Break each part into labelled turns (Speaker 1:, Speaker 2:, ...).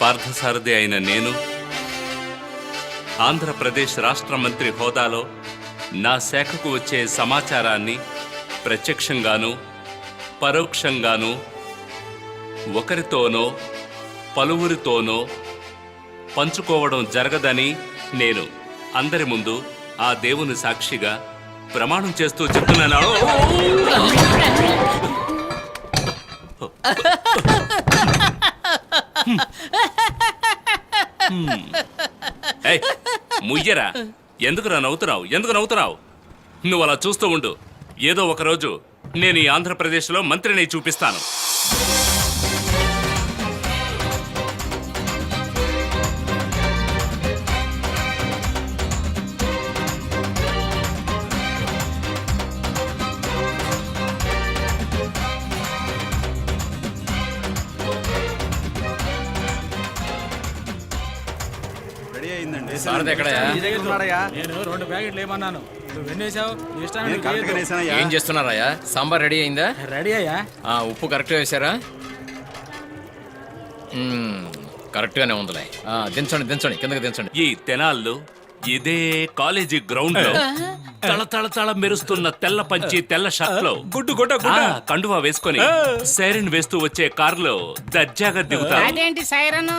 Speaker 1: పార్థసారథి అయిన నేను ఆంధ్రప్రదేశ్ రాష్ట్ర మంత్రి హోదాలో నా శాఖకు వచ్చే సమాచారాన్ని ప్రత్యక్షంగానూ పరోక్షంగానూ ఒకరితోనో పలువురితోనో పంచుకోవడం జరగదని నేను అందరి ముందు ఆ దేవుని సాక్షిగా ప్రమాణం చేస్తూ చెప్తున్నాను. ముయ్యరా, ఎందుకురా నవ్వుతున్నావు? ఎందుకు నవ్వుతున్నావు? నువ్వు అలా చూస్తూ ఉండు. ఏదో ఒకరోజు నేను ఈ ఆంధ్రప్రదేశ్లో మంత్రిని చూపిస్తాను.
Speaker 2: నేను 2 ప్యాకెట్లు ఏమన్నాను, నువ్వు వేసావు.
Speaker 3: ఏం చేస్తున్నారయ్యా? సాంబార్ రెడీ అయిందా?
Speaker 2: రెడీ అయ్యా.
Speaker 3: ఉప్పు కరెక్ట్గా వేసారా? కరెక్ట్గానే ఉందిలే. దించండి దించండి, కిందకి దించండి.
Speaker 1: ఈ తెనాల్లో ఇదే కాలేజీ గ్రౌండ్ లో తళ మెరుస్తున్న తెల్ల పంచి తెల్ల షర్ట్ లో కండువా వేసుకొని సైరన్ వేస్తూ వచ్చే కారులో దర్జాగా దిగుతారు.
Speaker 4: అదేంటి సైరన్?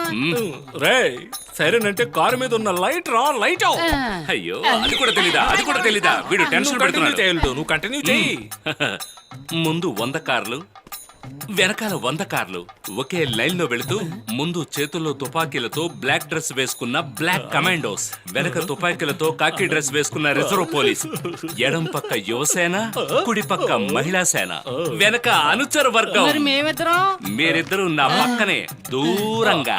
Speaker 1: సైరన్ అంటే కారు మీద ఉన్న లైట్ రా, లైట్. అయ్యో, అది కూడా తెలీదా? అది కూడా తెలీదా? వీడు టెన్షన్ పెడుతున్నాడు. నువ్వు కంటిన్యూ చెయ్యి. ముందు 100 కార్లు, వెనకాల 100 కార్లు ఒకే లైన్ లో వెళుతూ, ముందు చేతుల్లో తుపాకీలతో బ్లాక్ డ్రెస్ వేసుకున్న బ్లాక్ కమాండోస్, వెనక తుపాకీలతో కాకి డ్రెస్ వేసుకున్న రిజర్వ్ పోలీస్, ఎడం పక్క యువసేన, కుడి పక్క మహిళా సేన, వెనక అనుచర వర్గం. మీరిద్దరూ నా పక్కనే దూరంగా.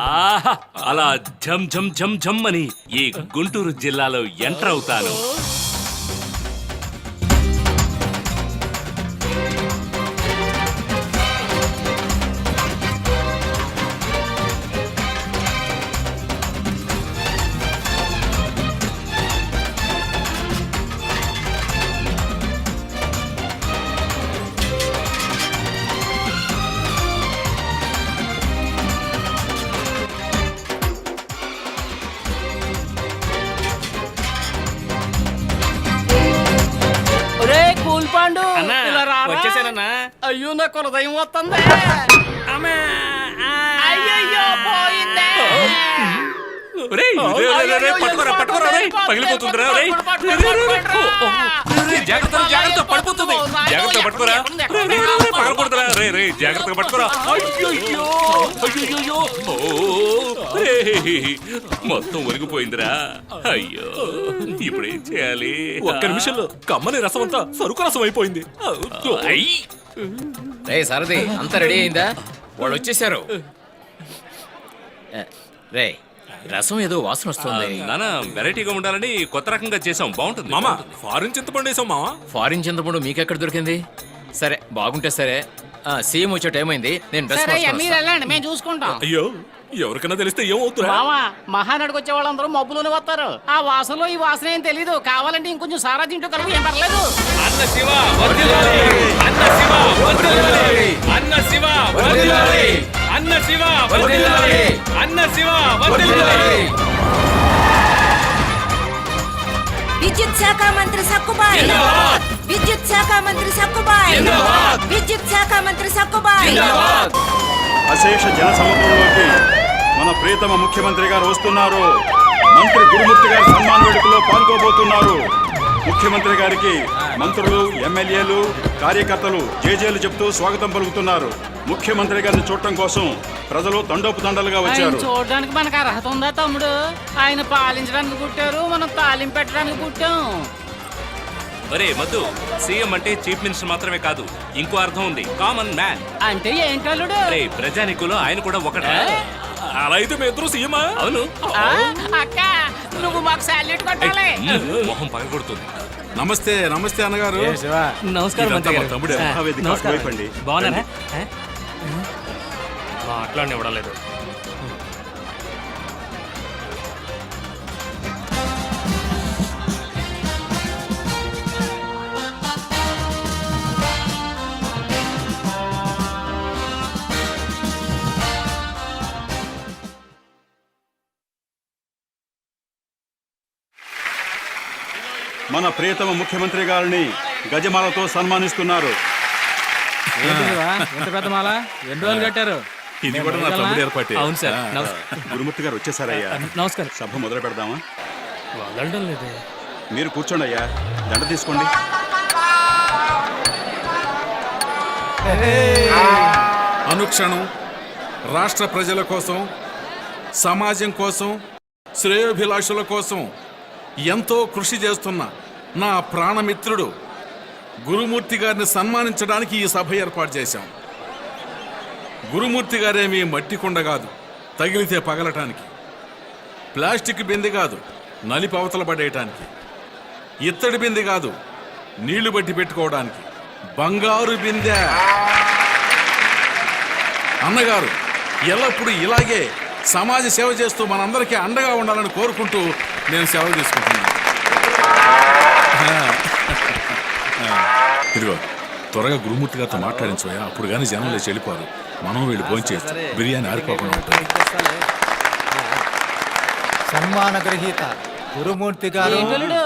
Speaker 1: ఆహా, అలా ఝమ్ ఝమ్ ఝమ్ ఝమ్ అని ఈ గుంటూరు జిల్లాలో ఎంటర్ అవుతాను.
Speaker 4: వచ్చేసానన్నా. అయ్యో, నా కొలదయం వస్తుంది. అయ్యయ్యో, పోయిందే.
Speaker 1: పగిలిపోతుందిరా. జాగ్రత్త జాగ్రత్త, పడిపోతుంది. జాగ్రత్త పట్టుకోరా, పగలకూడదురా. జాగ్రత్తగా పట్టుకోరా. అయ్యో, మొత్తం ఒరిగిపోయిందిరా. అయ్యో, ఇప్పుడు ఏం చేయాలి?
Speaker 5: ఒక్క నిమిషంలో కమ్మని రసం అంతా సరుకు రసం అయిపోయింది.
Speaker 3: సారథి, అంతా రెడీ అయిందా? వాళ్ళు వచ్చేసారు. రే, రసం ఏదో వాసన వస్తుంది.
Speaker 1: నానా, వెరైటీగా ఉండాలని కొత్త రకంగా చేసాం. బాగుంటుంది
Speaker 5: మామా. ఫారిన్ చింతపండు వేసాం మామా.
Speaker 3: ఫారిన్ చింతపండు మీకెక్కడ దొరికింది? సరే, బాగుంటే సరే. సీఎం వచ్చే టైం అయింది, నేను డ్రెస్
Speaker 4: మేము చూసుకుంటాం.
Speaker 5: అయ్యో, ఎవరికైనా తెలిస్తే ఏమవుతుంది?
Speaker 4: మహానాడుకు వచ్చే వాళ్ళందరూ మబ్బులోనే వస్తారు. ఆ వాసనలో ఈ వాసన ఏం తెలీదు. కావాలంటే ఇంకొంచెం సారా తింటూ కలుపు, ఏం పర్లేదు.
Speaker 1: అన్న శివ వర్ధిల్లాలి, అన్న శివ వర్ధిల్లాలి, అన్న శివ వర్ధిల్లాలి, అన్న శివ వర్ధిల్లాలి, అన్న శివ వర్ధిల్లాలి.
Speaker 6: విద్యుత్ శాఖ మంత్రి సక్కుబాయ్, విద్యుత్ శాఖ మంత్రి సక్కుబాయ్, విద్యుత్ శాఖ మంత్రి సక్కుబాయ్.
Speaker 7: అశేష జన సమూహంలోకి మన ప్రియతమ ముఖ్యమంత్రి గారు వస్తున్నారు. మంత్రి గురుమూర్తి గారి సన్మాన వేడుకలో పాల్గొబోతున్నారు. ముఖ్యమంత్రి గారికి మంత్రులు, ఎమ్మెల్యేలు, కార్యకర్తలు జేజేలు చెప్తూ స్వాగతం పలుకుతున్నారు. ముఖ్యమంత్రి గారిని చూడటం కోసం ప్రజలు తండోపుతండాలుగా వచ్చారు.
Speaker 4: చూడడానికి మనకు అర్హత ఉందా తమ్ముడు? ఆయన పాలించడానికి పుట్టారు, మనం తాలింపు పెట్టడానికి పుట్టాం.
Speaker 1: ఒరే మధు, సీఎం అంటే చీఫ్ మినిస్టర్ మాత్రమే కాదు, ఇంకో అర్థం ఉంది, కామన్ మ్యాన్.
Speaker 4: అంటే ఏంటల్లుడు?
Speaker 1: ప్రజానికులు ఆయన కూడా ఒకటే.
Speaker 5: అలా అయితే మీ ఇద్దరు సీఎమా?
Speaker 1: అవును.
Speaker 4: అక్క, నువ్వు మాకు సాల్యూట్ కొట్టాలి.
Speaker 1: మొహం పగలగొడుతుంది.
Speaker 7: నమస్తే. నమస్తే అన్నగారు.
Speaker 2: నమస్కారం.
Speaker 7: బాగున్నారా?
Speaker 2: మాట్లాడినివ్వడం లేదు.
Speaker 7: మన ప్రియతమ ముఖ్యమంత్రి గారిని గజమాలతో సన్మానిస్తున్నారు.
Speaker 2: ఏంటి శివా, ఎంత పెద్ద మాల? ఎన్ని రోజులు కట్టారు?
Speaker 5: ఇది కూడా నా తమ్ముడు ఏర్పాటే.
Speaker 3: అవును సార్
Speaker 7: గురుమూర్తి గారు వచ్చేసారయ్యా.
Speaker 2: నమస్కారం.
Speaker 7: సభ మొదలు పెడదామా?
Speaker 2: వదలడం లేదే.
Speaker 7: మీరు కూర్చోండి అయ్యా, దండ తీసుకోండి.
Speaker 8: అనుక్షణం రాష్ట్ర ప్రజల కోసం, సమాజం కోసం, శ్రేయోభిలాషుల కోసం ఎంతో కృషి చేస్తున్న నా ప్రాణమిత్రుడు గురుమూర్తి గారిని సన్మానించడానికి ఈ సభ ఏర్పాటు చేశాం. గురుమూర్తి గారేమీ మట్టి కుండ కాదు, తగిలితే పగలటానికి. ప్లాస్టిక్ బిందె కాదు, నలిపి అవతల పడేయటానికి. ఇత్తడి బిందె కాదు, నీళ్లు బట్టి పెట్టుకోవడానికి. బంగారు బిందె. అన్నగారు ఎల్లప్పుడూ ఇలాగే సమాజ సేవ చేస్తూ మనందరికీ అండగా ఉండాలని కోరుకుంటూ నేను సెలవు తీసుకుంటున్నాను. ఇదిగో త్వరగా గురుమూర్తి గారితో మాట్లాడించోయా, అప్పుడు కానీ జనం లేచి వెళ్ళిపోరు. మనం వెళ్ళి భోంచేయచ్చు, బిర్యానీ ఆరిపోకుండా ఉంటుంది.
Speaker 9: సన్మాన గ్రహీత గురుమూర్తి గారు.
Speaker 4: ఏంటలుడు?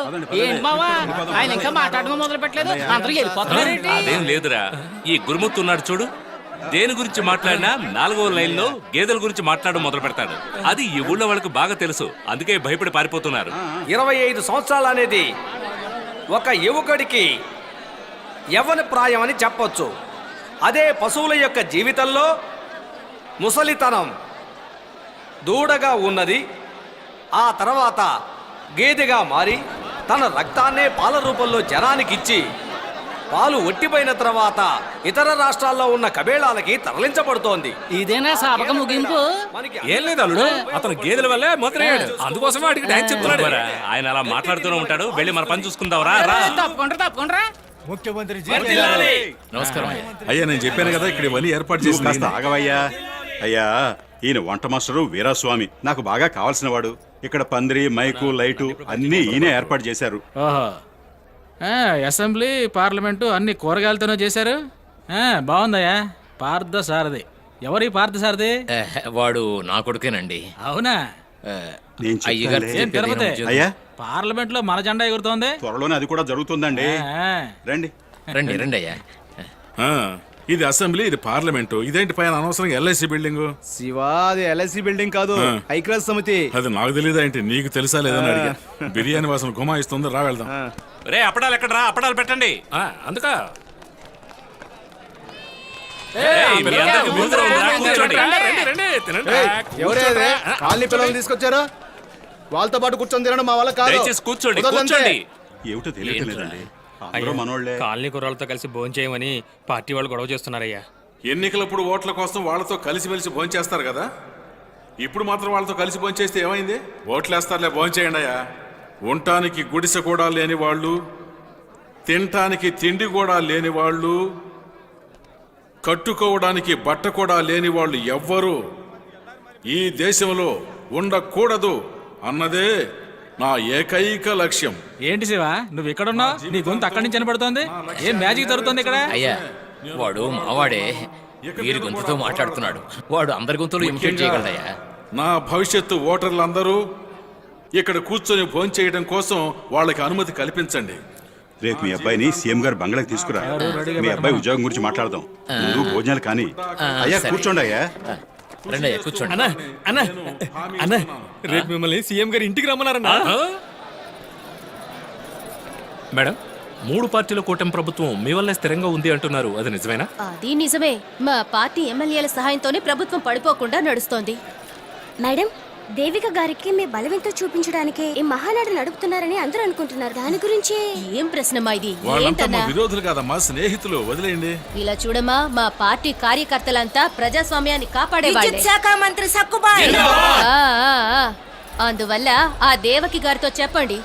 Speaker 4: ఏంటి మావా, ఆయన ఇంకా మాట్లాడడం మొదలు పెట్టలేదు, అందరూ వెళ్ళిపోతున్నారేంటి?
Speaker 1: అదేం లేదురా, ఈ గురుమూర్తి ఉన్నాడు చూడు, దేని గురించి మాట్లాడినా 4వ లైన్లో గేదెల గురించి మాట్లాడడం మొదలు పెడతాడు. అది ఈ ఊళ్ళో వాళ్ళకి బాగా తెలుసు, అందుకే భయపడి పారిపోతున్నారు.
Speaker 10: 25 సంవత్సరాలు అనేది ఒక యువకుడికి యవ్వన ప్రాయం అని చెప్పొచ్చు. అదే పశువుల యొక్క జీవితంలో ముసలితనం దూడగా ఉన్నది. ఆ తర్వాత గేదెగా మారి తన రక్తాన్నే పాల రూపంలో జనానికిచ్చి పాలు ఒట్టిపోయిన తర్వాత ఇతర రాష్ట్రాల్లో ఉన్న కబేళాలకి తరలించబడుతోంది.
Speaker 4: ఇదేనా సాబక ముగింపు?
Speaker 5: ఏం లేదు అల్లుడు, అతను గేదెల వల్లే మొదలయ్యాడు, అందుకోసమే వాడికి థ్యాంక్స్ చెప్తున్నాడు.
Speaker 1: మరి ఆయన అలా మాట్లాడుతూనే ఉంటాడు, వెళ్ళి మన పని చూసుకుందాంరా. రా.
Speaker 4: తప్పకుండా
Speaker 9: ముఖ్యమంత్రి
Speaker 3: నమస్కారం అయ్యా.
Speaker 8: అయ్యా నేను చెప్పాను కదా, ఇక్కడ ఇవన్నీ ఏర్పాటు
Speaker 7: నువ్వు కాస్త
Speaker 8: చేసి
Speaker 7: ఆగవయ్యా. అయ్యా, ఈయన వంట మాస్టరు వీరాస్వామి, నాకు బాగా కావాల్సిన వాడు. ఇక్కడ పందిరి, మైకు, లైటు అన్నీ ఈయనే ఏర్పాటు చేశారు.
Speaker 2: ఓహో, అసెంబ్లీ పార్లమెంటు అన్ని కూరగాయలతోనే చేశారు. బాగుందయ్యా. పార్థ సారథి. ఎవరి పార్థ సారథి?
Speaker 3: వాడు నా కొడుకేనండి.
Speaker 2: అవునా?
Speaker 7: నేను
Speaker 3: అయ్యగారు
Speaker 7: చెప్తానులే.
Speaker 2: ఏం తిరుపతి?
Speaker 7: అయ్యా,
Speaker 2: పార్లమెంట్ లో మన జెండా ఎగురుతోంది.
Speaker 7: త్వరలోనే అది కూడా జరుగుతుందండి. రండి.
Speaker 3: రండి రండి అయ్యా.
Speaker 8: ఇది అసెంబ్లీ, ఇది పార్లమెంటు. ఇదేంటి పైన అనవసరంగా ఎల్ఐసి బిల్డింగ్?
Speaker 9: శివా, అది ఎల్ఐసి బిల్డింగ్ కాదు, ఐక్యరాజ్య సమితి.
Speaker 8: అది నాకు తెలియదా ఏంటి? నీకు తెలుసా లేదని అడిగా. బిర్యానీ వాసన గుమాయిస్తుంది, రా వెళ్దాం.
Speaker 1: రే, అప్పడాలు ఎక్కడరా? అప్పడాలు పెట్టండి.
Speaker 5: అందుక
Speaker 1: ఏయ్, మీ అందరికీ ముందర ఉందిరా, కూర్చోండి.
Speaker 9: ఎవరే కాలనీ పిల్లలు తీసుకొచ్చారు? వాళ్ళతో పాటు కూర్చొని తినడం మా వాళ్ళ కాదు.
Speaker 1: దయచేసి కూర్చోండి,
Speaker 9: కుదరదంతే.
Speaker 1: కూర్చోండి.
Speaker 7: ఏమిటో తెలియట్లేదండి, అందరూ మనోళ్లే.
Speaker 11: కాలనీ కుర్రాలతో కలిసి భోంచేయమని పార్టీ వాళ్ళు గొడవ చేస్తున్నారయ్యా.
Speaker 8: ఎన్నికలప్పుడు ఓట్ల కోసం వాళ్ళతో కలిసిమెలిసి భోంచేస్తారు కదా, ఇప్పుడు మాత్రం వాళ్ళతో కలిసి భోంచేస్తే ఏమైంది? ఓట్లేస్తారులే, భోంచేయండి అయ్యా. ఉండటానికి గుడిసె కూడా లేని వాళ్ళు, తినటానికి తిండి కూడా లేని వాళ్ళు, కట్టుకోవడానికి బట్ట కూడా లేని వాళ్ళు ఎవ్వరూ ఈ దేశంలో ఉండకూడదు అన్నదే నా ఏకైక లక్ష్యం.
Speaker 2: ఏంటి శివా, నువ్వు ఇక్కడ ఉన్నావు? నీ గొంతు అక్కడి నుంచి వినపడుతోంది. ఏం మ్యాజిక్ జరుగుతుంది ఇక్కడ?
Speaker 3: అయ్యా, వాడు మావాడే. వీరి గొంతుతో మాట్లాడుతున్నాడు. వాడు అందరి గొంతులు ఇమిటేట్ చేయగలడయ్యా.
Speaker 8: నా భవిష్యత్తు ఓటర్లందరూ ఇక్కడ కూర్చొని భోంచేయడం కోసం వాళ్ళకి అనుమతి కల్పించండి.
Speaker 7: రేపు మీ అబ్బాయిని సీఎం గారు బంగ్లాకి తీసుకురా. మీ అబ్బాయి ఉద్యోగం గురించి మాట్లాడదాం. ముందు భోజనాలు కానీ. అయ్యా,
Speaker 3: సరే.
Speaker 7: కూర్చోండి అయ్యా.
Speaker 3: రండి అయ్యా, కూర్చోండి.
Speaker 11: అన్న రేపు మిమ్మల్ని సీఎం గారు ఇంటికి రమ్మన్నారన్నా.
Speaker 5: మేడం, 3 పార్టీల కూటమి ప్రభుత్వం మీ వల్లే స్థిరంగా ఉంది అంటున్నారు, అది నిజమేనా?
Speaker 6: అది నిజమే. మా పార్టీ ఎమ్మెల్యేల సహాయంతోనే ప్రభుత్వం పడిపోకుండా నడుస్తోంది.
Speaker 12: మేడం, దేవిక గారికి మీ బలవంతం చూపించడానికి ఈ మహానాడు నడుపుతున్నారని అందరూ అనుకుంటున్నారు. దాని గురించి
Speaker 6: ఏం ప్రశ్నమా ఇది?
Speaker 8: వాళ్ళంతా మా
Speaker 6: ఏంటన్నా?
Speaker 8: విరోధులు కాదమ్మా, స్నేహితులు. వదిలేయండి.
Speaker 6: ఇలా చూడమా, మా పార్టీ కార్యకర్తలంతా ప్రజాస్వామ్యాన్ని కాపాడేవాళ్ళే.
Speaker 12: విద్యుత్ శాఖ మంత్రి సక్కుబాయ్.
Speaker 6: అందువల్ల ఆ దేవకి గారితో చెప్పండి,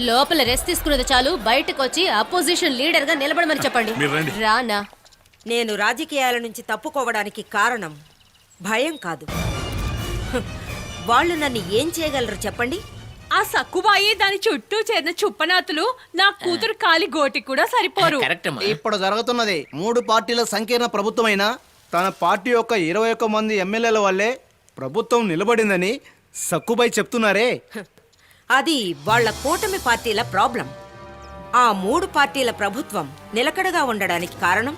Speaker 6: లోపల రెస్ట్ తీసుకున్నది చాలు, బయటకు వచ్చి అపోజిషన్ లీడర్ గా నిలబడమని చెప్పండి.
Speaker 8: మీరు రండి.
Speaker 6: రానా? నేను రాజకీయాల నుంచి తప్పుకోవడానికి కారణం భయం కాదు. వాళ్ళు నన్ను ఏం చేయగలరు చెప్పండి?
Speaker 12: ఆ సక్కుబాయి దాని చుట్టూ చేరిన చుప్పనాతులు నా కూతురు కాలి గోటి కూడా సరిపోరు.
Speaker 3: కరెక్ట్ అమ్మా.
Speaker 9: ఇప్పుడు జరుగుతున్నది 3 పార్టీల సంకీర్ణ ప్రభుత్వమైనా తన పార్టీ యొక్క 21 మంది ఎమ్మెల్యేల వల్లే ప్రభుత్వం నిలబడిందని సక్కుబాయి చెప్తున్నారే.
Speaker 6: అది వాళ్ళ కూటమి పార్టీల ప్రాబ్లం. ఆ 3 పార్టీల ప్రభుత్వం నిలకడగా ఉండడానికి కారణం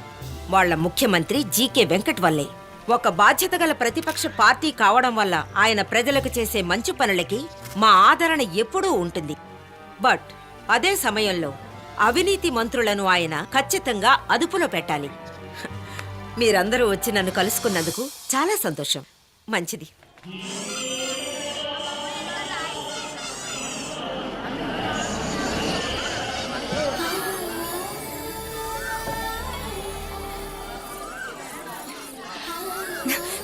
Speaker 6: వాళ్ళ ముఖ్యమంత్రి జీకే వెంకట్ వల్లే. ఒక బాధ్యత గల ప్రతిపక్ష పార్టీ కావడం వల్ల ఆయన ప్రజలకు చేసే మంచి పనులకి మా ఆదరణ ఎప్పుడూ ఉంటుంది. బట్ అదే సమయంలో అవినీతి మంత్రులను ఆయన ఖచ్చితంగా అదుపులో పెట్టాలి. మీరందరూ వచ్చి నన్ను కలుసుకున్నందుకు చాలా సంతోషం. మంచిది.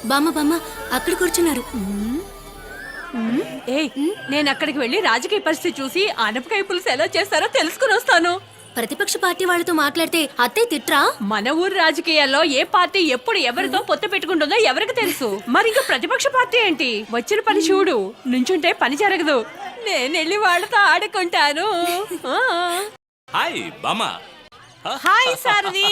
Speaker 12: బామ్మ అక్కడ కూర్చున్నారు.
Speaker 13: ఏయ్, నేను అక్కడికి వెళ్ళి రాజకీయ పరిస్థితి చూసి ఆనపకాయ పులుసు ఎలా చేస్తారో తెలుసుకుని వస్తాను.
Speaker 12: ప్రతిపక్ష పార్టీ వాళ్ళతో మాట్లాడితే అత్తయ్య తిట్రా?
Speaker 13: మన ఊరు రాజకీయాల్లో ఏ పార్టీ ఎప్పుడు ఎవరితో పొత్తు పెట్టుకుంటుందో ఎవరికి తెలుసు. మరి ఇంకా ప్రతిపక్ష పార్టీ ఏంటి? వచ్చిన పని చూడు, నుంచుంటే పని జరగదు. నేను వెళ్ళి వాళ్ళతో ఆడుకుంటాను.
Speaker 5: హాయ్ బామ్మ.
Speaker 13: హాయ్ సారథి,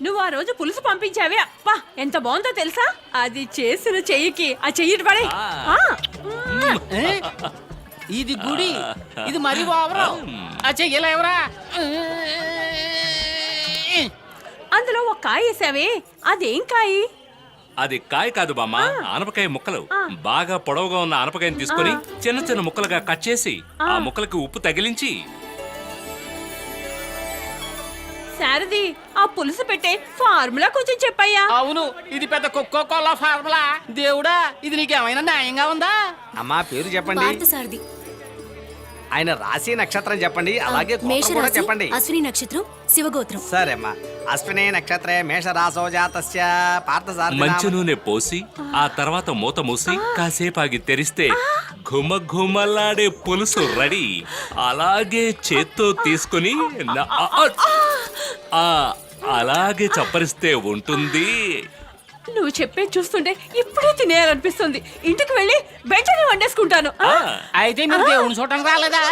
Speaker 13: నువ్వు ఆ రోజు పులుసు పంపించావే, అప్పా ఎంత బాగుందో తెలుసా? అది చేసిన చెయ్యికి ఆ చెయ్యి పడే.
Speaker 4: ఇది గుడి, ఇది మరి ఓవరం. ఆ చెయ్యలేవరా?
Speaker 13: అందులో ఒక కాయ వేసావే, అదేం కాయ?
Speaker 5: అది కాయ కాదు బామ్మ, ఆనపకాయ ముక్కలు. బాగా పొడవుగా ఉన్న ఆనపకాయని తీసుకొని చిన్న చిన్న ముక్కలుగా కట్ చేసి ఆ ముక్కలకి ఉప్పు తగిలించి.
Speaker 13: సారథి, ఆ పులుసు పెట్టే ఫార్ములా కొంచెం చెప్పయ్యా.
Speaker 4: అవును, ఇది పెద్ద కోకో కోలా ఫార్ములా. దేవుడా, ఇది నీకేమైనా న్యాయంగా ఉందా?
Speaker 10: అమ్మా పేరు చెప్పండి.
Speaker 12: పార్థసారథి.
Speaker 10: ఆయన రాశి నక్షత్రం చెప్పండి, అలాగే గోత్రం కూడా
Speaker 12: మేషరాశి,
Speaker 10: చెప్పండి.
Speaker 12: అశ్విని నక్షత్రం, శివగోత్రం.
Speaker 10: సరే అమ్మా. అశ్విని నక్షత్రే మేషరాశో జాతస్య పార్థసారథి
Speaker 5: మంచి నూనె పోసి ఆ తర్వాత మూత మూసి కాసేపు ఆగి తెరిస్తే ఘుమ ఘుమలాడే పులుసు రెడీ. అలాగే చేత్తో తీసుకుని అలాగే చప్పరిస్తే ఉంటుంది.
Speaker 13: నువ్వు చెప్పే చూస్తుంటే ఇప్పుడే తినేయాలనిపిస్తుంది. ఇంటికి వెళ్ళి వెంటనే వండేసుకుంటాను.
Speaker 4: అయితే మీరు దేవుని చూడటం రాలేదా?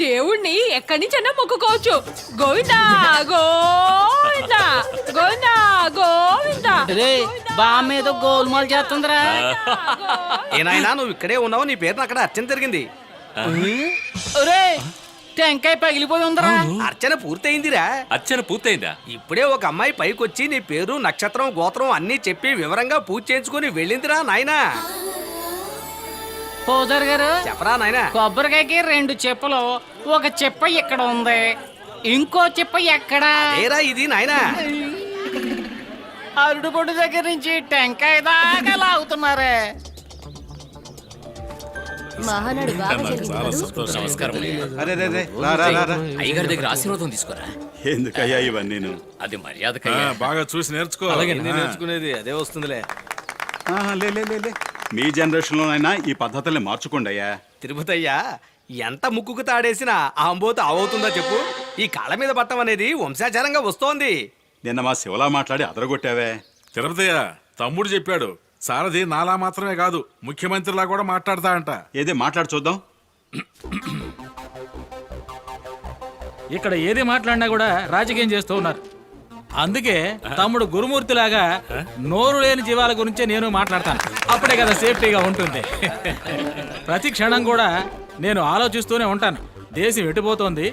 Speaker 13: దేవుణ్ణి ఎక్కడి నుంచైనా మొక్కుకోవచ్చు. గోవిందా గోవిందా గోవిందా గోవిందా.
Speaker 4: రే, బామ్మ ఏదో గోల్మాల్ చేస్తుందిరా.
Speaker 10: ఏనాయనా నువ్వు ఇక్కడే ఉన్నావు, నీ పేరును అక్కడ అర్చన జరిగింది.
Speaker 4: రే, టెంకాయ పగిలిపోయి ఉందిరా.
Speaker 10: అర్చన పూర్తయిందిరా.
Speaker 5: అర్చన పూర్తయిందా?
Speaker 10: ఇప్పుడే ఒక అమ్మాయి పైకొచ్చి నీ పేరు నక్షత్రం గోత్రం అన్ని చెప్పి వివరంగా పూజ చేయించుకుని వెళ్ళిందిరా నాయనా.
Speaker 4: పోదర్ గారు
Speaker 10: చెప్పరా నాయనా.
Speaker 4: కొబ్బరికాయకి 2 చెప్పులు, ఒక చెప్ప ఇక్కడ ఉంది, ఇంకో చెప్ప ఎక్కడ?
Speaker 10: ఏరా ఇది నాయనా.
Speaker 4: అరుడు పొడి దగ్గర నుంచి టెంకాయ దాకా లాగుతున్నారే.
Speaker 12: మహానాడు బాగా జరిగింది కదూ?
Speaker 3: నమస్కారం.
Speaker 7: అరే రే రే, రా రా రా రా.
Speaker 3: అయ్యగారి దగ్గర ఆశీర్వాదం తీసుకోరా.
Speaker 7: ఎందుకయ్యా ఇవన్నీ?
Speaker 3: అది మర్యాదకయ్యా.
Speaker 8: బాగా చూసి నేర్చుకో.
Speaker 10: నేర్చుకునేది అదే వస్తుందిలే.
Speaker 7: లే మీ జనరేషన్లోనైనా ఈ పద్ధతుల్ని మార్చుకోండి అయ్యా.
Speaker 10: తిరుపతి అయ్యా, ఎంత ముక్కుకు తాడేసినా ఆ అంబోతు అవవుతుందా చెప్పు? ఈ కాళ్ళ మీద పట్టం అనేది వంశాచారంగా వస్తోంది.
Speaker 7: నిన్న మా శివలా మాట్లాడి అదరగొట్టావే.
Speaker 8: తిరుపతయ్య తమ్ముడు చెప్పాడు, సారథి నాలా మాత్రమే కాదు ముఖ్యమంత్రిలా కూడా మాట్లాడతా అంట.
Speaker 7: ఏదే మాట్లాడి చూద్దాం.
Speaker 2: ఇక్కడ ఏది మాట్లాడినా కూడా రాజకీయం చేస్తూ ఉన్నారు. అందుకే తమ్ముడు గురుమూర్తిలాగా నోరు లేని జీవాల గురించే నేను మాట్లాడతాను. అప్పుడే కదా సేఫ్టీగా ఉంటుంది. ప్రతి క్షణం కూడా నేను ఆలోచిస్తూనే ఉంటాను, దేశం ఎటుపోతోంది,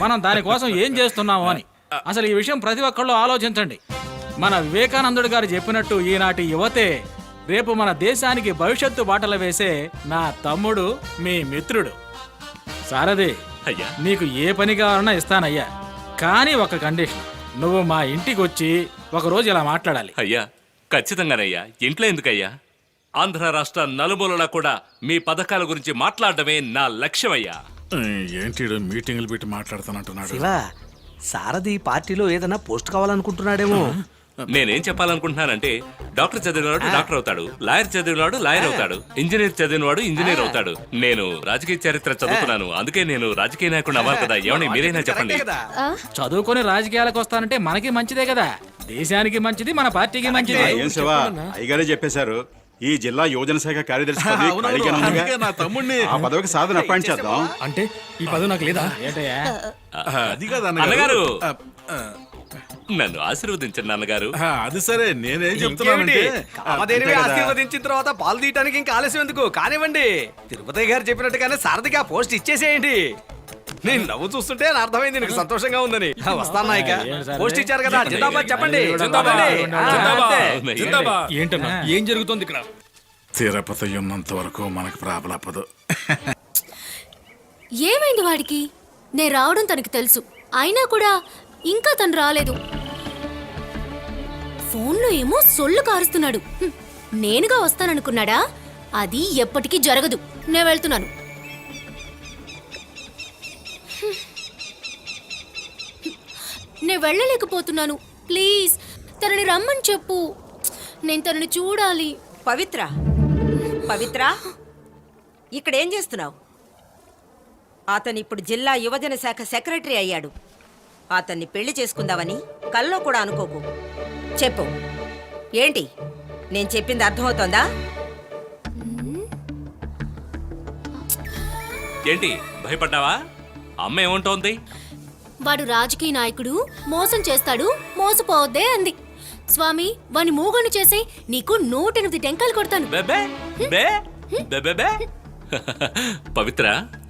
Speaker 2: మనం దానికోసం ఏం చేస్తున్నాము అని. అసలు ఈ విషయం ప్రతి ఒక్కళ్ళు ఆలోచించండి. మన వివేకానందుడు గారు చెప్పినట్టు ఈనాటి యువతే రేపు మన దేశానికి భవిష్యత్తు బాటలు వేసే నా తమ్ముడు, మీ మిత్రుడు. సారథి,
Speaker 5: అయ్యా,
Speaker 2: నీకు ఏ పని కావాలన్నా ఇస్తానయ్యా, కానీ ఒక కండిషన్. నువ్వు మా ఇంటికి వచ్చి ఒకరోజు ఇలా మాట్లాడాలి.
Speaker 5: అయ్యా ఖచ్చితంగానయ్యా. ఇంట్లో ఎందుకయ్యా? ఆంధ్ర రాష్ట్ర నలుమూలలా కూడా మీ పథకాల గురించి మాట్లాడడమే నా లక్ష్యం అయ్యా.
Speaker 8: ఏంటి మీటింగులు పెట్టి మాట్లాడుతానంటున్నాడు?
Speaker 10: శివ, సారథి పార్టీలో ఏదైనా పోస్ట్ కావాలనుకుంటున్నాడేమో.
Speaker 5: నేనేం చెప్పాలనుకుంటున్నానంటే, డాక్టర్ చదివినవాడు డాక్టర్ అవుతాడు, లాయర్ చదివినవాడు లాయర్ అవుతాడు, ఇంజనీర్ చదివినవాడు ఇంజనీర్ అవుతాడు. నేను రాజకీయ చరిత్ర చదువుతున్నాను, అందుకే నేను రాజకీయ నాయకుడు అవ్వాలి కదా. ఏమని మీరైనా చెప్పండి.
Speaker 2: చదువుకొని రాజకీయాలకు వస్తానంటే మనకి మంచిదే కదా, దేశానికి మంచిది, మన పార్టీకి మంచిది.
Speaker 7: ఏం శివ, అయ్యగారే చెప్పేశారు. ఈ జిల్లా యువజన శాఖ కార్యదర్శి పదవి ఖాళీగానే ఉందిగా.
Speaker 8: నా తమ్ముడిని
Speaker 7: ఆ పదవికి సాధన అపాయింట్ చేద్దాం.
Speaker 11: అంటే ఈ పదవి నాకు లేదా?
Speaker 2: ఏంటయ్యా?
Speaker 8: అది కాదు
Speaker 5: అన్నగారు, నన్ను ఆశీర్వదించండి నాన్నగారు.
Speaker 8: అది సరే, నేనేం చెప్తున్నానంటే
Speaker 10: కామదేనివి ఆశీర్వదించిన తర్వాత పాలు తీయటానికి ఇంకా ఆలస్యం ఎందుకు? కానివ్వండి, తిరుపతి గారు చెప్పినట్టుగానే సారథికి ఆ పోస్ట్ ఇచ్చేసేయండి. నేను నవ్వు చూస్తుంటే నా అర్థమైంది నీకు సంతోషంగా ఉందని. వస్తాను నాయక.
Speaker 2: ఏం సార్
Speaker 10: పోస్ట్ ఇచ్చారు కదా, జిందాబాద్ చెప్పండి.
Speaker 11: జిందాబాద్.
Speaker 10: అంతే.
Speaker 11: ఏంటన్నా ఏం జరుగుతుంది ఇక్కడ?
Speaker 8: తిరుపతి ఉన్నంత వరకు మనకు ప్రాబలపదు.
Speaker 12: ఏమైంది వాడికి? నేను రావడం తనకి తెలుసు, అయినా కూడా ఇంకా తను రాలేదు. ఫోన్లో ఏమో సొల్లు కారుస్తున్నాడు. నేనుగా వస్తాననుకున్నాడా? అది ఎప్పటికీ జరగదు. నేను వెళ్తున్నాను. నేను వెళ్ళలేకపోతున్నాను. ప్లీజ్ తనని రమ్మని చెప్పు. నేను తనని చూడాలి.
Speaker 6: పవిత్ర, పవిత్ర, ఇక్కడ ఏం చేస్తున్నావు? అతను ఇప్పుడు జిల్లా యువజన శాఖ సెక్రటరీ అయ్యాడు. అతన్ని పెళ్లి చేసుకుందామని కల్లో కూడా అనుకోకు. చెప్పు, ఏంటి నేను చెప్పింది అర్థమవుతోందా?
Speaker 5: ఏంటి భయపడ్డావా? అమ్మ ఏమంటోంది?
Speaker 12: వాడు రాజకీయ నాయకుడు, మోసం చేస్తాడు, మోసపోవద్దే అంది. స్వామి, వాని మూగను చేసే నీకు 108 టెంకాయలు కొడతాను.
Speaker 5: బెబే బే బెబెబే. పవిత్ర,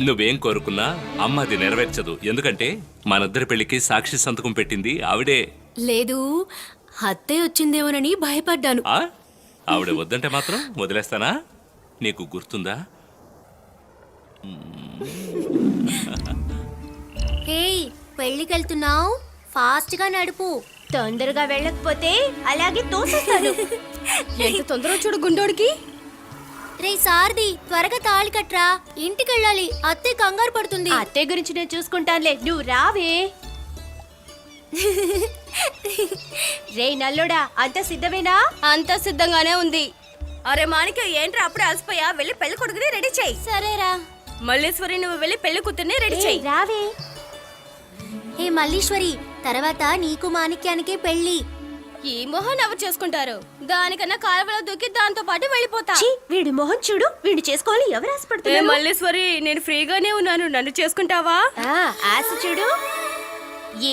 Speaker 5: నువ్వేం కోరుకున్నా అమ్మ అది నెరవేర్చదు. ఎందుకంటే మనిద్దరి పెళ్లికి సాక్షి సంతకం పెట్టింది ఆవిడే.
Speaker 12: లేదు, హత్య వచ్చిందేమోనని భయపడ్డాను.
Speaker 5: ఆ? ఆవిడ వద్దంటే మాత్రం వదిలేస్తానా? నీకు గుర్తుందా?
Speaker 12: హేయ్, పెళ్ళికెళ్తున్నావు? ఫాస్ట్ గా నడుపు. తొందరగా వెళ్ళకపోతే అలాగే తోసేస్తాను. ఎంత తొందర చూడు గుండోడికి. రే సారథి, త్వరగా తాళి కట్రా, ఇంటికెళ్ళాలి. అత్తయ్య కంగారు పడుతుంది. అత్తయ్య గురించి నేను చూసుకుంటానులే, నువ్వు రావే. రే నల్లుడా, అంత సిద్ధమేనా? అంత సిద్ధంగానే ఉంది. అరే మాణిక్యం, ఏంట్రా అప్పుడే అలసిపోయా? వెళ్ళి పెళ్లి కొడుకుని రెడీ చేయి. సరేరా. మల్లేశ్వరి, నువ్వు వెళ్ళి పెళ్లి కూతుర్ని రెడీ చేయి. రావే. ఏ మల్లీశ్వరి, తర్వాత నీకు మాణిక్యానికి పెళ్లి. ఈ మొహన్ ఎవరు చేసుకుంటారు? దానికన్నా కాలువలో దూకి దాంతో పాటు వెళ్ళిపోతా. వీడి మొహం చూడు, వీడి చేసుకోవాలి. ఎవరు ఆశపడుతున్నారు? మల్లేశ్వరి, నేను ఫ్రీగానే ఉన్నాను, నన్ను చేసుకుంటావా? ఆశ చూడు.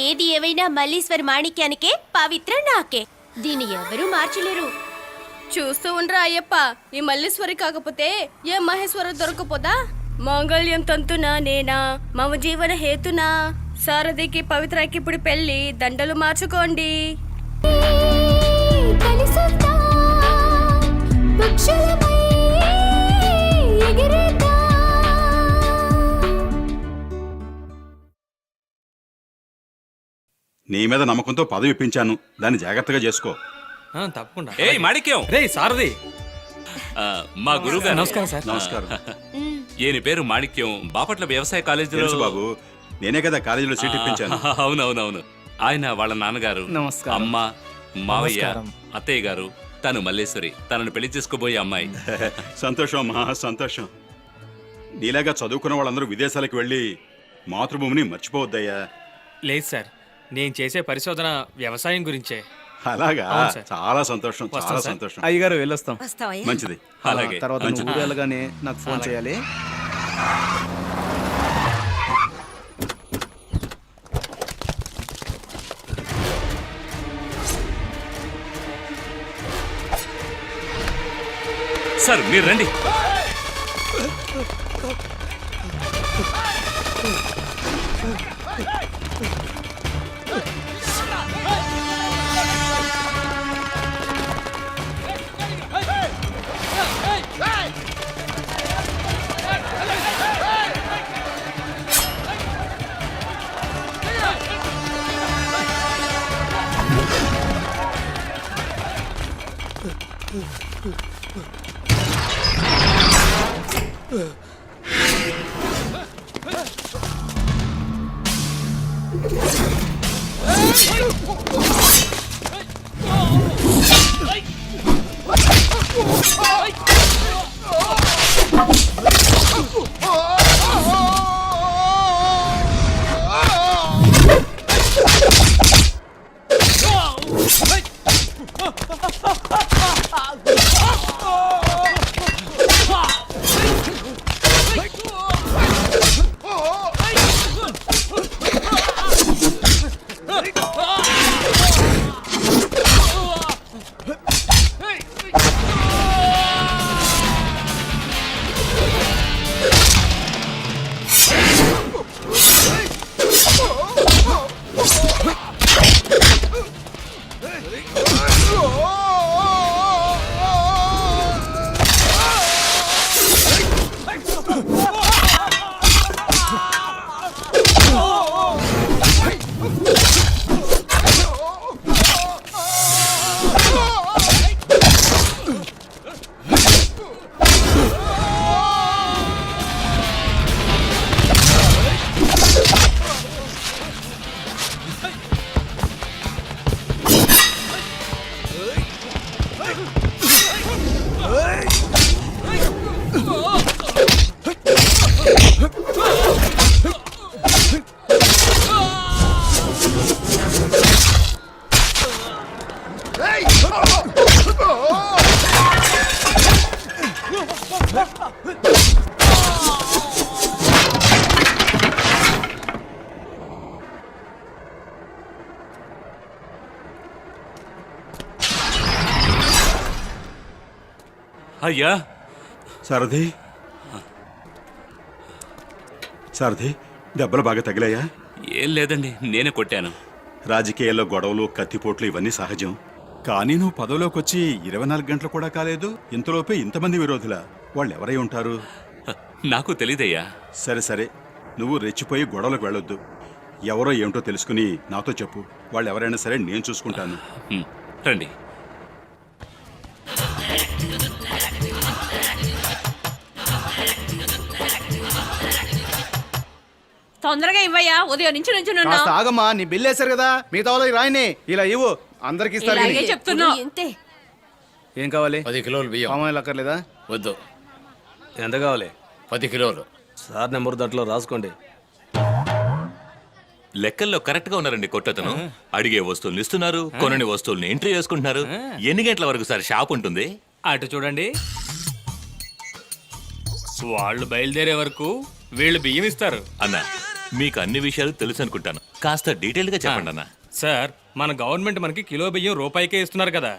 Speaker 12: ఏది ఏవైనా మల్లీశ్వరి మాణిక్యానికే, పవిత్ర నాకే. దీన్ని ఎవరూ మార్చలేరు. చూస్తూ ఉండరా అయ్యప్ప. ఈ మల్లీశ్వరి కాకపోతే ఏ మహేశ్వర దొరకపోదా? మాంగళ్యం తంతునా నేనా, మమ జీవన హేతునా. సారథికి పవిత్రకి ఇప్పుడు పెళ్లి, దండలు మార్చుకోండి.
Speaker 7: నీ మీద నమ్మకంతో పదవి ఇప్పించాను, దాన్ని జాగ్రత్తగా చేసుకో.
Speaker 11: తప్పకుండా.
Speaker 5: ఏయ్ మాణిక్యం,
Speaker 11: రే సారథి.
Speaker 5: మా గురువు గారు.
Speaker 11: నమస్కారం సార్.
Speaker 7: నమస్కారం.
Speaker 5: ఈయన పేరు మాణిక్యం, బాపట్ల వ్యవసాయ కాలేజీలో.
Speaker 7: తెలుసు బాబు, నేనే కదా కాలేజీలో సీట్ ఇప్పించాను.
Speaker 5: అవునవునవును. ఆయన వాళ్ళ నాన్నగారు,
Speaker 9: నమస్కారం.
Speaker 5: అమ్మ, మావయ్య, అత్తయ్య గారు. తను మల్లేశ్వరి, తనను పెళ్లి చేసుకోబోయే అమ్మాయి.
Speaker 7: సంతోషం అమ్మా, సంతోషం. నీలాగా చదువుకున్న వాళ్ళందరూ విదేశాలకు వెళ్ళి మాతృభూమిని మర్చిపోవద్దయ్యా.
Speaker 11: లేదు సార్, నేను చేసే పరిశోధన వ్యవసాయం గురించే.
Speaker 7: అలాగా?
Speaker 11: అవును సార్.
Speaker 7: చాలా సంతోషం,
Speaker 11: వస్తాం
Speaker 7: చాలా
Speaker 11: సార్.
Speaker 7: సంతోషం.
Speaker 9: అయ్యగారు వెళ్ళొస్తాం.
Speaker 6: వస్తావయ్యా?
Speaker 7: మంచిది.
Speaker 5: అలాగే.
Speaker 9: తర్వాత
Speaker 7: మంచిది.
Speaker 9: ఊరు వెళ్ళగానే నాకు ఫోన్ చేయాలి.
Speaker 5: సార్ మీరు రండి. అయ్యా
Speaker 7: సారథి సారథి దెబ్బలు బాగా తగిలాయా?
Speaker 5: ఏం లేదండి, నేనే కొట్టాను.
Speaker 7: రాజకీయాల్లో గొడవలు కత్తిపోట్లు ఇవన్నీ సహజం. కానీ నువ్వు పదవిలోకి వచ్చి 24 గంటలు కూడా కాలేదు, ఇంతలోపే ఇంతమంది విరోధులా? వాళ్ళు ఎవరై ఉంటారు?
Speaker 5: నాకు తెలీదయ్యా.
Speaker 7: సరే సరే, నువ్వు రెచ్చిపోయి గొడవలకు వెళ్ళొద్దు. ఎవరో ఏమిటో తెలుసుకుని నాతో చెప్పు. వాళ్ళు ఎవరైనా సరే నేను చూసుకుంటాను.
Speaker 5: రండి.
Speaker 13: తొందరగా ఇవ్వయ్యా, ఉదయం నుంచి
Speaker 9: కాస్త ఆగమ్మా, నీ బిల్లు వేశారు కదా, మిగతా వాళ్ళకి రాయని ఇలా ఇవ్వు, అందరికి ఇస్తారు.
Speaker 13: ఇలాగే చెప్తున్నా.
Speaker 12: ఇంతే.
Speaker 9: ఏం కావాలి?
Speaker 3: 10 కిలోలు బియ్యం.
Speaker 9: పామాయిల్ అక్కర్లేదా?
Speaker 3: వద్దు.
Speaker 10: ఎంత కావాలి?
Speaker 3: 10 కిలోలు.
Speaker 10: సార్ నెంబర్ దాంట్లో రాసుకోండి.
Speaker 5: లెక్కల్లో కరెక్ట్ గా ఉన్నారండి కొట్టతను. అడిగే వస్తువులు ఇస్తున్నారు, కొనని వస్తువుల్ని ఎంట్రీ చేసుకుంటున్నారు. ఎన్ని గంటల వరకు సార్ షాప్ ఉంటుంది?
Speaker 11: అటు చూడండి, వాళ్ళు బయలుదేరే వరకు వీళ్ళు బియ్యం ఇస్తారు.
Speaker 5: అన్నా, మీకు అన్ని విషయాలు తెలుసు అనుకుంటాను, కాస్త డీటెయిల్ గా చెప్పండి అన్న.
Speaker 11: సార్, మన గవర్నమెంట్ మనకి కిలో బియ్యం రూపాయికే ఇస్తున్నారు కదా,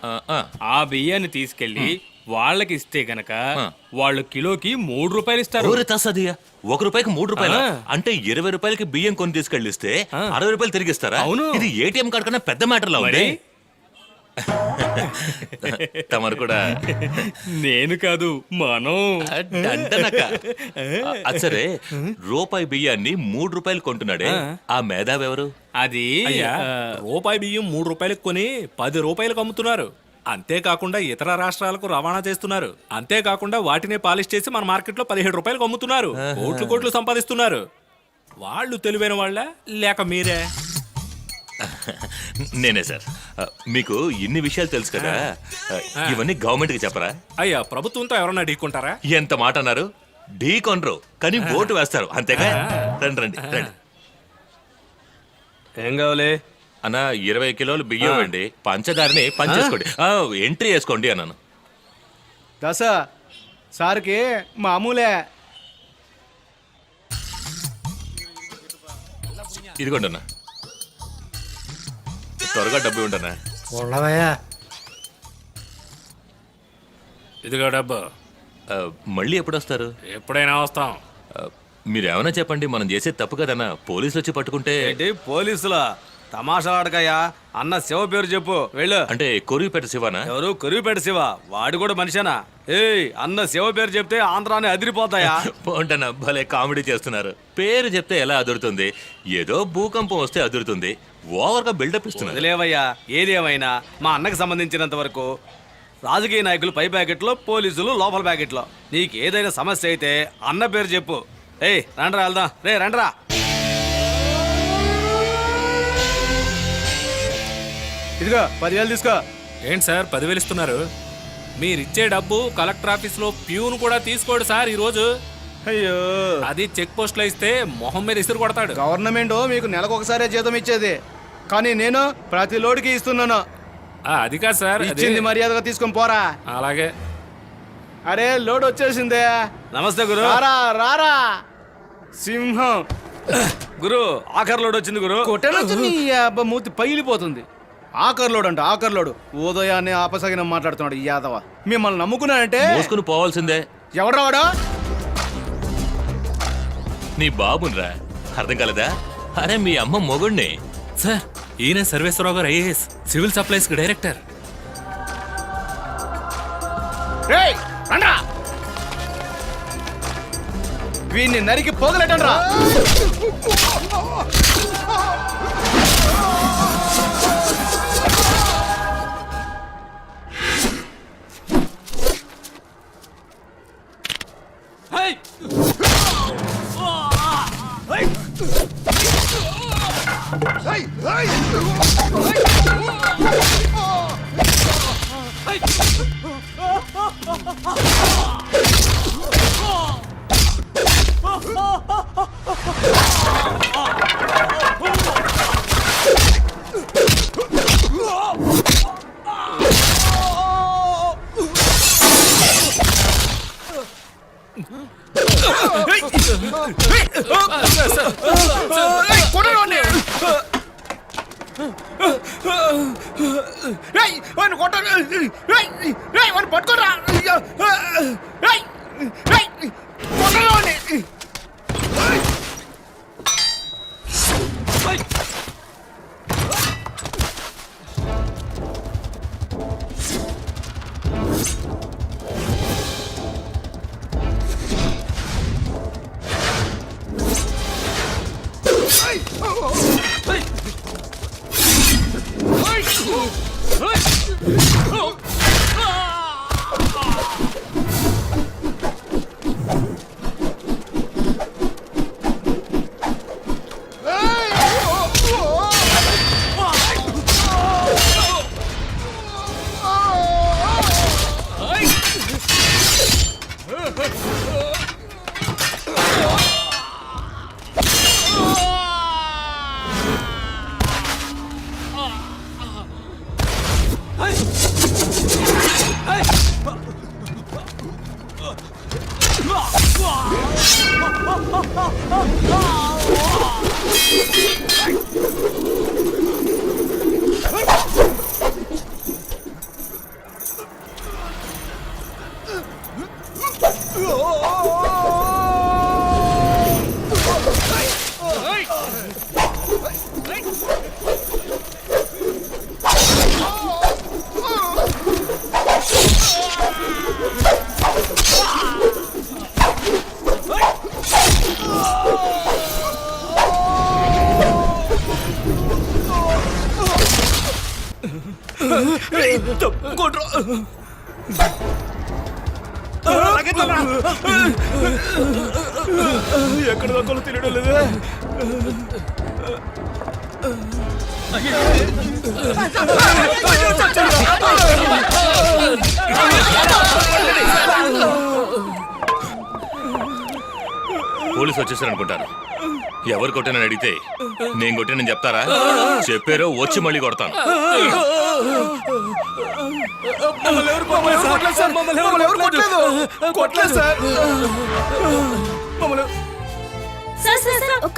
Speaker 11: ఆ బియ్యాన్ని తీసుకెళ్లి వాళ్ళకి ఇస్తే గనక వాళ్ళు కిలోకి 3 రూపాయలు ఇస్తారు.
Speaker 5: ₹1 3 అంటే 20 రూపాయలకి బియ్యం కొని తీసుకెళ్ళిస్తే 60 రూపాయలు తిరిగిస్తారా?
Speaker 11: అవును.
Speaker 5: ఇది ఏటీఎం కార్డు కన్నా పెద్ద మ్యాటర్ లా ఉంది. తమరు కూడా.
Speaker 11: నేను కాదు, మనం.
Speaker 5: సరే, రూపాయి బియ్యాన్ని 3 రూపాయలు కొంటున్నాడే, ఆ మేధావి ఎవరు?
Speaker 1: అది రూపాయి బియ్యం 3 రూపాయలకు కొని 10 రూపాయలకు అమ్ముతున్నారు. అంతేకాకుండా ఇతర రాష్ట్రాలకు రవాణా చేస్తున్నారు. అంతేకాకుండా వాటినే పాలిష్ చేసి మన మార్కెట్లో 17 రూపాయలకు అమ్ముతున్నారు. కోట్లు కోట్లు సంపాదిస్తున్నారు. వాళ్ళు తెలివైన వాళ్ళ లేక మీరే?
Speaker 5: నేనే సార్. మీకు ఇన్ని విషయాలు తెలుసు కదా, ఇవన్నీ గవర్నమెంట్ కి చెప్పరా?
Speaker 1: అయ్యా, ప్రభుత్వంతో ఎవరన్నా ఢీకుంటారా?
Speaker 5: ఎంత మాట అన్నారు? ఢీ కొనరు, కానీ ఓటు వేస్తారు, అంతేగా? రండి రండి రండి.
Speaker 10: ఏం కావాలి?
Speaker 5: అన్న, 20 కిలోలు బియ్యం అండి, పంచదారని పంచేసుకోండి, ఎంట్రీ వేసుకోండి అన్నాను.
Speaker 9: దశ సార్కి మామూలే.
Speaker 5: ఇదిగోండి అన్న, త్వరగా డబ్బు ఉండనా?
Speaker 1: ఇదిగో డబ్బు.
Speaker 5: మళ్ళీ ఎప్పుడు వస్తారు?
Speaker 1: ఎప్పుడైనా వస్తాం.
Speaker 5: మీరు ఏమైనా చెప్పండి, మనం చేసేది తప్పు కదన్నా. పోలీసులు వచ్చి పట్టుకుంటే.
Speaker 10: ఏంటి పోలీసులా? తమాషా ఆడకయ్యా. అన్న శివ పేరు చెప్పు, వెళ్ళు.
Speaker 5: అంటే కొరివిపేట శివనా?
Speaker 10: ఎవరు? కొరివిపేట శివ? వాడు కూడా మనిషేనా? ఏయ్, అన్న శివ పేరు చెప్తే ఆంధ్రాని అదిరిపోతాయా?
Speaker 5: పోంటన్నా, భలే కామెడీ చేస్తున్నారు. పేరు చెప్తే ఎలా అదురుతుంది? ఏదో భూకంపం వస్తే అదురుతుంది. ఓవర్గా బిల్డప్ ఇస్తున్నారు.
Speaker 10: వదిలేవయ్యా, ఏదేమైనా మా అన్నకు సంబంధించినంత వరకు రాజకీయ నాయకులు పై ప్యాకెట్లో, పోలీసులు లోపల ప్యాకెట్లో. నీకు ఏదైనా సమస్య అయితే అన్న పేరు చెప్పు. ఏయ్, రండ్రా వెళ్దాం. రే రండ్రా.
Speaker 9: ఇదిగో 10,000 తీసుకో.
Speaker 1: ఏంటి సార్ 10,000 ఇస్తున్నారు? మీరిచ్చే డబ్బు కలెక్టర్ ఆఫీస్ లో ప్యూన్ కూడా తీసుకోడు సార్ ఈ రోజు.
Speaker 9: అయ్యో,
Speaker 1: అది చెక్ పోస్ట్ లో ఇస్తే మొహం మీద ఇసురు కొడతాడు.
Speaker 9: గవర్నమెంట్ మీకు నెలకు ఒకసారే జీతం ఇచ్చేది, కానీ నేను ప్రతి లోడుకి ఇస్తున్నాను.
Speaker 1: అది కాదు సార్,
Speaker 9: ఇచ్చింది మర్యాదగా తీసుకొని పోరా.
Speaker 1: అలాగే.
Speaker 9: అరే, లోడ్ వచ్చేసిందే.
Speaker 10: నమస్తే గురు.
Speaker 9: రారా రారా సింహం.
Speaker 10: గురు, ఆఖరి లోడ్ వచ్చింది గురు.
Speaker 9: కొట్టనొచ్చు, నీ అబ్బ మూతి పగిలిపోతుంది. ఆఖర్లోడు అంట, ఆఖర్లోడు. ఉదయాన్నే ఆపసగిన మాట్లాడుతున్నాడు ఈ యాదవ. మిమ్మల్ని నమ్ముకున్నానంటే
Speaker 5: మోసుకుని పోవాల్సిందే.
Speaker 9: ఎవడు రావడా?
Speaker 5: నీ బాబునరా, అర్థం కాలేదా? అరే, మీ అమ్మ మొగుడిని.
Speaker 1: సార్, ఈయన సర్వేశ్వరరావు గారు ఐఏఎస్, సివిల్ సప్లైస్ కి డైరెక్టర్.
Speaker 9: వీడిని నరికి పోగలటండ్రా. పట్టుకోరా ఎక్కడ దొంగలు తెలియడం లేదే.
Speaker 5: పోలీసు వచ్చేసారనుకుంటాను. ఎవరు కొట్టానని అడిగితే నేను కొట్టానని చెప్తారా? చెప్పారో వచ్చి మళ్ళీ కొడతాను.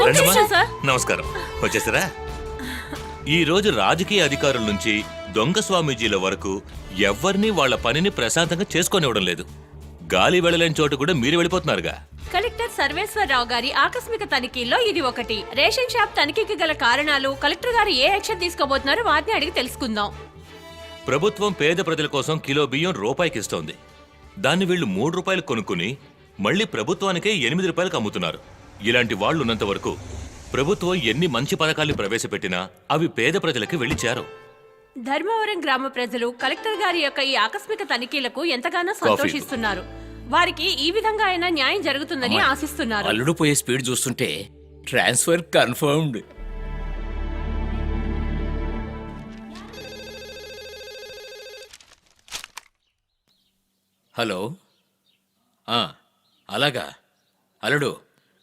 Speaker 5: రండమ్మా. నమస్కారం. వచ్చేసారా? ఈ రోజు రాజకీయ అధికారుల నుంచి దొంగ స్వామీజీల వరకు ఎవరిని వాళ్ళ పనిని ప్రశాంతంగా చేసుకోనివ్వడం లేదు. గాలి వెళ్ళలేని చోటు కూడా మీరు వెళ్ళిపోతున్నారుగా.
Speaker 13: కలెక్టర్ సర్వేశ్వరరావు గారి ఆకస్మిక తనిఖీల్లో ఇది ఒకటి. రేషన్ షాప్ తనిఖీకి గల కారణాలు, కలెక్టర్ గారు ఏ యాక్షన్ తీసుకోబోతున్నారో వాటిని అడిగి తెలుసుకుందాం.
Speaker 5: ప్రభుత్వం పేద ప్రజల కోసం కిలో బియ్యం రూపాయికి ఇస్తోంది. దాన్ని వీళ్ళు 3 రూపాయలు కొనుక్కుని మళ్ళీ ప్రభుత్వానికే 8 రూపాయలకు అమ్ముతున్నారు. ఇలాంటి వాళ్ళు ఉన్నంత వరకు ప్రభుత్వం ఎన్ని మంచి పథకాలు ప్రవేశపెట్టినా అవి పేద ప్రజలకి వెళ్లి చేరవు.
Speaker 13: ధర్మవరం గ్రామ ప్రజలు కలెక్టర్ గారి యొక్క ఈ ఆకస్మిక తనిఖీలకు ఎంతగానో సంతోషిస్తున్నారు. వారికి ఈ విధంగా అయినా న్యాయం జరుగుతుందని ఆశిస్తున్నారు.
Speaker 3: అల్లుడు పోయే స్పీడ్ చూస్తుంటే ట్రాన్స్ఫర్ కన్ఫర్మ్డ్. హలో. అలాగా అల్లుడు,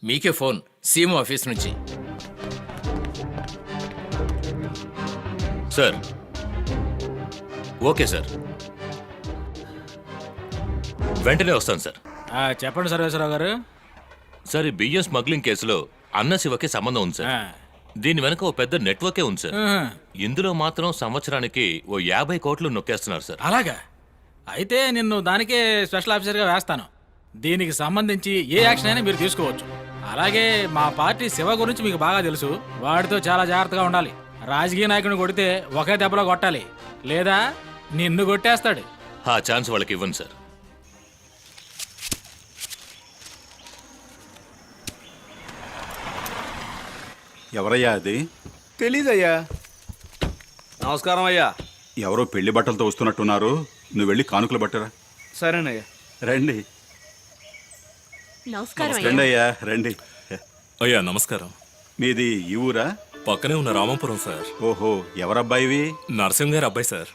Speaker 3: మీకే ఫోన్ సీఎం ఆఫీస్ నుంచి.
Speaker 5: సార్. ఓకే సార్, వెంటనే వస్తాను సార్.
Speaker 2: చెప్పండి సర్వేశ్వరరావు గారు.
Speaker 5: సార్, ఈ బియ్యం స్మగ్లింగ్ కేసులో అన్న శివకి సంబంధం ఉంది సార్. దీని వెనక ఓ పెద్ద నెట్వర్కే ఉంది సార్. ఇందులో మాత్రం సంవత్సరానికి ఓ 50 కోట్లు నొక్కేస్తున్నారు సార్.
Speaker 2: అలాగా? అయితే నిన్ను దానికే స్పెషల్ ఆఫీసర్గా వేస్తాను. దీనికి సంబంధించి ఏ యాక్షన్ అయినా మీరు తీసుకోవచ్చు. అలాగే మా పార్టీ శివ గురించి మీకు బాగా తెలుసు. వాడితో చాలా జాగ్రత్తగా ఉండాలి. రాజకీయ నాయకుడిని కొడితే ఒకే దెబ్బలో కొట్టాలి, లేదా నిన్ను కొట్టేస్తాడు.
Speaker 5: ఆ ఛాన్స్ వాళ్ళకి ఇవ్వండి సార్.
Speaker 7: ఎవరయ్యా అది?
Speaker 9: తెలీదయ్యా.
Speaker 10: నమస్కారం అయ్యా.
Speaker 7: ఎవరో పెళ్లి బట్టలతో వస్తున్నట్టున్నారు. నువ్వు వెళ్ళి కానుకలు బట్టరా.
Speaker 9: సరేనయ్యా.
Speaker 7: రండి.
Speaker 13: నమస్కారం.
Speaker 7: రండి అయ్యా, రండి.
Speaker 1: అయ్యా నమస్కారం.
Speaker 7: మీది ఈ ఊరా?
Speaker 1: పక్కనే ఉన్న రామంపురం సార్.
Speaker 7: ఓహో, ఎవరబ్బాయివి?
Speaker 1: నరసింహ గారి అబ్బాయి సార్.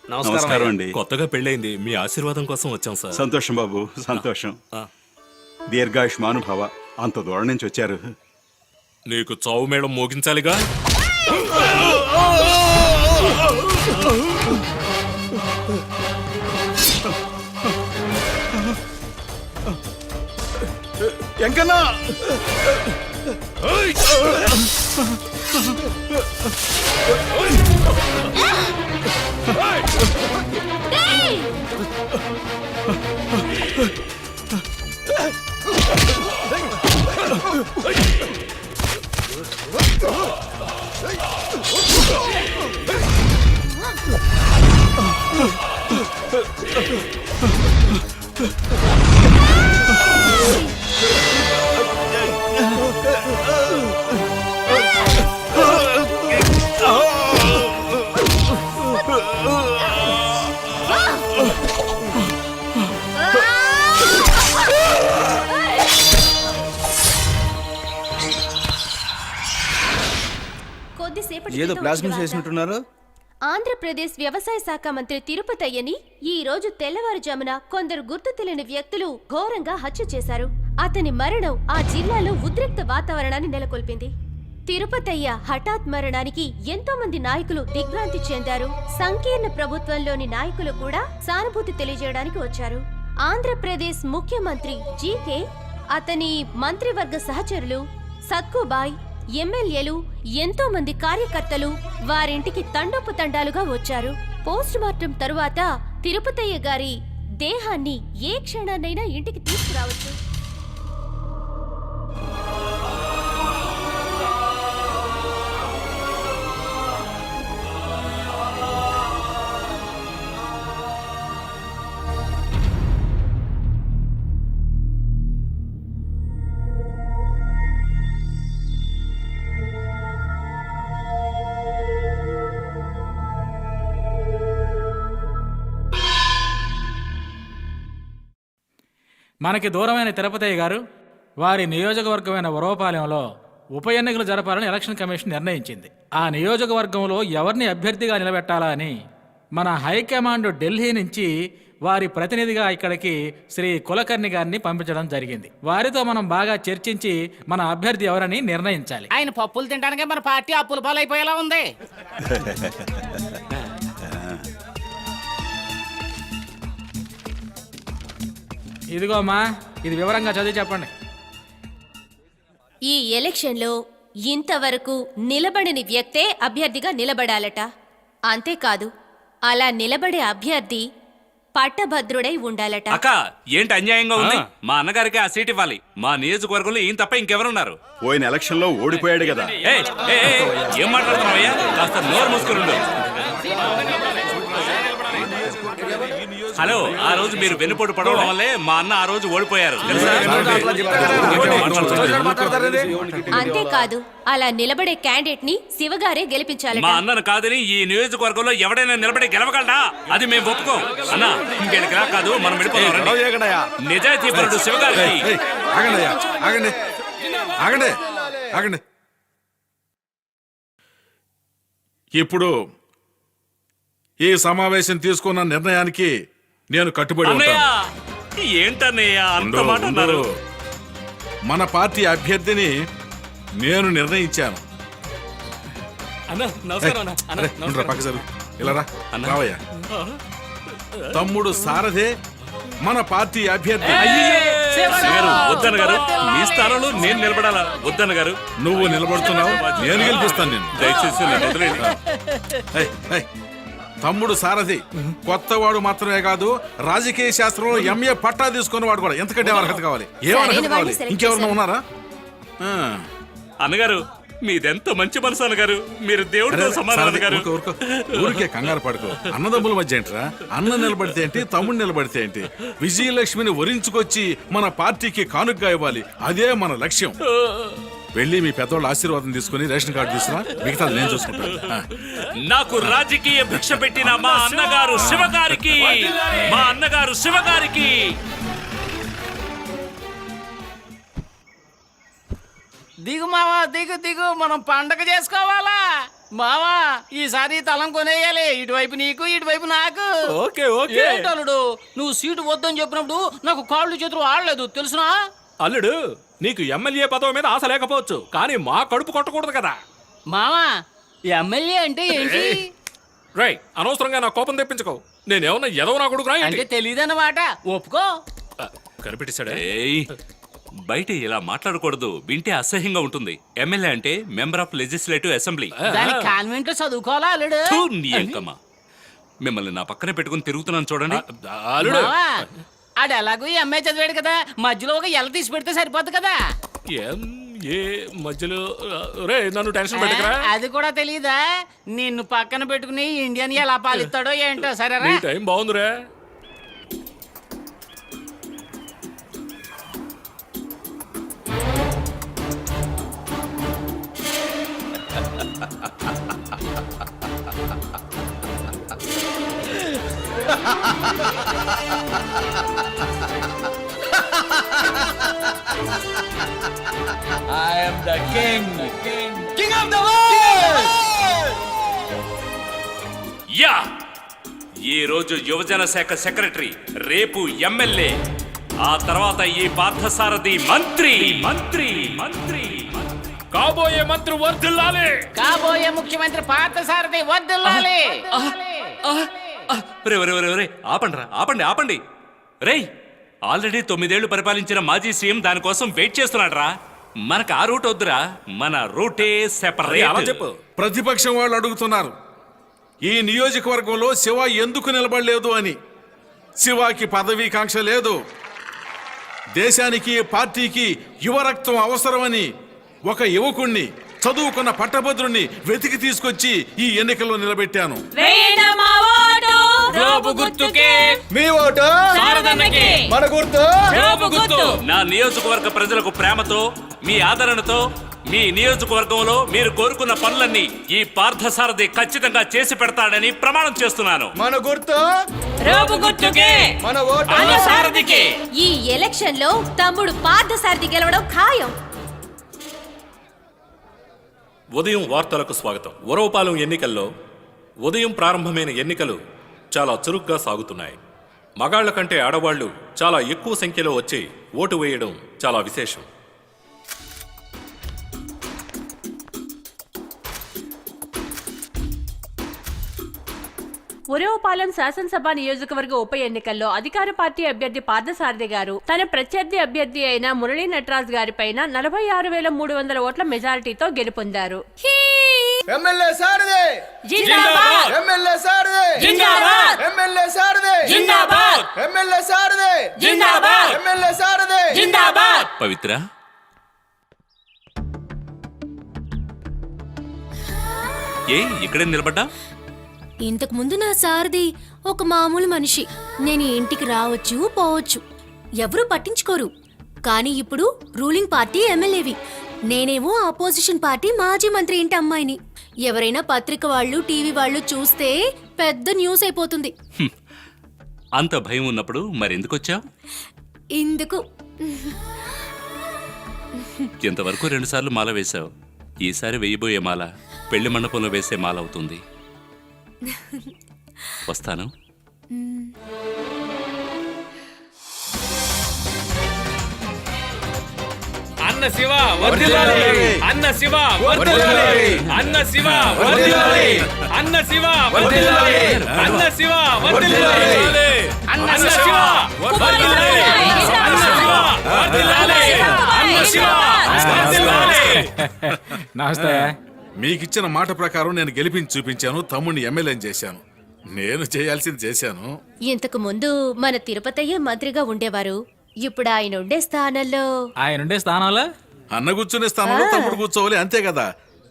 Speaker 7: నమస్కారం అండి.
Speaker 1: కొత్తగా పెళ్ళైంది, మీ ఆశీర్వాదం కోసం వచ్చాం సార్.
Speaker 7: సంతోషం బాబు, సంతోషం. దీర్ఘాయుష్మానుభవ. అంత దూరం నుంచి వచ్చారు.
Speaker 1: నీకు చావు మేడం మోగించాలిగా.
Speaker 7: ఎంకన్నా
Speaker 12: కొద్దిసేపటి
Speaker 9: ఏదో
Speaker 12: క్రితం
Speaker 9: ప్లాస్టిక్
Speaker 12: వచ్చిన వార్త.
Speaker 9: చేసినట్టున్నారు.
Speaker 12: ఆంధ్రప్రదేశ్ వ్యవసాయ శాఖ మంత్రి తిరుపతయ్యని ఈ రోజు తెల్లవారుజామున కొందరు గుర్తు తెలియని వ్యక్తులు ఘోరంగా హత్య చేశారు. అతని మరణం ఆ జిల్లాలో ఉద్రిక్త వాతావరణాన్ని నెలకొల్పింది. తిరుపతయ్య హఠాత్ మరణానికి ఎంతో మంది నాయకులు దిగ్భ్రాంతి చెందారు. సంకీర్ణ ప్రభుత్వంలోని నాయకులు కూడా సానుభూతి తెలియజేయడానికి వచ్చారు. ఆంధ్రప్రదేశ్ ముఖ్యమంత్రి జీకే, అతని మంత్రివర్గ సహచరులు, సత్కుబాయ్, ఎమ్మెల్యేలు, ఎంతో మంది కార్యకర్తలు వారింటికి తండోపుతండాలుగా వచ్చారు. పోస్ట్ మార్టం తరువాత తిరుపతయ్య గారి దేహాన్ని ఏ క్షణాన్నైనా ఇంటికి తీసుకురావచ్చు.
Speaker 2: మనకి దూరమైన తిరుపతయ్య గారు వారి నియోజకవర్గమైన వరవపాలెంలో ఉప ఎన్నికలు జరపాలని ఎలక్షన్ కమిషన్ నిర్ణయించింది. ఆ నియోజకవర్గంలో ఎవరిని అభ్యర్థిగా నిలబెట్టాలా అని మన హైకమాండ్ ఢిల్లీ నుంచి వారి ప్రతినిధిగా ఇక్కడికి శ్రీ కులకర్ణి గారిని పంపించడం జరిగింది. వారితో మనం బాగా చర్చించి మన అభ్యర్థి ఎవరని నిర్ణయించాలి.
Speaker 4: ఆయన పప్పులు తినడానికే మన పార్టీ అప్పుల పాలైపోయేలా ఉంది.
Speaker 2: ఇదిగోమ్మా, ఇది వివరంగా చదివి చెప్పండి.
Speaker 12: ఈ ఎలక్షన్లో ఇంతవరకు నిలబడని వ్యక్తే అభ్యర్థిగా నిలబడాలట. అంతేకాదు, అలా నిలబడే అభ్యర్థి పట్టభద్రుడై ఉండాలట.
Speaker 5: అక్క ఏంటి అన్యాయంగా ఉంది? మా అన్నగారికి ఆ సీట్ ఇవ్వాలి. మా నియోజకవర్గంలో ఈయన తప్ప ఇంకెవరున్నారు?
Speaker 7: పోయిన ఎలక్షన్ లో ఓడిపోయాడు కదా.
Speaker 5: ఏయ్, ఏయ్, ఏయ్, ఏం మాట్లాడుతున్నావయ్యా? కాస్త నోరు మూసుకుని. హలో, ఆ రోజు మీరు వెన్నుపోటు పడవడం వల్లే మా అన్న ఆ రోజు ఓడిపోయారు తెలుసా?
Speaker 12: అంతేకాదు, అలా నిలబడే క్యాండిడేట్ ని శివగారే గెలిపించాలట.
Speaker 5: మా అన్నను కాదని ఈ నియోజకవర్గంలో ఎవడైనా నిలబడి గెలవగలడా? అది మేము ఒప్పుకోం. అన్న ఇంకెళ్ళకి రా, కాదు మనం వెళ్ళిపోతాం. నిజాయితీ పరుడు శివగారికి.
Speaker 8: ఆగండి. ఇప్పుడు ఈ సమావేశం తీసుకున్న నిర్ణయానికి నేను కట్టుబడి ఉంటాను.
Speaker 5: ఏంటన్నయ్య అంత మాట అన్నారు?
Speaker 8: మన పార్టీ అభ్యర్థిని నేను నిర్ణయించాను. రావయ్యా. తమ్ముడు సారథే మన పార్టీ అభ్యర్థి.
Speaker 5: వద్దన్న గారు, మీ స్థానంలో నేను నిలబడాలా? వద్దన్న గారు,
Speaker 8: నువ్వు నిలబడుతున్నావు, నేను గెలిపిస్తాను నేను.
Speaker 5: దయచేసి నన్ను వదిలేయండి.
Speaker 8: తమ్ముడు సారథి కొత్తవాడు మాత్రమే కాదు, రాజకీయ శాస్త్రంలో ఎంఏ పట్టా తీసుకున్న వాడు కూడా. ఎంతకంటే అర్హత కావాలి? ఏం అర్హత కావాలి? ఇంకెవరన్నా ఉన్నారా?
Speaker 5: అన్నగారు, మీదెంత మంచి మనసు అన్నగారు. మీరు దేవుడితో సమాధానం గారు.
Speaker 8: ఊరికే కంగారు పడుకో. అన్నదమ్ముల మధ్య ఏంట్రా? అన్న నిలబడితే ఏంటి, తమ్ముడు నిలబడితే ఏంటి? విజయలక్ష్మిని వరించుకొచ్చి మన పార్టీకి కానుగ్గా ఇవ్వాలి. అదే మన లక్ష్యం. వెళ్ళి మీ పెద్దవాళ్ళ ఆశీర్వాదం తీసుకుని రేషన్ కార్డు తీసుకురా, మిగతాది నేను చూసుకుంటాను.
Speaker 5: నాకు రాజకీయ భిక్ష పెట్టిన మా అన్నగారు శివగారికి, మా అన్నగారు శివగారికి.
Speaker 4: దిగు మావా, దిగు, మనం పండగ చేసుకోవాలా మావా. ఈసారి తలం కొనేయాలి. ఇటువైపు నీకు, ఇటువైపు నాకు. ఏంటల్లుడు, నువ్వు సీటు వద్దని చెప్పినప్పుడు నాకు కాళ్ళు చేతులు ఆడలేదు తెలుసునా?
Speaker 1: అల్లుడు, నీకు ఎమ్మెల్యే పదవి మీద ఆశ లేకపోవచ్చు, కానీ మా కడుపు కొట్టకూడదు కదా.
Speaker 4: మావా, ఎమ్మెల్యే అంటే ఏంటి?
Speaker 1: రై, అనవసరంగా నా కోపం తెప్పించుకో. నేనేమన్నా ఎదవ నా కొడుకురా
Speaker 4: అంటే తెలియదన్నమాట. ఒప్పుకో.
Speaker 5: కనిపెట్టిస్తాడా? బయట ఇలా మాట్లాడకూడదు, వింటే అసహ్యంగా ఉంటుంది. ఎమ్మెల్యే అంటే మెంబర్ ఆఫ్ లెజిస్లేటివ్ అసెంబ్లీ.
Speaker 4: దాని కాన్వెంట్ లో చదువుకోవాలా అల్లుడు?
Speaker 5: థూ, నీ అంకమ్మ. మిమ్మల్ని నా పక్కనే పెట్టుకుని తిరుగుతున్నాను చూడండి.
Speaker 4: మావా, ఆడు ఎలాగో ఈ అమ్మాయి చదివాడు కదా, మధ్యలో ఒక ఎల తీసి పెడితే సరిపోద్ది కదా.
Speaker 1: ఏ మధ్యలో రే నన్ను టెన్షన్ పెట్టకరా.
Speaker 4: అది కూడా తెలీదా? నిన్ను పక్కన పెట్టుకుని ఇండియన్ ఎలా పాలిస్తాడో ఏంటో. సరేరా,
Speaker 1: నీ టైం బాగుందిరా.
Speaker 5: యా, ఈ రోజు యువజన శాఖ సెక్రటరీ, రేపు ఎమ్మెల్యే, ఆ తర్వాత ఈ పార్థసారథి మంత్రి. మంత్రి మంత్రి
Speaker 1: కాబోయే మంత్రి వర్ధిల్లాలి.
Speaker 4: కాబోయే ముఖ్యమంత్రి పార్థసారథి వర్ధిల్లాలి.
Speaker 5: ఆపండి. రేయ్, ఆల్రెడీ 9 ఏళ్లు పరిపాలించిన మాజీ సీఎం దానికోసం వెయిట్ చేస్తున్నాడు రా. మనకు ఆ రూట్ వద్దురా, మన రూటే సెపరేట్.
Speaker 1: చెప్పు.
Speaker 8: ప్రతిపక్షం వాళ్ళు అడుగుతున్నారు ఈ నియోజకవర్గంలో శివ ఎందుకు నిలబడలేదు అని. శివాకి పదవీకాంక్ష లేదు, దేశానికి పార్టీకి యువ రక్తం అవసరమని ఒక యువకుణ్ణి, చదువుకున్న పట్టభద్రుణ్ణి వెతికి తీసుకొచ్చి ఈ ఎన్నికల్లో నిలబెట్టాను.
Speaker 9: మీ ఓటు మన గుర్తు.
Speaker 5: నా నియోజకవర్గ ప్రజలకు ప్రేమతో, మీ ఆదరణతో, మీ నియోజకవర్గంలో మీరు కోరుకున్న పనులన్నీ ఈ పార్థసారథి ఖచ్చితంగా చేసి పెడతాడని ప్రమాణం చేస్తున్నాను.
Speaker 9: మన గుర్తు మన ఓటు.
Speaker 12: ఈ ఎలక్షన్ లో తమ్ముడు పార్థసారథి గెలవడం ఖాయం.
Speaker 1: ఉదయం వార్తలకు స్వాగతం. ఉరవపాలెం ఎన్నికల్లో ఉదయం ప్రారంభమైన ఎన్నికలు చాలా చురుగ్గా సాగుతున్నాయి. మగాళ్ల కంటే ఆడవాళ్లు చాలా ఎక్కువ సంఖ్యలో వచ్చి ఓటు వేయడం చాలా విశేషం.
Speaker 13: ఉరవపాలెం శాసనసభ నియోజకవర్గ ఉప ఎన్నికల్లో అధికార పార్టీ అభ్యర్థి పార్థసారథి గారు తన ప్రత్యర్థి అభ్యర్థి అయిన మురళీ నటరాజ్ గారి పైన 46,300 ఓట్ల మెజారిటీతో గెలుపొందారు.
Speaker 9: ఎమ్మెల్యే సారథి
Speaker 13: జిందాబాద్!
Speaker 9: ఎమ్మెల్యే సారథి
Speaker 13: జిందాబాద్!
Speaker 9: ఎమ్మెల్యే సారథి
Speaker 13: జిందాబాద్!
Speaker 9: ఎమ్మెల్యే సారథి
Speaker 13: జిందాబాద్!
Speaker 9: ఎమ్మెల్యే సారథి
Speaker 13: జిందాబాద్!
Speaker 5: పవిత్ర, ఏ ఇక్కడే నిలబడ్డా?
Speaker 12: ఇంతకు ముందు నా సారథి ఒక మామూలు మనిషి. నేను ఇంటికి రావచ్చు పోవచ్చు, ఎవరూ పట్టించుకోరు. కానీ ఇప్పుడు రూలింగ్ పార్టీ ఎమ్మెల్యేవి, నేనేమో ఆపోజిషన్ పార్టీ మాజీ మంత్రి ఇంటి అమ్మాయిని. ఎవరైనా పత్రిక వాళ్ళు, టీవీ వాళ్ళు చూస్తే పెద్ద న్యూస్ అయిపోతుంది.
Speaker 5: అంత భయం ఉన్నప్పుడు మరెందుకొచ్చావు?
Speaker 12: ఇందుకు
Speaker 5: ఇంతవరకు 2 సార్లు మాల వేశావు. ఈసారి వేయబోయే మాల పెళ్లి మండపంలో వేసే మాల అవుతుంది. వస్తాను.
Speaker 11: అన్న శివ వర్ధిల్లాలి! అన్న శివ వర్ధిల్లాలి! అన్న శివ వర్ధిల్లాలి! అన్న శివ వర్ధిల్లాలి! అన్న శివ వర్ధిల్లాలి! అన్న శివ వర్ధిల్లాలి! అన్న శివ వర్ధిల్లాలి! అన్న శివ వర్ధిల్లాలి!
Speaker 2: నమస్తే.
Speaker 8: మీకిచ్చిన మాట ప్రకారం నేను గెలిపించి చూపించాను, తమ్ముడిని ఎమ్మెల్యేని చేశాను. నేను చేయాల్సింది చేశాను.
Speaker 12: ఇంతకు ముందు మన తిరుపతయ్య మంత్రిగా ఉండేవారు. ఇప్పుడు ఆయన ఉండే స్థానంలో
Speaker 8: అన్న కూర్చునే స్థానంలో తమ్ముడు కూర్చోవాలి, అంతే కదా.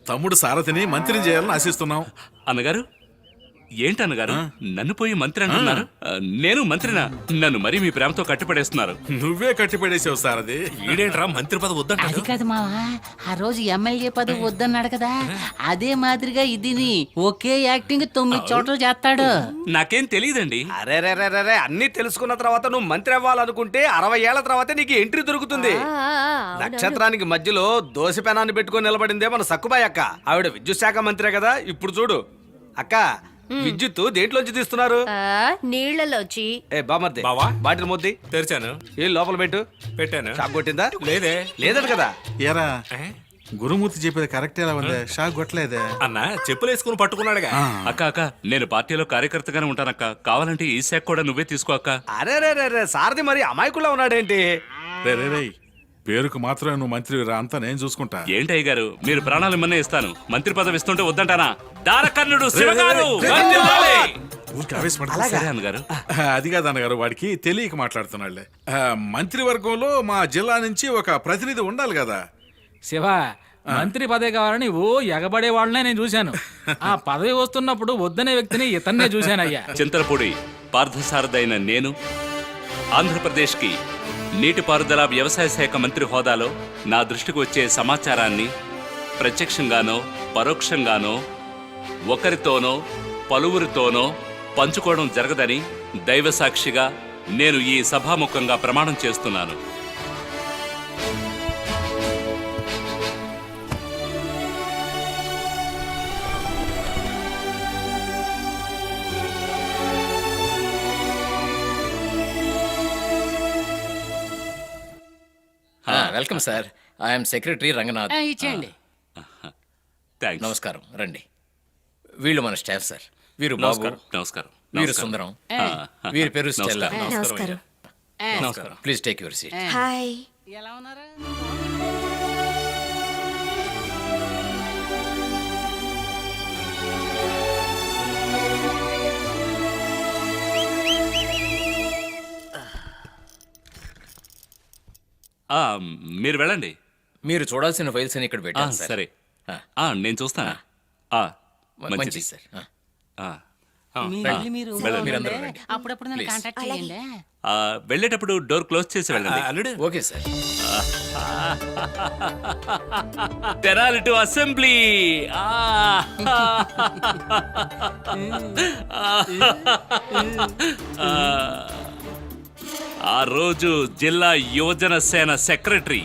Speaker 8: తమ్ముడు సారథిని మంత్రిని చేయాలని ఆశిస్తున్నాం.
Speaker 5: అన్నగారు, ఏంటన్నగారు నన్ను పోయి మంత్రి అంటున్నారు? నేను మంత్రినా? నన్ను మరీ మీ ప్రేమతో కట్టిపడేస్తున్నారు.
Speaker 8: నువ్వే కట్టిపడేసావు సారథి.
Speaker 1: ఈడేంట్రా మంత్రి పదవి వద్దంట?
Speaker 4: అది కాదు మావా, ఆ రోజు ఎమ్మెల్యే పదవి వద్దన్నాడు కదా, అదే మాదిరిగా ఇదిని ఒకే యాక్టింగ్ 9 చోట్ల చేస్తాడు.
Speaker 5: నాకేం తెలియదండి.
Speaker 10: అరే రే రే రే రే, అన్ని తెలుసుకున్న తర్వాత నువ్వు మంత్రి అవ్వాలనుకుంటే 60 ఏళ్ల తర్వాత నీకు ఎంట్రీ దొరుకుతుంది. నక్షత్రానికి మధ్యలో దోశ పెనాన్ని పెట్టుకొని నిలబడిందే మన సక్కుబాయ్ అక్క. ఆవిడ విద్యుత్ శాఖ మంత్రే కదా. ఇప్పుడు చూడు అక్క, విద్యుత్ దేంట్లోంచి తీస్తున్నారు?
Speaker 12: నీళ్లలోంచి.
Speaker 10: ఏ బామర్ది, బాటిల్ మొద్ది
Speaker 1: తెరిచాను.
Speaker 10: ఏ లోపల
Speaker 1: పెట్టాను.
Speaker 10: షాక్ కొట్టిందా?
Speaker 1: లేదే.
Speaker 10: లేదట కదా.
Speaker 8: ఏరా గురుమూర్తి చెప్పేది కరెక్ట్ ఎలా ఉందే? షాక్ కొట్టలేదే?
Speaker 1: అన్న చెప్పులేసుకుని పట్టుకున్నాడుగా.
Speaker 5: అక్క నేను పార్టీలో కార్యకర్తగానే ఉంటానక్క. కావాలంటే ఈ శాఖ కూడా నువ్వే తీసుకో అక్క.
Speaker 10: అరే రే రే రే, సారథి మరి అమాయకుల్లా ఉన్నాడేంటి?
Speaker 8: రే రే రే, పేరుకు మాత్రమే నువ్వు మంత్రిరా, అంతా నేను చూసుకుంటా.
Speaker 5: ఏంటి అయ్య గారు, మీరు ప్రాణాలు ఇమ్మనే ఇస్తాను, మంత్రి పదవి ఇస్తుంటే వద్దంటానా? దారకర్ణుడు శివగారు
Speaker 8: ఊరికి ఆవేశపడతా.
Speaker 5: సరే అన్నగారు.
Speaker 8: అది కాదు అన్నగారు, వాడికి తెలియక మాట్లాడుతున్నాళ్లే. మంత్రివర్గంలో మా జిల్లా నుంచి ఒక ప్రతినిధి ఉండాలి కదా.
Speaker 2: శివ, మంత్రి పదవి కావాలని ఓ ఎగబడే వాళ్ళనే నేను చూశాను. ఆ పదవి వస్తున్నప్పుడు వద్దనే వ్యక్తిని ఇతన్నే చూశానయ్యా.
Speaker 5: చింతలపూడి పార్థసారథైన నేను ఆంధ్రప్రదేశ్కి నీటిపారుదల వ్యవసాయ శాఖ మంత్రి హోదాలో నా దృష్టికి వచ్చే సమాచారాన్ని ప్రత్యక్షంగానో పరోక్షంగానో ఒకరితోనో పలువురితోనో పంచుకోవడం జరగదని దైవసాక్షిగా నేను ఈ సభాముఖంగా ప్రమాణం చేస్తున్నాను.
Speaker 3: Welcome sir. I'm secretary Ranganath.
Speaker 4: ఇచ్చేయండి.
Speaker 5: థ్యాంక్స్.
Speaker 3: నమస్కారం, రండి. వీళ్ళు మన స్టాఫ్ సార్. వీరు బాబు,
Speaker 5: నమస్కారం.
Speaker 3: వీరు సుందరం, వీరి పేరు స్టెల్లా.
Speaker 6: నమస్కారం.
Speaker 3: నమస్కారం. Please take your seat.
Speaker 6: Hi.
Speaker 4: ఎలా ఉన్నారు?
Speaker 5: మీరు వెళ్ళండి.
Speaker 3: మీరు చూడాల్సిన ఫైల్స్ అని ఇక్కడ పెట్టాను సార్.
Speaker 5: సరే, నేను చూస్తాను.
Speaker 3: మంచిది సార్.
Speaker 4: మీరందరూ అప్పుడప్పుడు నన్ను కాంటాక్ట్ చేయండి.
Speaker 5: వెళ్ళేటప్పుడు డోర్ క్లోజ్ చేసి వెళ్ళండి.
Speaker 3: Okay sir.
Speaker 5: Tenali to assembly. ఆ రోజు జిల్లా యువజన సేన సెక్రటరీ,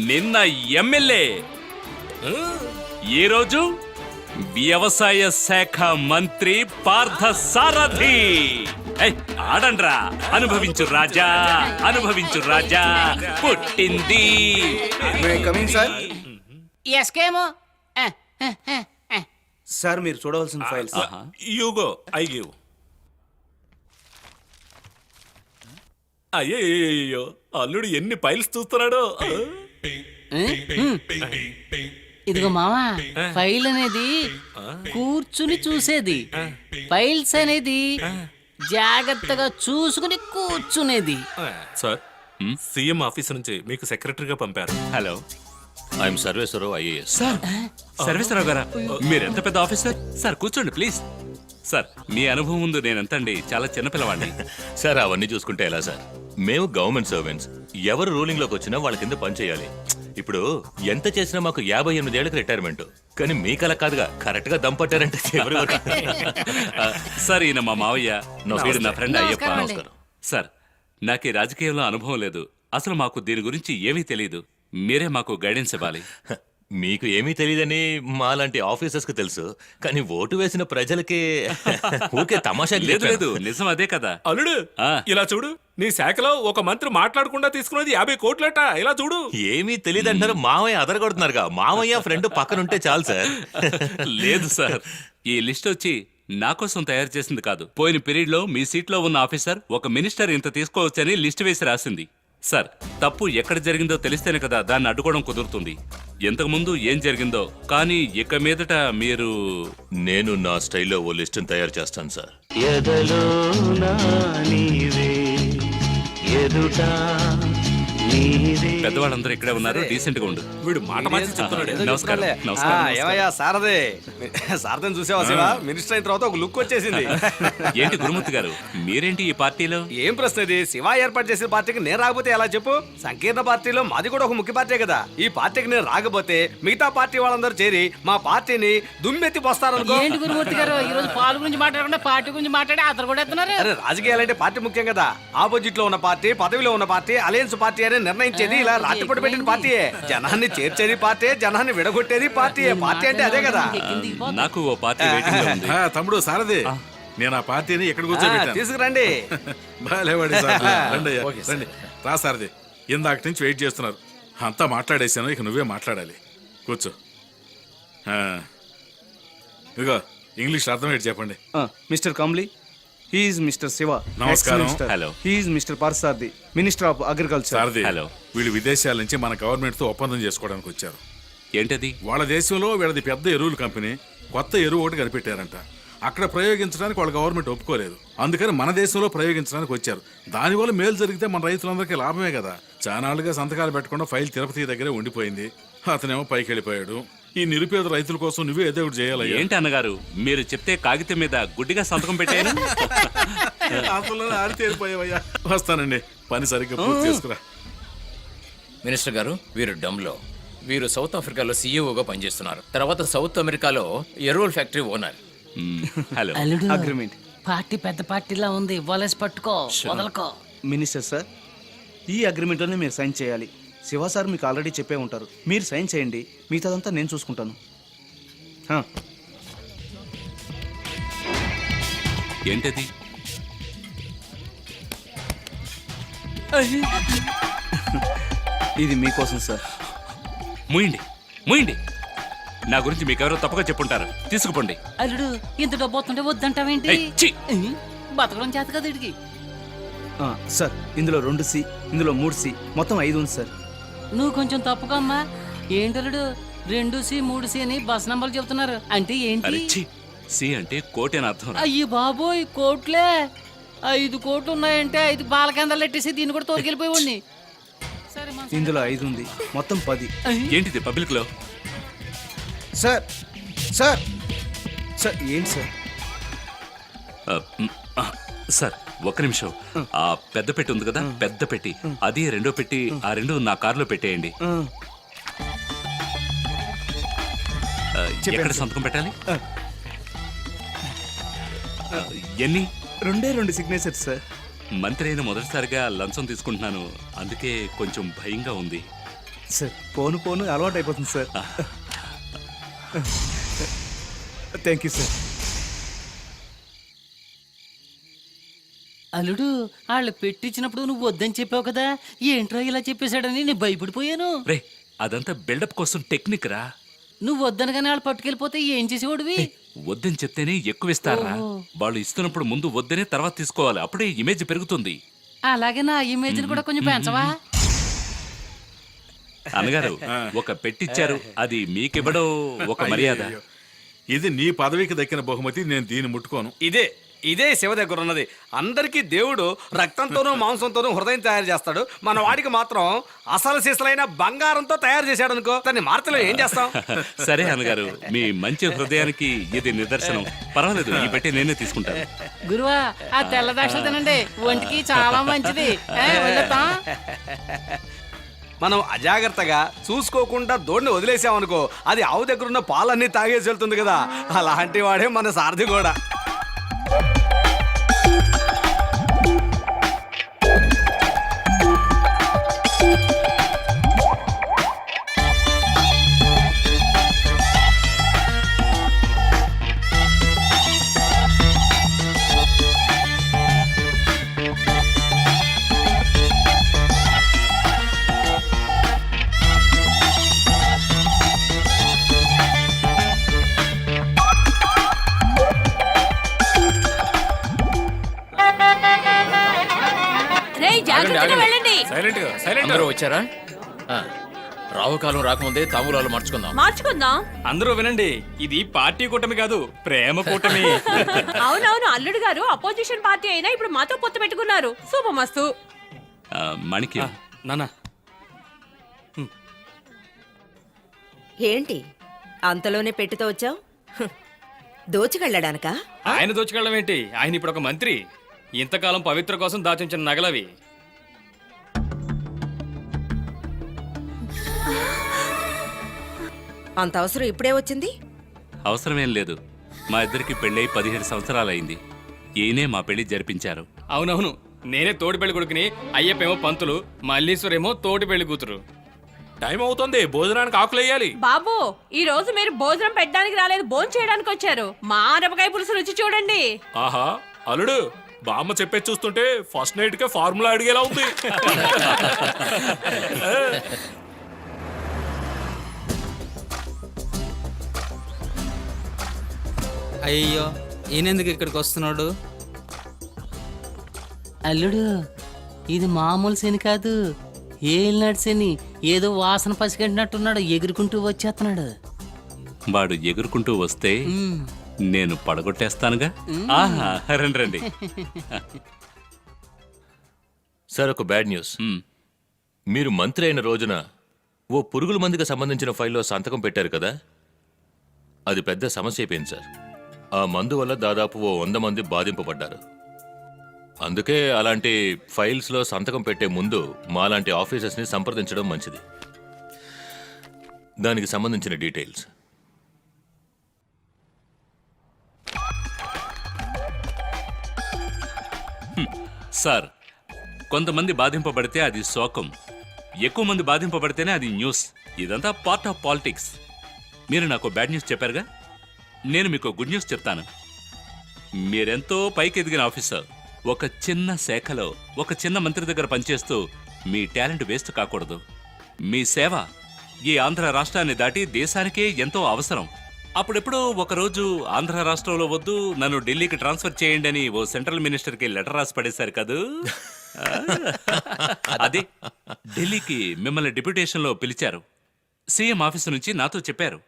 Speaker 5: నిన్న ఎమ్మెల్యే, ఈ రోజు వ్యవసాయ శాఖ మంత్రి పార్థసారథి. ఆడండ్రా, అనుభవించు రాజా, అనుభవించు రాజా, పుట్టింది.
Speaker 4: ఎస్కేమో
Speaker 9: సార్, మీరు చూడవలసిన ఫైల్స్.
Speaker 1: Ego I give. అయ్యో, అల్లుడు ఎన్ని ఫైల్స్ చూస్తున్నాడో.
Speaker 4: ఇదిగో మావా, ఫైల్ అనేది కూర్చుని చూసేది, ఫైల్స్ అనేది జాగ్రత్తగా చూసుకుని కూర్చునేది.
Speaker 1: సార్, సీఎం ఆఫీస్ నుంచి మీకు సెక్రటరీగా పంపారు.
Speaker 5: Hello,
Speaker 11: I'm Sarveswararao IAS.
Speaker 5: Sir, Sarveswararao గారా? మీరెంత పెద్ద ఆఫీసర్ సార్. కూర్చోండి ప్లీజ్. సార్, మీ అనుభవం ముందు నేనంతండి చాలా చిన్నపిల్లవాడిని.
Speaker 11: సార్, అవన్నీ చూసుకుంటే ఎలా సార్? మేము గవర్నమెంట్ సర్వెంట్స్. ఎవరు రూలింగ్ లోకి వచ్చినా వాళ్ళ కింద పని చేయాలి. ఇప్పుడు ఎంత చేసినా మాకు 58 ఏళ్ళకి రిటైర్మెంట్. కానీ మీకు అలా కాదుగా, కరెక్ట్ గా దంపట్టారంటే
Speaker 5: సార్, ఈయన మా మావయ్య, వీడు నా ఫ్రెండ్ అయ్యప్ప.
Speaker 11: నమస్కారం.
Speaker 5: సార్, నాకు ఈ రాజకీయంలో అనుభవం లేదు, అసలు మాకు దీని గురించి ఏమీ తెలియదు. మీరే మాకు గైడెన్స్ ఇవ్వాలి.
Speaker 11: మీకు ఏమీ తెలియదని మాలాంటి ఆఫీసర్స్ కి తెలుసు, కానీ ఓటు వేసిన ప్రజలకి ఊకే తమాషా.
Speaker 5: లేదు లేదు, నిజం అదే కదా.
Speaker 1: అల్లుడు, ఇలా చూడు, నీ శాఖలో ఒక మంత్రి మాట్లాడకుండా తీసుకున్నది 50 కోట్లట. ఇలా చూడు.
Speaker 11: ఏమీ తెలియదంటారు, మావయ్య అదరగొడుతున్నారుగా. మావయ్య ఫ్రెండ్ పక్కనుంటే చాలు సార్.
Speaker 5: లేదు సార్, ఈ లిస్ట్ వచ్చి నా కోసం తయారు చేసింది కాదు. పోయిన పీరియడ్ లో మీ సీట్లో ఉన్న ఆఫీసర్ ఒక మినిస్టర్ ఇంత తీసుకోవచ్చని లిస్ట్ వేసి రాసింది. సార్, తప్పు ఎక్కడ జరిగిందో తెలిస్తేనే కదా దాన్ని అడ్డుకోవడం కుదురుతుంది. ఇంతకుముందు ఏం జరిగిందో, కానీ ఇక మీదట మీరు...
Speaker 11: నేను నా స్టైల్లో ఓ లిస్టును తయారు చేస్తాను సార్.
Speaker 5: పెద్దవాళ్ళందరూ ఇక్కడే ఉన్నారు, డీసెంట్ గా ఉండు.
Speaker 1: వీడు మాట మార్చి చెప్తున్నాడు.
Speaker 5: నమస్కారం. నమస్కారం.
Speaker 10: ఏమయ్యా సారదే, సారథిని చూసావా శివ? మినిస్టర్ అయిన తర్వాత ఒక లుక్ వచ్చేసింది.
Speaker 5: ఏంటి గురుమూర్తి గారు, మీరేంటి ఈ పార్టీలో?
Speaker 10: ఏం ప్రశ్న ఇది? శివ ఏర్పాటు చేసిన పార్టీకి నేను రాకపోతే ఎలా చెప్పు? సంకీర్ణ పార్టీలో మాది కూడా ఒక ముఖ్య పార్టీ కదా. ఈ పార్టీకి నేను రాకపోతే మిగతా పార్టీ వాళ్ళందరూ చేరి మా పార్టీని దుమ్మెత్తి పోస్తారనుకో.
Speaker 4: ఏంటి గురుమూర్తి గారు, ఈ రోజు పాలు గురించి మాట్లాడకుండా పార్టీ గురించి మాట్లాడి అతను కూడా ఎత్తున్నారు.
Speaker 10: అరే, రాజకీయాలంటే పార్టీ ముఖ్యం కదా. ఆపోజిట్ లో ఉన్న పార్టీ, పదవిలో ఉన్న పార్టీ, అలయన్స్ పార్టీ అని నిర్ణయించేది ఇలా రాత్రిపూట పెట్టిన పార్టీయే. జనాన్ని చేర్చేది పార్టీ, జనాన్ని విడగొట్టేది పార్టీ. పార్టీ అంటే అదే కదా.
Speaker 5: నాకు ఓ పార్టీ వెయిటింగ్ లో ఉంది.
Speaker 8: తమ్ముడు సారథి, నేను ఆ పార్టీని ఎక్కడ కూర్చోబెట్టాను.
Speaker 10: తీసుకురండి.
Speaker 8: బాలేవాడి సార్. రండి అయ్యా, రండి. రా సారథి, ఇందాక నుంచి వెయిట్ చేస్తున్నారు. అంతా మాట్లాడేసాను, ఇక నువ్వే మాట్లాడాలి. కూర్చో. ఇదిగో ఇంగ్లీష్ అర్థమయ్యేది చెప్పండి.
Speaker 9: Mister Kamli, he is mister Shiva.
Speaker 8: నమస్కారం.
Speaker 5: Hello.
Speaker 9: He is mister Parsarathi, minister of agriculture.
Speaker 8: Sarathi,
Speaker 5: hello.
Speaker 8: వీళ్ళు విదేశాల నుంచి మన గవర్నమెంట్ తో ఒప్పందం చేసుకోవడానికి వచ్చారు.
Speaker 5: ఏంటది?
Speaker 8: వాళ్ళ దేశంలో వీళ్ళది పెద్ద ఎరువుల కంపెనీ కొత్త ఎరువు ఒకటి కనిపెట్టారంట. అక్కడ ప్రయోగించడానికి వాళ్ళ గవర్నమెంట్ ఒప్పుకోలేదు. అందుకని మన దేశంలో ప్రయోగించడానికి వచ్చారు. దానివల్ల మేలు జరిగితే మన రైతులందరికీ లాభమే కదా. చానాళ్ళుగా సంతకాలు పెట్టకుండా ఫైల్ తిరుపతి దగ్గరే ఉండిపోయింది. అతనేమో పైకి వెళ్ళిపోయాడు. ఈ నిరుపేద రైతుల కోసం నువ్వే ఏదో ఒకటి చేయాలి.
Speaker 5: ఏంటి అన్నగారు, మీరు చెప్తే కాగితం మీద గుడ్డిగా సంతకం పెట్టాను.
Speaker 8: అసలు ఆరితేరిపోయావయ్యా. వస్తానండి, పని సరిగ్గా పూర్తి చేసుకురా.
Speaker 3: మినిస్టర్ గారు, వీరు డమ్లో. వీరు సౌత్ ఆఫ్రికాలో సీఈఓగా పనిచేస్తున్నారు. తర్వాత సౌత్ అమెరికాలో ఎరువుల factory owner.
Speaker 5: Hello.
Speaker 9: Agreement.
Speaker 4: Party పెద్ద పార్టీలా ఉంది, ఇవ్వాలేసి పట్టుకో, వదలకో.
Speaker 9: మినిస్టర్ సార్, ఈ అగ్రిమెంట్లోనే మీరు సైన్ చేయాలి. శివ సార్ మీకు ఆల్రెడీ చెప్పే ఉంటారు. మీరు సైన్ చేయండి, మిగతాదంతా నేను చూసుకుంటాను.
Speaker 5: ఏంటది?
Speaker 9: ఇది మీకోసం సార్.
Speaker 5: ముయండి, ముయండి. నా గురించి మీకెవరో తప్పగా చెప్పుంటారు. తీసుకుపోండి.
Speaker 4: అల్లుడు, ఇంత డబ్బు వస్తుంటే వద్దంటావేంటి?
Speaker 5: ఏయ్, ఛీ!
Speaker 4: బతకడం చేత కదా ఇడికి.
Speaker 9: సార్, ఇందులో 2 సి, ఇందులో 3 సి, మొత్తం 5 ఉంది సార్.
Speaker 4: నువ్వు కొంచెం తప్పుగా అమ్మా. ఏంటల్లుడు 2C 3C అని బస్ నంబర్లు చెప్తున్నారు అంటే
Speaker 5: అరే
Speaker 4: ఏంటి?
Speaker 5: ఛీ! సి అంటే కోటి అని అర్థం.
Speaker 4: అయ్యి బాబోయ్, కోట్లే. 5 కోట్లు ఉన్నాయంటే 5 బాల కేంద్రాలు పెట్టేసి దీన్ని కూడా తోలుకెళ్ళిపోయి. సరే,
Speaker 9: ఇందులో 5 ఉంది, మొత్తం 10.
Speaker 5: ఏంటిది పబ్లిక్ లో?
Speaker 9: సార్ సార్ సార్ ఏంటి సార్?
Speaker 5: సార్ ఒక్క నిమిషం. ఆ పెద్ద పెట్టి ఉంది కదా, పెద్ద పెట్టి, అది రెండో పెట్టి, ఆ రెండు నా కారులో పెట్టేయండి. ఎక్కడ సంతకం పెట్టాలి? ఎన్ని?
Speaker 9: 2 సిగ్నేచర్స్ సార్.
Speaker 5: మంత్రి అయిన మొదటిసారిగా లంచం తీసుకుంటున్నాను, అందుకే కొంచెం భయంగా ఉంది.
Speaker 9: సార్, పోను పోను అలవాటు అయిపోతుంది సార్. Thank you sir.
Speaker 4: అల్లుడు, వాళ్ళు పెట్టించినప్పుడు నువ్వు వద్దని చెప్పావు కదా, ఏంట్రా ఇలా చెప్పేశాడని నేను భయపడిపోయాను.
Speaker 5: రే, అదంతా బిల్డప్ కోసం టెక్నిక్ రా.
Speaker 4: నువ్వు వద్దనగానే వాళ్ళు పట్టుకెళ్ళిపోతే ఏం చేసేవాడివి?
Speaker 5: వద్దని చెప్తేనే ఎక్కువ ఇస్తారా? వాళ్ళు ఇస్తున్నప్పుడు ముందు వద్దనే తర్వాత తీసుకోవాలి, అప్పుడే ఇమేజ్ పెరుగుతుంది.
Speaker 4: అలాగే నా ఇమేజ్ కూడా కొంచెం పెంచవా?
Speaker 5: అన్నగారు, ఒక పెట్టిచ్చారు, అది మీకివ్వడం ఒక మర్యాద.
Speaker 8: ఇది నీ పదవికి దక్కిన బహుమతి. నేను దీన్ని ముట్టుకోను.
Speaker 10: ఇదే శివ దగ్గర ఉన్నది. అందరికీ దేవుడు రక్తంతోనూ మాంసంతోనూ హృదయం తయారు చేస్తాడు. మన వాడికి మాత్రం అసలు సిసలైన బంగారంతో తయారు చేశాడు అనుకో, దాన్ని మార్తలో ఏం చేస్తాం?
Speaker 5: సరే అన్నగారు, మీ మంచి హృదయానికి ఇది నిదర్శనం. పర్వాలేదు, ఈ పెట్టి నేనే తీసుకుంటాను.
Speaker 4: గురువా, ఆ తెల్ల దక్ష తినండి, ఒంటికి చాలా మంచిది. వెళ్తాం.
Speaker 10: మనం అజాగ్రత్తగా చూసుకోకుండా దోడిని వదిలేసామనుకో, అది ఆవు దగ్గర ఉన్న పాలన్నీ తాగేసి వెళ్తుంది కదా. అలాంటి వాడే మన సారథి కూడా.
Speaker 3: అందరూ వచ్చారా? రావు కాలం రాకముందే తాంబూలాలు
Speaker 13: మార్చుకుందాం.
Speaker 2: అందరూ వినండి, ఇది పార్టీ కూటమి కాదు, ప్రేమ కూటమి.
Speaker 13: అవునవును, అల్లుడు గారు అపోజిషన్ పార్టీ అయినా ఇప్పుడు మాతో పొత్తు పెట్టుకున్నారు. శుభమస్తు.
Speaker 5: మాణిక్యం,
Speaker 2: నానా,
Speaker 6: ఏంటి అంతలోనే పెట్టుతో వచ్చావు? దోచుకెళ్ళడానికా?
Speaker 2: ఆయన దోచుకెళ్ళడం ఏంటి? ఆయన ఇప్పుడు ఒక మంత్రి. ఇంతకాలం పవిత్ర కోసం దాచించిన నగలవి.
Speaker 6: అంత అవసరం ఇప్పుడే వచ్చింది?
Speaker 5: అవసరమేం లేదు. మా ఇద్దరికి పెళ్ళై 17 సంవత్సరాలైంది. ఈయనే మా పెళ్లి జరిపించారు.
Speaker 2: అవునవును, నేనే తోడి పెళ్లి కొడుకుని, అయ్యప్పేమో పంతులు, మల్లీశ్వరేమో తోటి పెళ్లి కూతురు.
Speaker 1: టైం అవుతుంది, భోజనానికి ఆకులేయాలి.
Speaker 13: బాబు, ఈ రోజు మీరు భోజనం పెట్టడానికి రాలేదు, భోజనం చేయడానికి వచ్చారు. మా ఆనపకాయ పులుసు రుచి చూడండి.
Speaker 1: ఆహా, అల్లుడు, బామ్మ చెప్పేది చూస్తుంటే ఫస్ట్ నైట్ కే ఫార్ములా అడిగేలా ఉంది.
Speaker 14: అయ్యో, ఈయనెందుకు ఇక్కడికి వస్తున్నాడు?
Speaker 4: అల్లుడు ఇది మామూలు శని కాదు, ఏలినాడు శని. ఏదో వాసన పసిగట్టినట్టున్నాడు, ఎగురుకుంటూ వచ్చేస్తున్నాడు.
Speaker 5: వాడు ఎగురుకుంటూ వస్తే నేను పడగొట్టేస్తానుగా. ఆహా, రండి రండి.
Speaker 11: సార్, ఒక బ్యాడ్ న్యూస్. మీరు మంత్రి అయిన రోజున ఓ పురుగుల మందుకి సంబంధించిన ఫైల్లో సంతకం పెట్టారు కదా, అది పెద్ద సమస్య అయిపోయింది సార్. ఆ మందు వల్ల దాదాపు ఓ 100 మంది బాధింపబడ్డారు. అందుకే అలాంటి ఫైల్స్లో సంతకం పెట్టే ముందు మాలాంటి ఆఫీసర్స్ని సంప్రదించడం మంచిది. దానికి సంబంధించిన డీటెయిల్స్.
Speaker 5: సార్, కొంతమంది బాధింపబడితే అది శోకం, ఎక్కువ మంది బాధింపబడితేనే అది న్యూస్. ఇదంతా పార్ట్ ఆఫ్ పాలిటిక్స్. మీరు నాకు బ్యాడ్ న్యూస్ చెప్పారుగా, నేను మీకు గుడ్ న్యూస్ చెప్తాను. మీరెంతో పైకి ఎదిగిన ఆఫీసర్, ఒక చిన్న శాఖలో ఒక చిన్న మంత్రి దగ్గర పనిచేస్తూ మీ టాలెంట్ వేస్ట్ కాకూడదు. మీ సేవ ఈ ఆంధ్ర రాష్ట్రాన్ని దాటి దేశానికే ఎంతో అవసరం. అప్పుడెప్పుడో ఒకరోజు ఆంధ్ర రాష్ట్రంలో వద్దు, నన్ను ఢిల్లీకి ట్రాన్స్ఫర్ చేయండి అని ఓ సెంట్రల్ మినిస్టర్కి లెటర్ రాసి పడేశారు కదూ. అదే ఢిల్లీకి మిమ్మల్ని డిప్యూటేషన్లో పిలిచారు. సీఎం ఆఫీసు నుంచి నాతో చెప్పారు,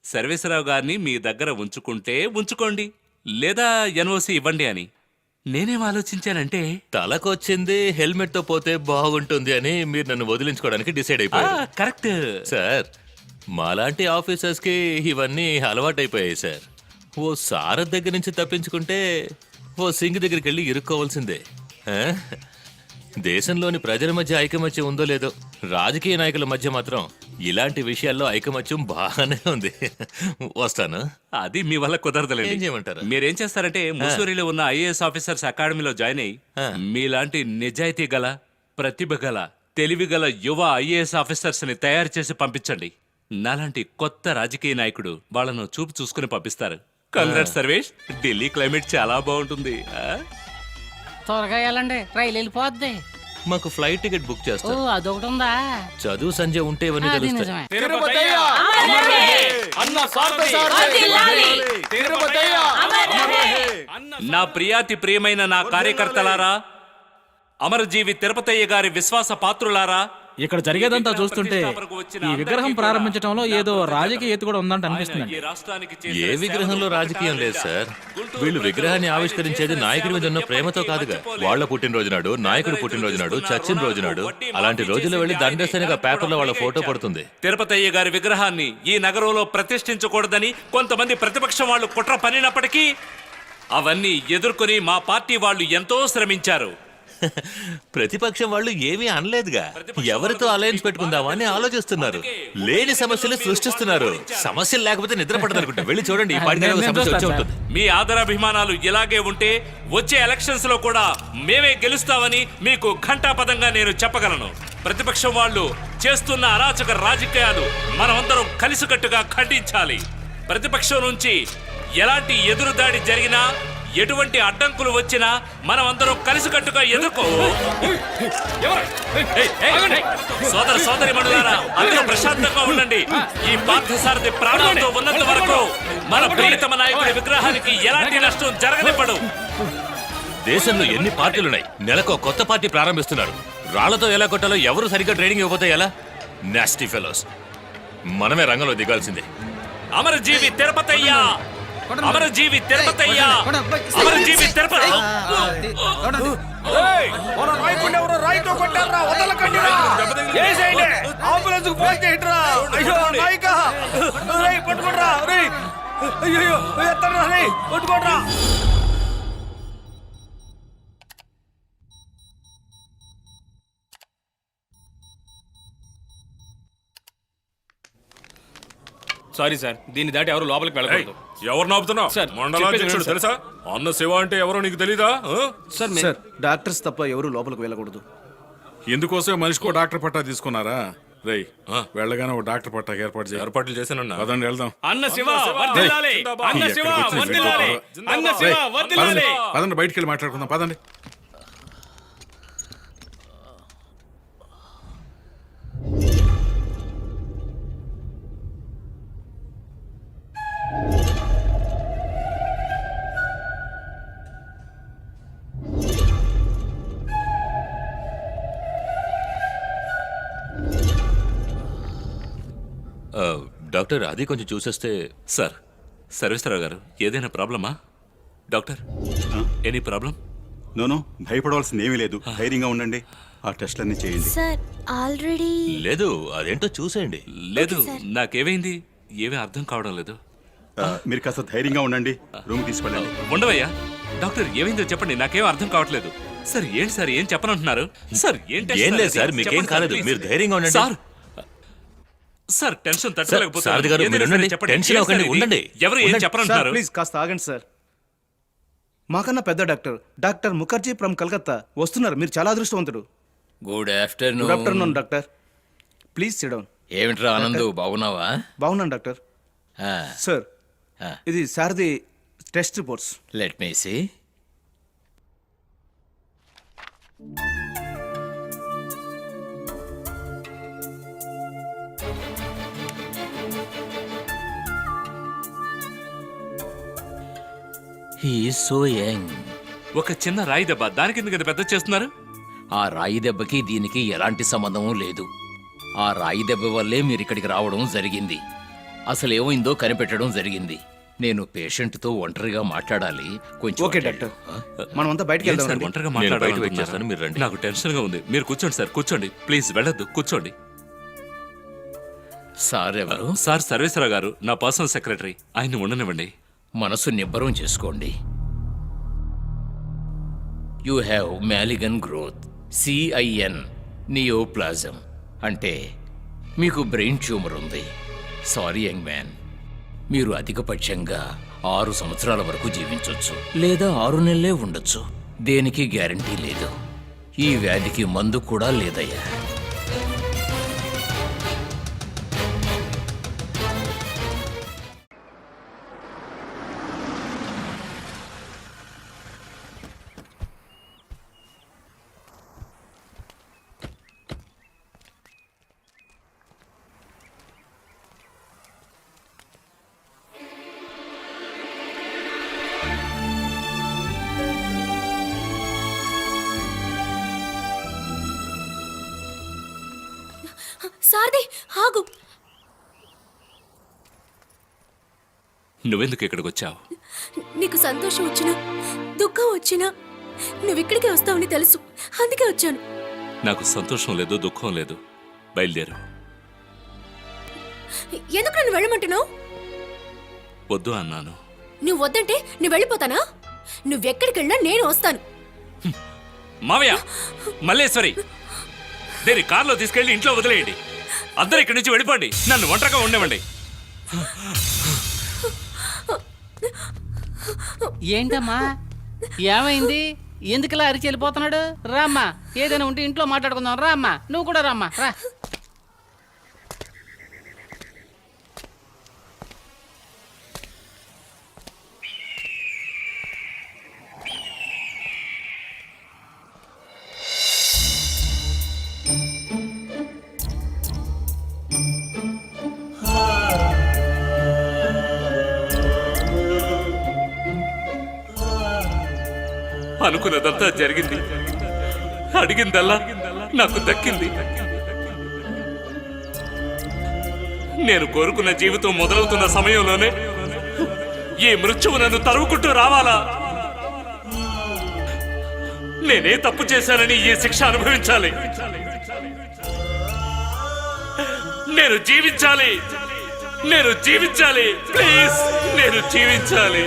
Speaker 5: సర్వేశ్వరరావు గారిని మీ దగ్గర ఉంచుకుంటే ఉంచుకోండి, లేదా ఎన్ఓసి ఇవ్వండి అని. నేనేం ఆలోచించానంటే,
Speaker 11: తలకొచ్చింది హెల్మెట్ తో పోతే బాగుంటుంది అని మీరు నన్ను వదిలించుకోవడానికి డిసైడ్ అయిపోయారు.
Speaker 5: కరెక్ట్
Speaker 11: సార్, మాలాంటి ఆఫీసర్స్ కి ఇవన్నీ అలవాటైపోయాయి సార్. ఓ సారథ్ దగ్గర నుంచి తప్పించుకుంటే ఓ సింగ్ దగ్గరికి వెళ్ళి ఇరుక్కోవాల్సిందే. ఆ? దేశంలోని ప్రజల మధ్య ఐకమత్యం ఉందో లేదో, రాజకీయ నాయకుల మధ్య మాత్రం ఇలాంటి విషయాల్లో ఐకమత్యం బాగానే ఉంది. వస్తాను.
Speaker 5: అది మీ వల్ల కుదరదులేదు.
Speaker 11: ఏం చేయమంటారు?
Speaker 5: మీరేం చేస్తారంటే, ముసూరిలో ఉన్న ఐఏఎస్ ఆఫీసర్స్ అకాడమీలో జాయిన్ అయ్యి మీలాంటి నిజాయితీ గల, ప్రతిభ గల, తెలివి గల యువ ఐఏఎస్ ఆఫీసర్స్ ని తయారు చేసి పంపించండి. నాలాంటి కొత్త రాజకీయ నాయకుడు వాళ్ళను చూపు చూసుకుని పంపిస్తారు. కంగ్రాట్స్ సర్వేష్, ఢిల్లీ క్లైమేట్ చాలా బాగుంటుంది.
Speaker 4: త్వరగా వెళ్ళండి, రైలు వెళ్ళిపోద్ది.
Speaker 11: మాకు ఫ్లైట్ టికెట్ బుక్
Speaker 4: ఓ,
Speaker 11: చేస్తారు.
Speaker 4: అదొకటి ఉందా?
Speaker 11: చదువు సంజయ్ ఉంటే ఇవన్నీ
Speaker 4: అది
Speaker 11: తెలుస్తాయి.
Speaker 4: నిజమే.
Speaker 5: నా ప్రియాతి ప్రియమైన నా కార్యకర్తలారా, అమరజీవి తిరుపతయ్య గారి విశ్వాస పాత్రులారా,
Speaker 2: ఇక్కడ జరిగేదంతా చూస్తుంటే ఈ విగ్రహం ప్రారంభించడంలో ఏదో రాజకీయ ఎత్తు కూడా ఉందంట అనిపిస్తుంది.
Speaker 11: ఏ విగ్రహంలో రాజకీయం లేదు సార్. వీళ్ళు విగ్రహాన్ని ఆవిష్కరించేది నాయకుడి మీద ఉన్న ప్రేమతో కాదుగా. వాళ్ళ పుట్టినరోజు నాడు, నాయకుడు పుట్టినరోజు నాడు, చచ్చిన రోజు నాడు, అలాంటి రోజుల్లో వెళ్లి దండేస్తేనే పేపర్లో వాళ్ళ ఫోటో పడుతుంది.
Speaker 5: తిరుపతయ్య గారి విగ్రహాన్ని ఈ నగరంలో ప్రతిష్ఠించకూడదని కొంతమంది ప్రతిపక్షం వాళ్ళు కుట్ర పన్నినప్పటికీ అవన్నీ ఎదుర్కొని మా పార్టీ వాళ్ళు ఎంతో శ్రమించారు.
Speaker 11: ప్రతిపక్షం వాళ్ళు ఏమీ అనలేదుగా. ఎవరితో అలయన్స్ పెట్టుకుందామా అని ఆలోచిస్తున్నారు. లేని సమస్యలు సృష్టిస్తున్నారు. సమస్యలు లేకపోతే నిద్ర పడదనుకుంటా. వెళ్ళి చూడండి, ఈ పాటికి ఒక సమస్య వచ్చే ఉంటుంది.
Speaker 5: మీ ఆదరాభిమానాలు ఇలాగే ఉంటే వచ్చే ఎలక్షన్స్ లో కూడా మేమే గెలుస్తామని మీకు ఘంటాపదంగా నేను చెప్పగలను. ప్రతిపక్షం వాళ్ళు చేస్తున్న అరాచక రాజకీయాలు మనమందరం కలిసికట్టుగా ఖండించాలి. ప్రతిపక్షం నుంచి ఎలాంటి ఎదురుదాడి జరిగినా, ఎటువంటి అడ్డంకులు వచ్చినా మనమందరం కలిసికట్టుగా ఎదుర్కో. సోదర సోదరి మండలారా, అందరూ ప్రశాంతంగా ఉండండి. ఈ పార్థసారథి ప్రాణాలతో ఉన్నంత వరకు మన ప్రియతమ నాయకుడి విగ్రహానికి ఎలాంటి నష్టం జరగనివ్వడు.
Speaker 11: దేశంలో ఎన్ని పార్టీలున్నాయి, నెలకు కొత్త పార్టీ ప్రారంభిస్తున్నారు. రాళ్లతో ఎలా కొట్టాలో ఎవరు సరిగ్గా ట్రైనింగ్ ఇవ్వకపోతే ఎలా? Nasty fellows. మనమే రంగంలో దిగాల్సిందే.
Speaker 5: అమరజీవి తిరుపతయ్య, అమరజీవి తిరుపతయ్య, అమరజీవి తిరుపతి.
Speaker 10: రాయితో కొట్టారా? వదలకండిరా! ఏసేయండి! అంబులెన్స్‌కు ఫోన్ చేయండిరా! అయ్యో నాయకా! రేయ్ పట్టుకోండిరా! రేయ్! అయ్యో ఎత్తరా! రేయ్ పట్టుకోండిరా!
Speaker 1: సారీ సార్, దీన్ని దాటి ఎవరు లోపలికి వెళ్ళకూడదు.
Speaker 8: ఎవరు నాపుతున్నావు? మండలాధ్యక్షుడు తెలుసా? అన్న శివ అంటే ఎవరో నీకు తెలీదా?
Speaker 9: సార్, డాక్టర్స్ తప్ప ఎవరు లోపలికి వెళ్ళకూడదు.
Speaker 8: ఇందుకోసమే మనిషికో డాక్టర్ పట్టా తీసుకున్నారా? రేయ్, వెళ్ళగానే ఒక డాక్టర్ పట్టాకి ఏర్పాట్లు చేశానన్నా. పదండి వెళ్దాం.
Speaker 1: అన్న శివ వర్ధిల్లాలి! అన్న శివ వర్ధిల్లాలి! అన్న శివ వర్ధిల్లాలి!
Speaker 8: పదండి, బయటికి వెళ్ళి మాట్లాడుకుందాం. పదండి.
Speaker 11: డాక్టర్ అది కొంచెం చూసేస్తే.
Speaker 5: సార్ సర్వేశ్వరరావు గారు ఏదైనా ప్రాబ్లమా? Doctor any problem?
Speaker 7: నోనో, భయపడవలసింది ఏమీ లేదు. ధైర్యంగా ఉండండి. ఆ టెస్ట్లన్నీ చేయండి.
Speaker 12: సార్ ఆల్రెడీ
Speaker 11: లేదు, అదేంటో చూసేయండి.
Speaker 5: లేదు, నాకేమైంది ఏమీ అర్థం కావడం లేదు.
Speaker 7: మీరు కాస్త ధైర్యంగా ఉండండి. రూమ్ తీసుకెళ్ళండి.
Speaker 5: ఉండవయ్యా. డాక్టర్ ఏమైందో చెప్పండి, నాకేం అర్థం కావట్లేదు. సార్ ఏంటి సార్, ఏం చెప్పనంటున్నారు? సార్ ఏంటి?
Speaker 11: ఏం లేదు సార్, మీకేం కాలేదు. మీరు ధైర్యంగా ఉండండి.
Speaker 5: సార్ సార్ టెన్షన్
Speaker 11: సారథి గారు,
Speaker 5: తట్టుకోలేకపోతున్నారు.
Speaker 11: మీరు ఉండండి. టెన్షన్ అవ్వకండి, ఉండండి.
Speaker 5: ఎవరు ఏం
Speaker 9: సార్
Speaker 5: చెప్పనంటున్నారు?
Speaker 9: ప్లీజ్ కాస్త ఆగండి సార్. మాకన్నా పెద్ద డాక్టర్ ముఖర్జీ ఫ్రమ్ కలకత్తా వస్తున్నారు. మీరు చాలా అదృష్టవంతుడు.
Speaker 3: Good
Speaker 9: good
Speaker 3: afternoon.
Speaker 9: Afternoon doctor. Please sit down.
Speaker 3: ఏమిట్రా ఆనందు, బాగున్నావా?
Speaker 9: బాగున్నాను డాక్టర్. సార్ ఇది Sarathi test reports.
Speaker 3: Let me see. He is so young.
Speaker 5: ఒక చిన్న రాయి దెబ్బ, దానికి ఎందుకు ఇంత పెద్ద చేస్తున్నారు?
Speaker 3: ఆ రాయి దెబ్బకి దీనికి ఎలాంటి సంబంధము లేదు. ఆ రాయి దెబ్బ వల్లే మీరు ఇక్కడికి రావడం జరిగింది. అసలు ఏమైందో కనిపెట్టడం జరిగింది. నేను పేషెంట్తో ఒంటరిగా మాట్లాడాలి. కొంచెం
Speaker 9: ఓకే డాక్టర్, మనమంతా బయటికి
Speaker 5: ఏంటి సార్
Speaker 9: వెళ్దాం.
Speaker 5: ఒంటరిగా
Speaker 11: నేను బయట వెయిట్
Speaker 5: మాట్లాడాలనుకుంటున్నారా?
Speaker 11: చేస్తాను, మీరు రండి.
Speaker 5: నాకు టెన్షన్ గా ఉంది. మీరు కూర్చోండి సార్, కూర్చోండి ప్లీజ్. వెళ్ళొద్దు, కూర్చోండి.
Speaker 3: సార్ ఎవరు?
Speaker 5: సార్ సర్వేశ్వరరావు గారు, నా పర్సనల్ సెక్రటరీ. ఆయన్ని ఉండనివ్వండి.
Speaker 3: మనసు నిబ్బరం చేసుకోండి. You have malignant growth, CIN neoplasm, అంటే మీకు బ్రెయిన్ ట్యూమర్ ఉంది. సారీ యంగ్ మ్యాన్, మీరు అధికపక్షంగా 6 సంవత్సరాల వరకు జీవించవచ్చు, లేదా 6 నెలలే ఉండొచ్చు. దేనికి గ్యారంటీ లేదు. ఈ వ్యాధికి మందు కూడా లేదయ్యా.
Speaker 12: సారథి ఆగు.
Speaker 5: నువ్వెందుకు ఇక్కడికి వచ్చావు?
Speaker 12: నీకు సంతోషం వచ్చినా దుఃఖం వచ్చినా నువ్వు ఇక్కడికే వస్తావని తెలుసు, అందుకే వచ్చాను.
Speaker 5: నాకు సంతోషం లేదు, దుఃఖం లేదు. బయలుదేరు.
Speaker 12: ఎందుకు నన్ను వెళ్ళమంటున్నావు?
Speaker 5: వద్దు అన్నాను.
Speaker 12: నువ్వు వద్దంటే నువ్వు వెళ్ళిపోతానా? నువ్వెక్కడికి వెళ్ళినా నేను వస్తాను.
Speaker 5: మావయ్య, మల్లేశ్వరి, దేని కార్లో తీసుకెళ్లి ఇంట్లో వదిలేయండి. అందరూ ఇక్కడి నుంచి వెళ్ళిపోండి. నన్ను ఒంటరిగా ఉండేవండి.
Speaker 4: ఏంటమ్మా ఏమైంది? ఎందుకులా అరిచి వెళ్ళిపోతున్నాడు? రామ్మా, ఏదైనా ఉంటే ఇంట్లో మాట్లాడుకుందాం. రామ్మా, నువ్వు కూడా రామ్మా, రా.
Speaker 5: అనుకున్నదంతా జరిగింది. అడిగిందల్లా నాకు దక్కింది. నేను కోరుకున్న జీవితం మొదలవుతున్న సమయంలోనే ఈ మృత్యువు నన్ను తరువుకుంటూ రావాలా? నేనే తప్పు చేశానని ఈ శిక్ష అనుభవించాలి. నేను జీవించాలి, నేను జీవించాలి, ప్లీజ్, నేను జీవించాలి.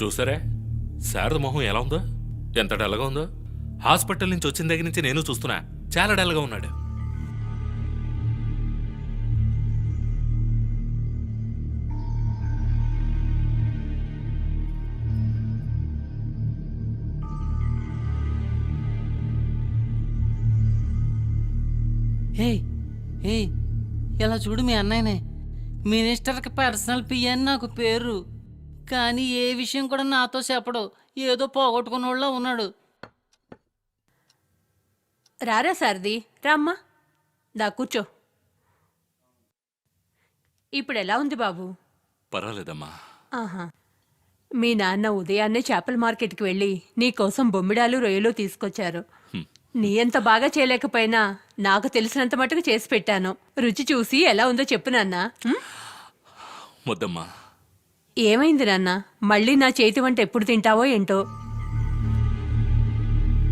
Speaker 5: చూసారా శారద మొహం ఎలా ఉందో, ఎంత డల్గా ఉందో. హాస్పిటల్ నుంచి వచ్చిన దగ్గర నుంచి నేను చూస్తున్నా.
Speaker 1: చాలా డల్గా ఉన్నాడు.
Speaker 4: ఏయ్ ఏయ్ ఇలా చూడు మీ అన్నయ్యనే మినిస్టర్కి పర్సనల్ పియ్య అని నాకు పేరు, కానీ ఏ విషయం కూడా నాతో చెప్పడు. ఏదో పోగొట్టుకున్నోళ్ళ ఉన్నాడు.
Speaker 13: రారా సారది, రామ్మా, దా కూర్చో. ఇప్పుడు ఎలా ఉంది బాబు?
Speaker 1: పర్వాలేదమ్మా.
Speaker 13: ఆహా, మీ నాన్న ఉదయాన్నే చేపల మార్కెట్కి వెళ్ళి నీకోసం బొమ్మిడాలు రొయ్యలు తీసుకొచ్చారు. నీ ఎంత బాగా చేయలేకపోయినా నాకు తెలిసినంత మటుకు చేసి పెట్టాను. రుచి చూసి ఎలా ఉందో చెప్పు నాన్న.
Speaker 1: వద్దమ్మా.
Speaker 13: ఏమైంది నాన్న? మళ్ళీ నా చేతి వంట ఎప్పుడు తింటావో ఏంటో.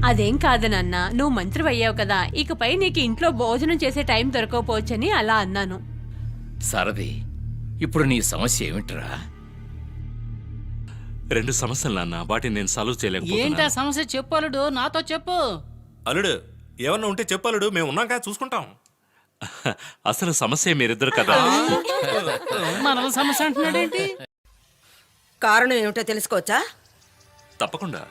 Speaker 13: అదేం కాదు నాన్న, నువ్వు మంత్రి అయ్యావు కదా, ఇకపై నీకు ఇంట్లో భోజనం చేసే టైం దొరకకపోవచ్చని అలా అన్నాను.
Speaker 3: సారథి, ఇప్పుడు నీ సమస్య ఏమిట్రా?
Speaker 1: 2 సమస్యలు నాన్న, వాటిని నేను సాల్వ్
Speaker 4: ఏంటా
Speaker 1: చేయలేకపోతున్నా.
Speaker 4: సమస్య చెప్పాలుడు, నాతో చెప్పు.
Speaker 5: అల్లుడు ఏమన్నా ఉంటే చెప్పలుడు, మేము ఉన్నాక చూసుకుంటాం.
Speaker 1: అసలు సమస్య మీరిద్దరు కదా.
Speaker 4: మనం సమస్య అంటున్నాడేంటి?
Speaker 6: కారణం ఏమిటో తెలుసుకోవచ్చా?
Speaker 1: తప్పకుండా.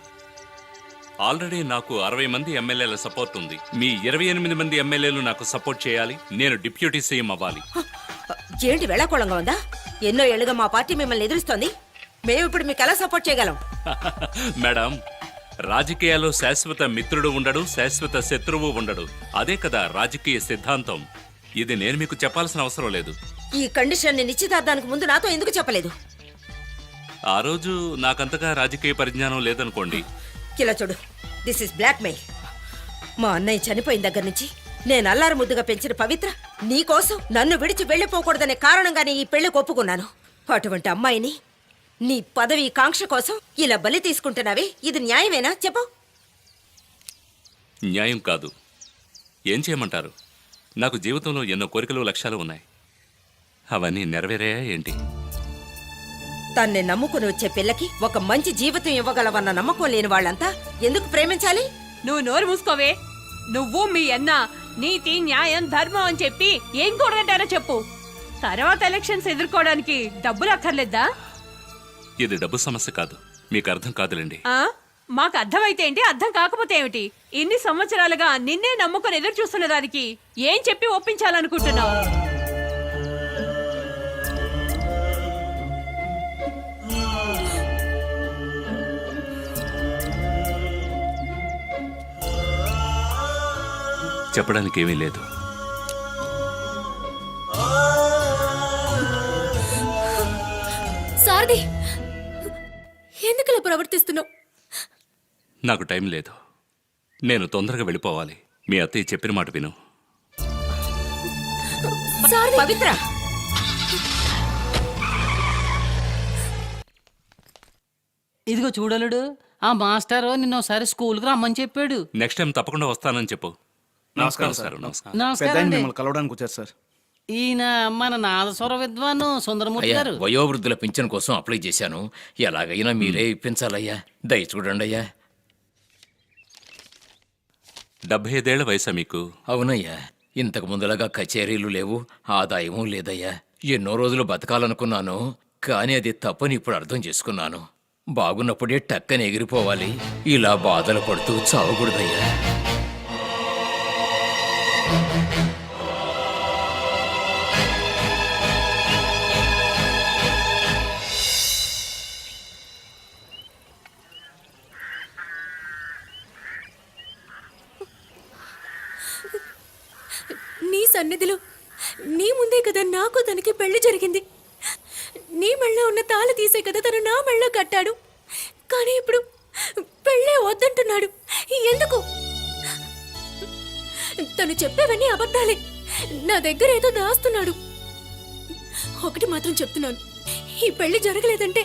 Speaker 1: ఆల్రెడీ నాకు 60 మంది ఎమ్మెల్యేల సపోర్ట్ ఉంది. మీ 28 మంది ఎమ్మెల్యేలు నాకు సపోర్ట్ చేయాలి. నేను డిప్యూటీ సీఎం అవ్వాలి.
Speaker 6: ఏంటి వేళాకోళంగా ఉందా? ఎన్నో ఏళ్ళుగా మా పార్టీ మిమ్మల్ని ఎదురుస్తోంది. మేము ఇప్పుడు మీకు ఎలా సపోర్ట్ చేయగలం?
Speaker 1: మేడం, రాజకీయాల్లో శాశ్వత మిత్రుడు ఉండడు, శాశ్వత శత్రువు ఉండడు. అదే కదా రాజకీయ సిద్ధాంతం. ఇది నేను మీకు చెప్పాల్సిన అవసరం లేదు.
Speaker 6: ఈ కండిషన్ నిశ్చితార్థానికి ముందు నాతో ఎందుకు చెప్పలేదు?
Speaker 1: ఆ రోజు నాకంతగా రాజకీయ పరిజ్ఞానం లేదనుకోండి.
Speaker 6: ఇలా చూడు, దిస్ ఇస్ బ్లాక్ మెయిల్. మా అన్నయ్య చనిపోయిన దగ్గర నుంచి నేను అల్లారు ముద్దుగా పెంచిన పవిత్ర నీకోసం నన్ను విడిచి వెళ్ళిపోకూడదనే కారణంగానే ఈ పెళ్లికి ఒప్పుకున్నాను. అటువంటి అమ్మాయిని నీ పదవి కాంక్ష కోసం ఇలా బలి తీసుకుంటున్నావే, ఇది న్యాయమేనా చెప్పు?
Speaker 1: న్యాయం కాదు. ఏం చేయమంటారు? నాకు జీవితంలో ఎన్నో కోరికలు, లక్ష్యాలు ఉన్నాయి. అవన్నీ నెరవేరాయా ఏంటి?
Speaker 6: తన్నే నమ్ముకుని వచ్చే పిల్లకి ఒక మంచి జీవితం ఇవ్వగలవన్న నమ్మకం లేని వాళ్ళంతా ఎందుకు ప్రేమించాలి?
Speaker 13: నువ్వు నోరు మూసుకోవే. నువ్వు మీ అన్న నీతి, న్యాయం, ధర్మం అని చెప్పి ఏం కూడదంటారో చెప్పు. తర్వాత ఎలక్షన్స్ ఎదుర్కోవడానికి డబ్బులు అక్కర్లేదా?
Speaker 1: ఇది డబ్బు సమస్య కాదు. మీకు అర్థం కాదులేండి.
Speaker 13: మాకు అర్థమైతే ఏంటి, అర్థం కాకపోతే ఏమిటి? ఇన్ని సంవత్సరాలుగా నిన్నే నమ్ముకొని ఎదురు చూస్తున్న దానికి ఏం చెప్పి ఒప్పించాలనుకుంటున్నావు?
Speaker 1: చెప్పడానికి ఏమీ లేదు.
Speaker 12: సారథి, ఎందుకలా ప్రవర్తిస్తున్నావు?
Speaker 1: నాకు టైం లేదు. నేను తొందరగా వెళ్ళిపోవాలి. మీ అత్తయ్య చెప్పిన మాట విను.
Speaker 6: పవిత్ర,
Speaker 4: ఇదిగో చూడలుడు, ఆ మాస్టర్ నిన్న ఒకసారి స్కూల్కి రమ్మని చెప్పాడు.
Speaker 1: నెక్స్ట్ టైం తప్పకుండా వస్తానని చెప్పు.
Speaker 7: నమస్కారం
Speaker 1: నమస్కారం.
Speaker 4: నమస్కారం అండి.
Speaker 9: మిమ్మల్ని కలవడానికి వచ్చారు సార్.
Speaker 4: ఈయన మన నాదస్వర విద్వాను సుందరమూర్తి
Speaker 3: అయ్యా,
Speaker 4: గారు.
Speaker 3: వయోవృద్ధుల పింఛన్ కోసం అప్లై చేశాను. ఎలాగైనా మీరే ఇప్పించాలయ్యా. దయ చూడండి అయ్యా.
Speaker 1: 75 ఏళ్ల వయసా మీకు?
Speaker 3: అవునయ్యా. ఇంతకు ముందులాగా కచేరీలు లేవు, ఆదాయమూ లేదయ్యా. ఎన్నో రోజులు బతకాలనుకున్నాను, కానీ అది తప్పని ఇప్పుడు అర్థం చేసుకున్నాను. బాగున్నప్పుడే టక్కని ఎగిరిపోవాలి, ఇలా బాధలు పడుతూ చావకూడదయ్యా.
Speaker 12: నీ సన్నిధిలో నీ ముందే కదా నాకు తనకి పెళ్లి జరిగింది. నీ మెళ్ళ ఉన్న తాళి తీసే కదా తను నా మెళ్ళ కట్టాడు. కానీ ఇప్పుడు పెళ్ళే వద్దంటున్నాడు. ఎందుకు? తను చెప్పేవన్నీ అబద్ధాలే. నా దగ్గర ఏదో దాస్తున్నాడు. ఒకటి మాత్రం చెప్తున్నాను, ఈ పెళ్లి జరగలేదంటే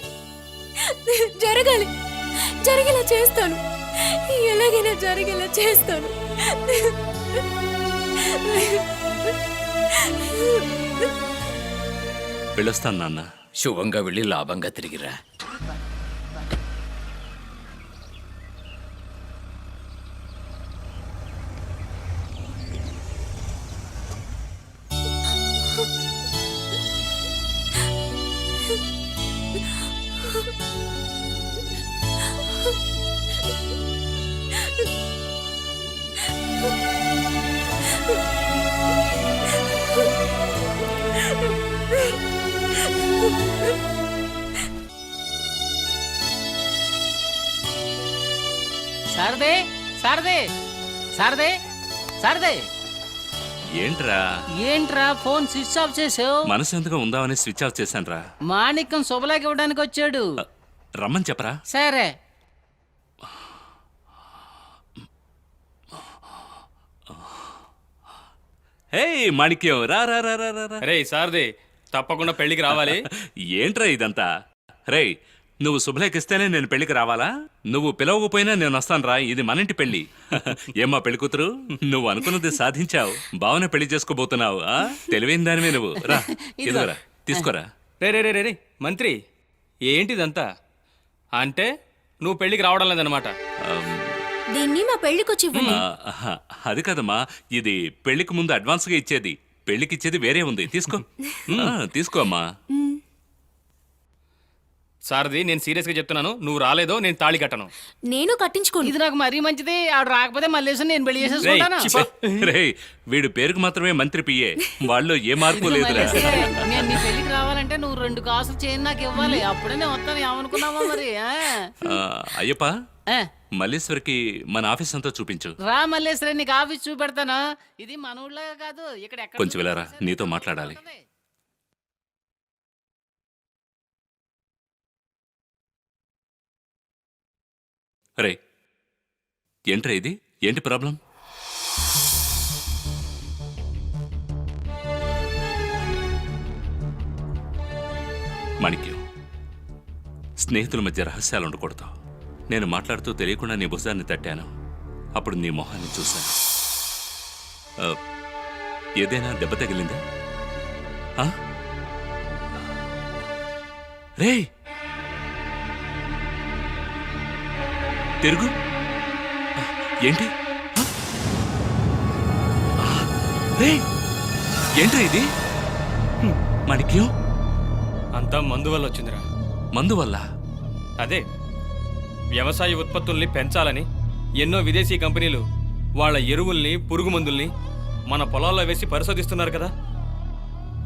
Speaker 12: జరగాలి. జరిగేలా చేస్తాను. ఎలాగైనా జరిగేలా చేస్తాను.
Speaker 1: వెళ్ళొస్తాను నాన్న.
Speaker 3: శుభంగా వెళ్ళి లాభంగా తిరిగిరా.
Speaker 4: సారదే సారదే సారదే సారదే
Speaker 1: ఏంట్రా
Speaker 4: ఏంట్రా ఫోన్ స్విచ్ ఆఫ్ చేసావు?
Speaker 1: మనశ్శాంతిగా ఉందామని స్విచ్ ఆఫ్ చేశానురా.
Speaker 4: మాణిక్యం శుభలాకి ఇవ్వడానికి వచ్చాడు.
Speaker 1: రమ్మని చెప్పరా.
Speaker 4: సరే.
Speaker 1: హే మాణిక్యం, రా రా రా రా రా.
Speaker 10: రే సారథి, తప్పకుండా పెళ్లికి రావాలి.
Speaker 1: ఏంట్రా ఇదంతా? రే, నువ్వు శుభలేఖిస్తేనే నేను పెళ్లికి రావాలా? నువ్వు పిలవకపోయినా నేను వస్తాను రా. ఇది మన ఇంటి పెళ్లి. ఏమ్మా పెళ్లి కూతురు, నువ్వు అనుకున్నది సాధించావు. బావనే పెళ్లి చేసుకోబోతున్నావు. తెలివైన దానివే నువ్వు. రా ఇదిగోరా, తీసుకోరా.
Speaker 10: రే రే రే రే రే, మంత్రి ఏంటిదంతా? అంటే నువ్వు పెళ్లికి రావడం లేదన్నమాట.
Speaker 12: దీన్ని మా పెళ్లికొచ్చి ఇవ్వండి.
Speaker 1: అది కదమ్మా, ఇది పెళ్లికి ముందు అడ్వాన్స్ గా ఇచ్చేది. పెళ్లికి ఇచ్చేది వేరే ఉంది. తీసుకో. తీసుకో అమ్మా.
Speaker 10: సారథి, నేను సీరియస్ గా చెప్తున్నాను, నువ్వు రాలేదో నేను తాళి కట్టను.
Speaker 12: నేను కట్టించుకోను.
Speaker 4: ఇది నాకు మరీ మంచిది. ఆవిడ రాకపోతే మళ్ళీ నేను పెళ్లి చేసేసుకుంటాను.
Speaker 1: రే, వీడు పేరుకు మాత్రమే మంత్రి పియ్యే. వాళ్ళు ఏ మార్పు లేదురా.
Speaker 4: నేను నీ పెళ్లికి రావాలంటే నువ్వు 2 కాసులు చేయని నాకు ఇవ్వాలి. అప్పుడే నేను వస్తాను. ఏమనుకున్నావా మరి?
Speaker 1: అయ్యప్ప, మల్లేశ్వరికి మన ఆఫీస్ అంతా చూపించు.
Speaker 4: రా మల్లేశ్వరి, నీకు ఆఫీస్ చూపెడతాను. ఇది మన ఊళ్ళో కాదు, ఇక్కడ
Speaker 1: కొంచెం వెళ్ళరా, నీతో మాట్లాడాలి. రే, ఏంట్రా ఇది? ఏంటి ప్రాబ్లం? మాణిక్యం, స్నేహితుల మధ్య రహస్యాలు ఉండకూడదు. నేను మాట్లాడుతూ తెలియకుండా నీ భుజాన్ని తట్టాను. అప్పుడు నీ మొహాన్ని చూశాను. ఏదైనా దెబ్బ తగిలిందా? రే, తిరుగు. ఏంటి? రే, ఏంట్రా ఇది? మాణిక్యం,
Speaker 10: అంతా మందు వల్ల వచ్చిందిరా.
Speaker 1: మందు వల్ల?
Speaker 10: అదే, వ్యవసాయ ఉత్పత్తుల్ని పెంచాలని ఎన్నో విదేశీ కంపెనీలు వాళ్ళ ఎరువుల్ని, పురుగు మందుల్ని మన పొలాల్లో వేసి పరిశోధిస్తున్నారు కదా.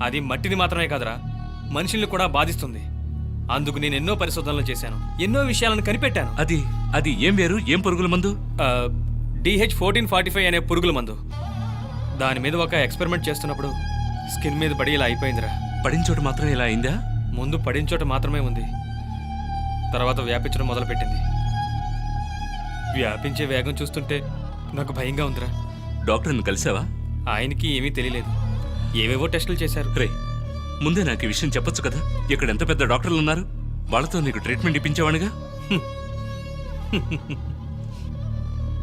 Speaker 10: అది మట్టిని మాత్రమే కాదురా, మనుషుల్ని కూడా బాధిస్తుంది. అందుకు నేను ఎన్నో పరిశోధనలు చేశాను, ఎన్నో విషయాలను కనిపెట్టాను.
Speaker 1: అది ఏం వేరు? ఏం పురుగుల మందు?
Speaker 10: DH1445 అనే పురుగుల మందు. దాని మీద ఒక ఎక్స్పెరిమెంట్ చేస్తున్నప్పుడు స్కిన్ మీద పడి ఇలా అయిపోయిందిరా.
Speaker 1: పడిన చోటు మాత్రం ఇలా అయిందా?
Speaker 10: ముందు పడిన చోట మాత్రమే ఉంది, తర్వాత వ్యాపించడం మొదలుపెట్టింది. వ్యాపించే వేగం చూస్తుంటే నాకు భయంగా ఉందిరా.
Speaker 1: డాక్టర్ని కలిసావా?
Speaker 10: ఆయనకి ఏమీ తెలియలేదు, ఏవేవో టెస్టులు చేశారు.
Speaker 1: రే, ముందే నాకు ఈ విషయం చెప్పొచ్చు కదా. ఇక్కడ ఎంత పెద్ద డాక్టర్లు ఉన్నారు, వాళ్ళతో నీకు ట్రీట్మెంట్ ఇప్పించేవాడిగా.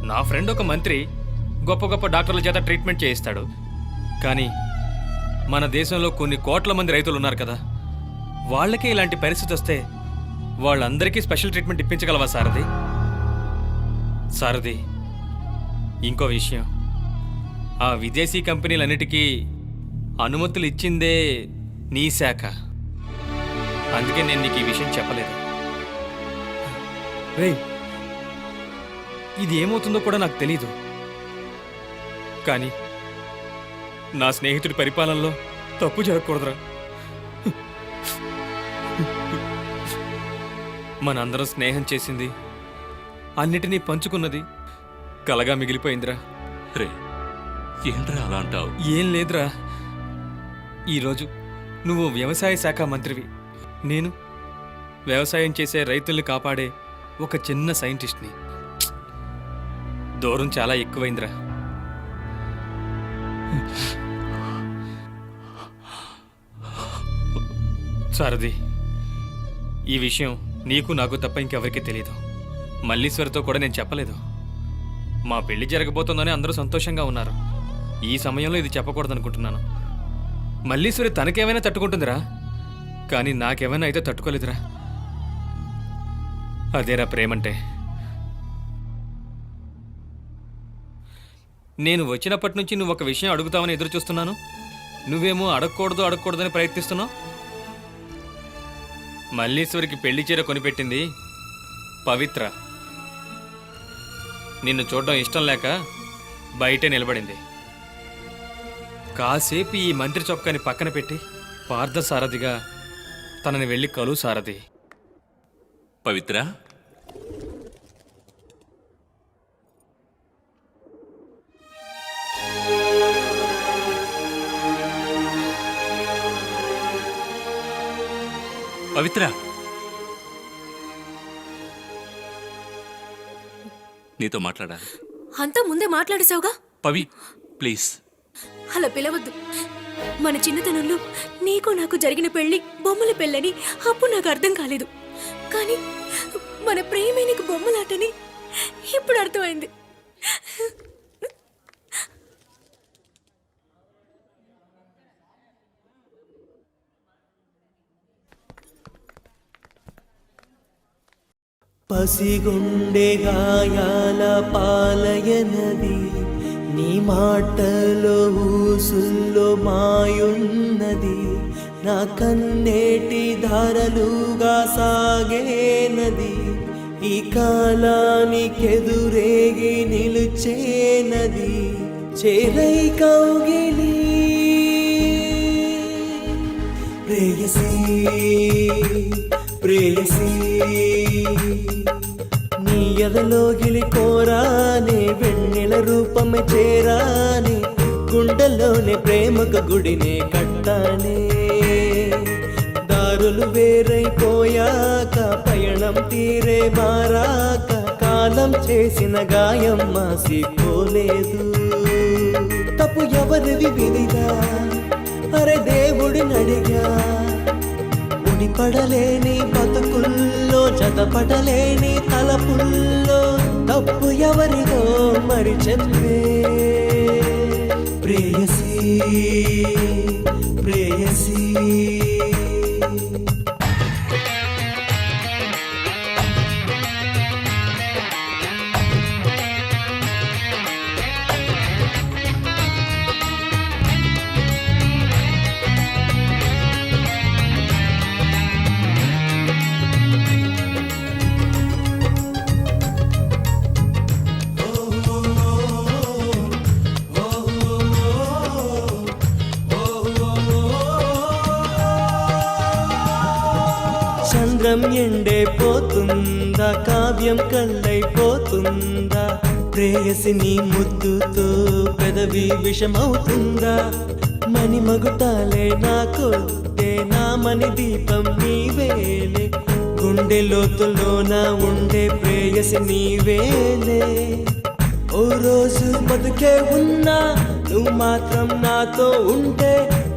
Speaker 10: నా ఫ్రెండ్ ఒక మంత్రి గొప్ప గొప్ప డాక్టర్ల చేత ట్రీట్మెంట్ చేయిస్తాడు. కానీ మన దేశంలో కొన్ని కోట్ల మంది రైతులు ఉన్నారు కదా, వాళ్ళకే ఇలాంటి పరిస్థితి వస్తే వాళ్ళందరికీ స్పెషల్ ట్రీట్మెంట్ ఇప్పించగలవా సారథి? సారథి, ఇంకో విషయం, ఆ విదేశీ కంపెనీలన్నిటికీ అనుమతులు ఇచ్చిందే నీ శాఖ. అందుకే నేను నీకు ఈ విషయం చెప్పలేదు. రేయ్, ఇది ఏమవుతుందో కూడా నాకు తెలీదు. కానీ నా స్నేహితుడి పరిపాలనలో తప్పు జరగకూడదురా. మనందరం స్నేహం చేసింది, అన్నిటినీ పంచుకున్నది కలగా మిగిలిపోయిందిరా.
Speaker 1: రే, ఏంట్రా అలా అంటావు?
Speaker 10: ఏం లేదురా, ఈరోజు నువ్వు వ్యవసాయ శాఖ మంత్రివి, నేను వ్యవసాయం చేసే రైతుల్ని కాపాడే ఒక చిన్న సైంటిస్ట్ని. దూరం చాలా ఎక్కువైందిరా. సారథి, ఈ విషయం నీకు నాకు తప్ప ఇంకెవరికీ తెలియదు. మల్లీశ్వరితో కూడా నేను చెప్పలేదు. మా పెళ్లి జరగబోతోందని అందరూ సంతోషంగా ఉన్నారు. ఈ సమయంలో ఇది చెప్పకూడదనుకుంటున్నాను. మల్లీశ్వరి తనకేమైనా తట్టుకుంటుందిరా, కానీ నాకేమైనా అయితే తట్టుకోలేదురా. అదేరా ప్రేమంటే. నేను వచ్చినప్పటి నుంచి నువ్వు ఒక విషయం అడుగుతావని ఎదురు చూస్తున్నాను. నువ్వేమో అడగకూడదని ప్రయత్నిస్తున్నావు. మల్లీశ్వరికి పెళ్లి చీర కొనిపెట్టింది పవిత్ర. నిన్ను చూడడం ఇష్టం లేక బయటే నిలబడింది. కాసేపు ఈ మంత్రి చొక్కాని పక్కన పెట్టి పార్థసారథిగా తనని వెళ్ళి కలు సారథి.
Speaker 5: పవిత్ర, పవిత్ర, నీతో మాట్లాడాలి.
Speaker 12: అంతా ముందే మాట్లాడేశావుగా.
Speaker 5: పవి, ప్లీజ్.
Speaker 12: అలా పిలవద్దు. మన చిన్నతనంలో నీకు నాకు జరిగిన పెళ్లి బొమ్మల పెళ్ళని అప్పుడు నాకు అర్థం కాలేదు. కానీ మన ప్రేమే నీకు బొమ్మలాటని ఇప్పుడు అర్థమైంది.
Speaker 14: పసిగుండె గాయాల పాలయనది, నీ మాటలో ఊసుల్లో మాయున్నది, నా కన్నేటి ధారలుగా సాగేనది, ఈ కాలానికెదురేగి నిలిచేనది, చేరై కౌగిలి ప్రేయసీ ప్రేయసీ, నీ ఎదలోగిలి కోరానే వెన్నెల రూపమే చేరానే, గుండెల్లోనే ప్రేమకు గుడినే కట్టానే, దారులు వేరైపోయాక పయనం తీరే మారాక, కాలం చేసిన గాయం మాసిపోలేదు. తప్పు ఎవరిది విధిగా, అరే దేవుడినడిగా, పడలేని బతుకుల్లో జతపడలేని తలపుల్లో, తప్పు ఎవరిదో మరి చెప్పే ప్రేయసీ ప్రేయసీ. చంద్రం ఎండే పోతుందా, కావ్యం కళ్ళైపోతుందా, ప్రేయసి నీ ముద్దుతో పెదవి విషమవుతుందా, మణిమగుటాలే నా కొద్దే నా మణి దీపం నీవేలే, గుండె లోతులోన ఉండే ప్రేయసి నీవేలే, ఓ రోజు బతుకే ఉన్నా నువ్వు మాత్రం నాతో ఉంటే,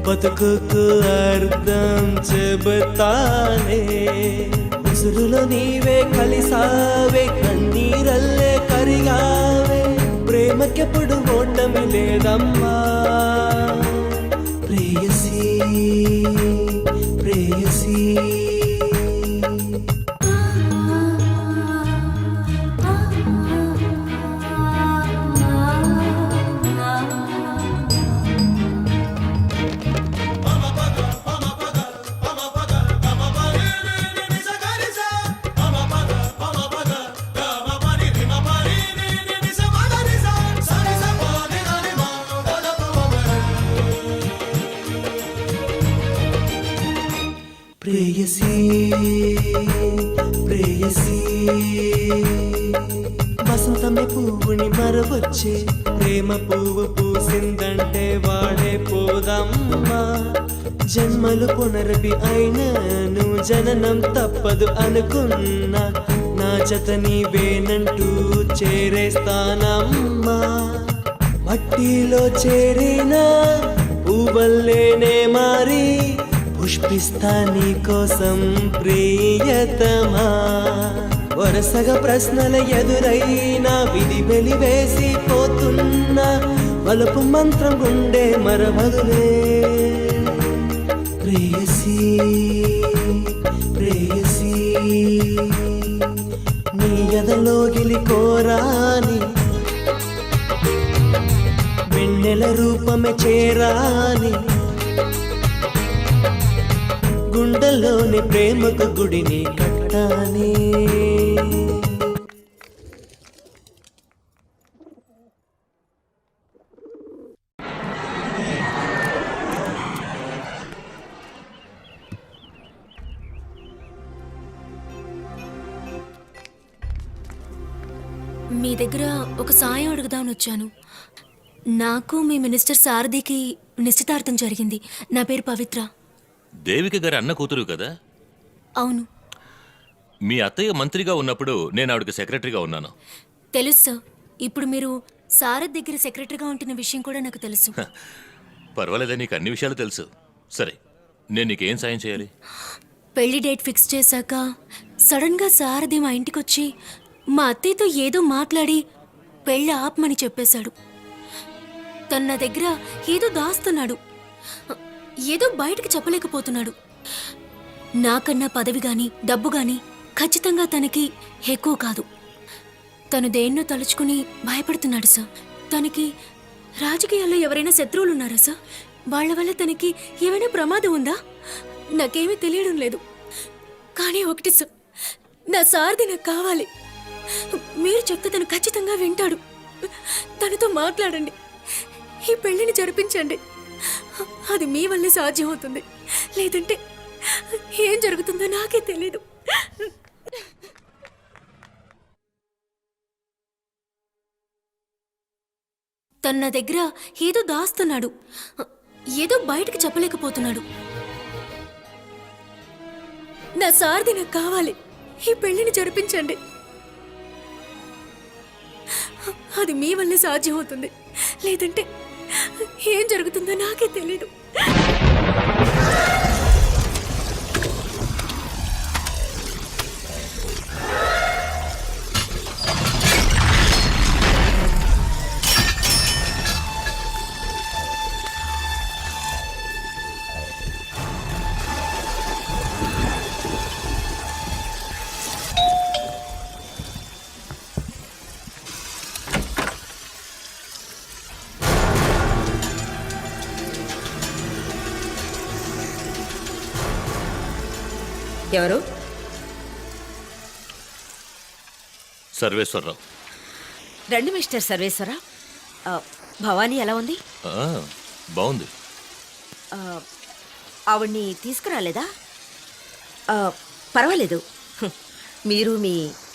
Speaker 14: బతుకుకు అర్థం చెబుతానే, ఉసురులో నీవే కలిసావే, కన్నీరల్లే కరిగావే, ప్రేమకెప్పుడు ఓటమి లేదమ్మా ప్రేయసీ ప్రేయసీ. ప్రేయసీ ప్రేయసీ, వసంతమే పువ్వుని మరవచ్చే, ప్రేమ పువ్వు పూసిందంటే వాడే పోదమ్మా, జన్మలు పునరపి అయినను జననం తప్పదు అనుకున్నా, నా జత నీవేనంటూ చేరేస్తానమ్మా, మట్టిలో చేరిన పువ్వల్లేనే మారి, పుష్పిస్తా నీ కోసం ప్రియతమా, వరసగా ప్రశ్నల ఎదురైనా విధి వెలివేసి పోతున్నా, వలపు మంత్రం గుండె మరవదులే ప్రేయసీ ప్రేయసీ, నీ ఎదలోగిలి కోరాని వెన్నెల రూపమే చేరాని, గుండెల్లోని ప్రేమకు గుడిని కట్టానే.
Speaker 12: దగ్గర ఒక సాయం అడుగుదామని వచ్చాను. నాకు మీ మినిస్టర్ సారథికి నిశ్చితార్థం జరిగింది. నా పేరు పవిత్ర.
Speaker 11: దేవిక గారి అన్న కూతురు కదా?
Speaker 12: అవును.
Speaker 11: మీ అత్తయ్య మంత్రిగా ఉన్నప్పుడు నేను ఆవిడకి సెక్రటరీగా ఉన్నాను.
Speaker 12: తెలుసు సార్. ఇప్పుడు మీరు సారథ్ దగ్గర సెక్రటరీగా ఉంటున్న విషయం కూడా నాకు తెలుసు.
Speaker 11: పర్వాలేదా, నీకు అన్ని విషయాలు తెలుసు. సరే, నేను నీకేం సాయం చేయాలి?
Speaker 12: పెళ్లి డేట్ ఫిక్స్ చేశాక సడన్ గా సారథి మా ఇంటికి వచ్చి మా అత్తయ్యతో ఏదో మాట్లాడి పెళ్లి ఆపమని చెప్పేశాడు. తన నా దగ్గర ఏదో దాస్తున్నాడు, ఏదో బయటకు చెప్పలేకపోతున్నాడు. నాకన్నా పదవి గాని డబ్బు గాని ఖచ్చితంగా తనకి ఎక్కువ కాదు. తను దేన్నో తలుచుకుని భయపడుతున్నాడు సార్. తనకి రాజకీయాల్లో ఎవరైనా శత్రువులు ఉన్నారా సార్? వాళ్ళ వల్ల తనకి ఏమైనా ప్రమాదం ఉందా? నాకేమీ తెలియడం లేదు. కానీ ఒకటి సార్, నా సారథి నాకు కావాలి. మీరు చెప్తే తను ఖచ్చితంగా వింటాడు. తనతో మాట్లాడండి, ఈ పెళ్లిని జరిపించండి. అది మీ వల్లే సాధ్యం అవుతుంది. లేదంటే ఏం జరుగుతుందో నాకే తెలీదు. తన నా దగ్గర ఏదో దాస్తున్నాడు, ఏదో బయటకు చెప్పలేకపోతున్నాడు. నా సారథి నాకు కావాలి. ఈ పెళ్లిని జరిపించండి. అది మీ వల్లే సాధ్యం అవుతుంది. లేదంటే ఏం జరుగుతుందో నాకే తెలీదు.
Speaker 6: ఎవరు?
Speaker 11: సర్వేశ్వరరావు.
Speaker 6: రండి మిస్టర్ సర్వేశ్వరరావు. భవానీ ఎలా ఉంది?
Speaker 11: బాగుంది.
Speaker 6: ఆవిడ్ని తీసుకురాలేదా? పర్వాలేదు. మీరు మీ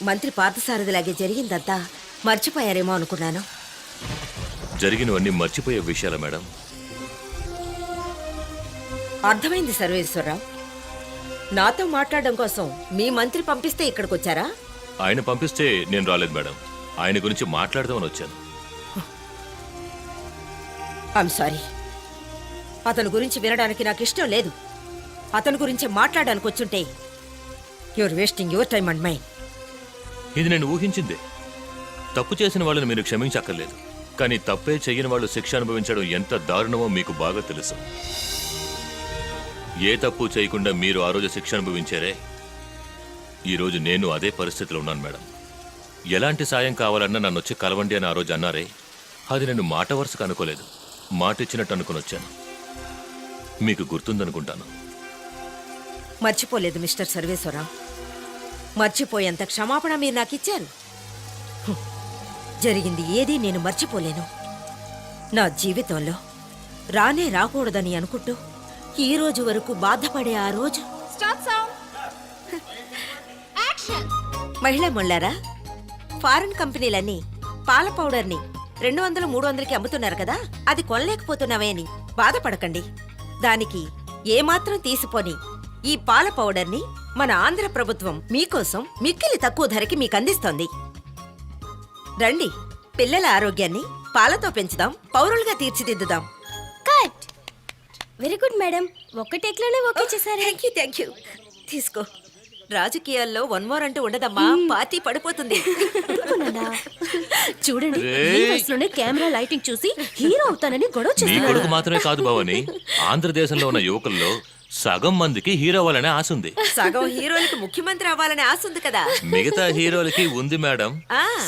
Speaker 6: మంత్రి పార్థసారథిలాగే జరిగిందంతా మర్చిపోయారేమో అనుకున్నాను.
Speaker 11: జరిగినవన్నీ మర్చిపోయే విషయాల మేడం.
Speaker 6: అర్థమైంది సర్వేశ్వరరావు. నాతో మాట్లాడడం కోసం మీ మంత్రి పంపిస్తే ఇక్కడికి వచ్చారా?
Speaker 11: ఆయన పంపిస్తే నేను రాలేదు మేడం. ఆయన గురించి మాట్లాడదామని వచ్చాను.
Speaker 6: I'm sorry. అతని గురించి వినడానికి నాకు ఇష్టం లేదు. అతని గురించి మాట్లాడడానికి వచ్చుంటే your wasting your time and mind.
Speaker 11: ఇది నేను ఊహించిందే. తప్పు చేసిన వాళ్ళని మీరు క్షమించక్కర్లేదు. కానీ తప్పే చెయ్యని వాళ్ళు శిక్ష అనుభవించడం ఎంత దారుణమో మీకు బాగా తెలుసు. ఏ తప్పు చేయకుండా మీరు ఆ రోజు శిక్ష అనుభవించారే, ఈరోజు నేను అదే పరిస్థితిలో ఉన్నాను మేడం. ఎలాంటి సాయం కావాలన్నా నన్ను వచ్చి కలవండి అని ఆ రోజు అన్నారే, అది నేను మాట వరుసకు అనుకోలేదు, మాట ఇచ్చినట్టు అనుకుని వచ్చాను. మీకు గుర్తుందనుకుంటాను.
Speaker 6: మర్చిపోలేదు మిస్టర్ సర్వేశ్వరరావు. మర్చిపోయేంత క్షమాపణ మీరు నాకు ఇచ్చారు. జరిగింది ఏదీ నేను మర్చిపోలేను. నా జీవితంలో రానే రాకూడదని అనుకుంటూ ఈ రోజు వరకు బాధపడే ఆ రోజు. మహిళా మొళ్ళారా, ఫారిన్ కంపెనీలన్నీ పాల పౌడర్ని 200-300కి అమ్ముతున్నారు కదా, అది కొనలేకపోతున్నావే అని బాధపడకండి. దానికి ఏమాత్రం తీసిపోని ఈ పాల పౌడర్ని మన ఆంధ్ర ప్రభుత్వం మీకోసం మిక్కిలి తక్కువ ధరకి మీకు అందిస్తోంది. రండి, పిల్లల ఆరోగ్యాన్ని పాలతో పెంచుదాం, పౌరులుగా తీర్చిదిద్దుదాం.
Speaker 12: కట్. Very good madam. ఒక్క టేక్లోనే ఓకే చేశారు.
Speaker 6: Thank you. తీసుకో. రాజకీయాల్లో వన్ మోర్ అంటూ ఉండదమ్మా, పార్టీ పడిపోతుంది.
Speaker 12: చూడండి, ఈ వయసులోనే కెమెరా లైటింగ్ చూసి హీరో అవుతానని గొడవ
Speaker 11: నీ
Speaker 12: చేస్తున్నాడు.
Speaker 11: కొడుకు మాత్రమే కాదు భవాని, ఆంధ్రదేశంలో ఉన్న యువకుల్లో సగం మందికి హీరో అవ్వాలనే ఆశ ఉంది.
Speaker 6: సగం హీరోలకి ముఖ్యమంత్రి అవ్వాలనే ఆశ ఉంది కదా.
Speaker 11: మిగతా హీరోలకి ఉంది మేడం.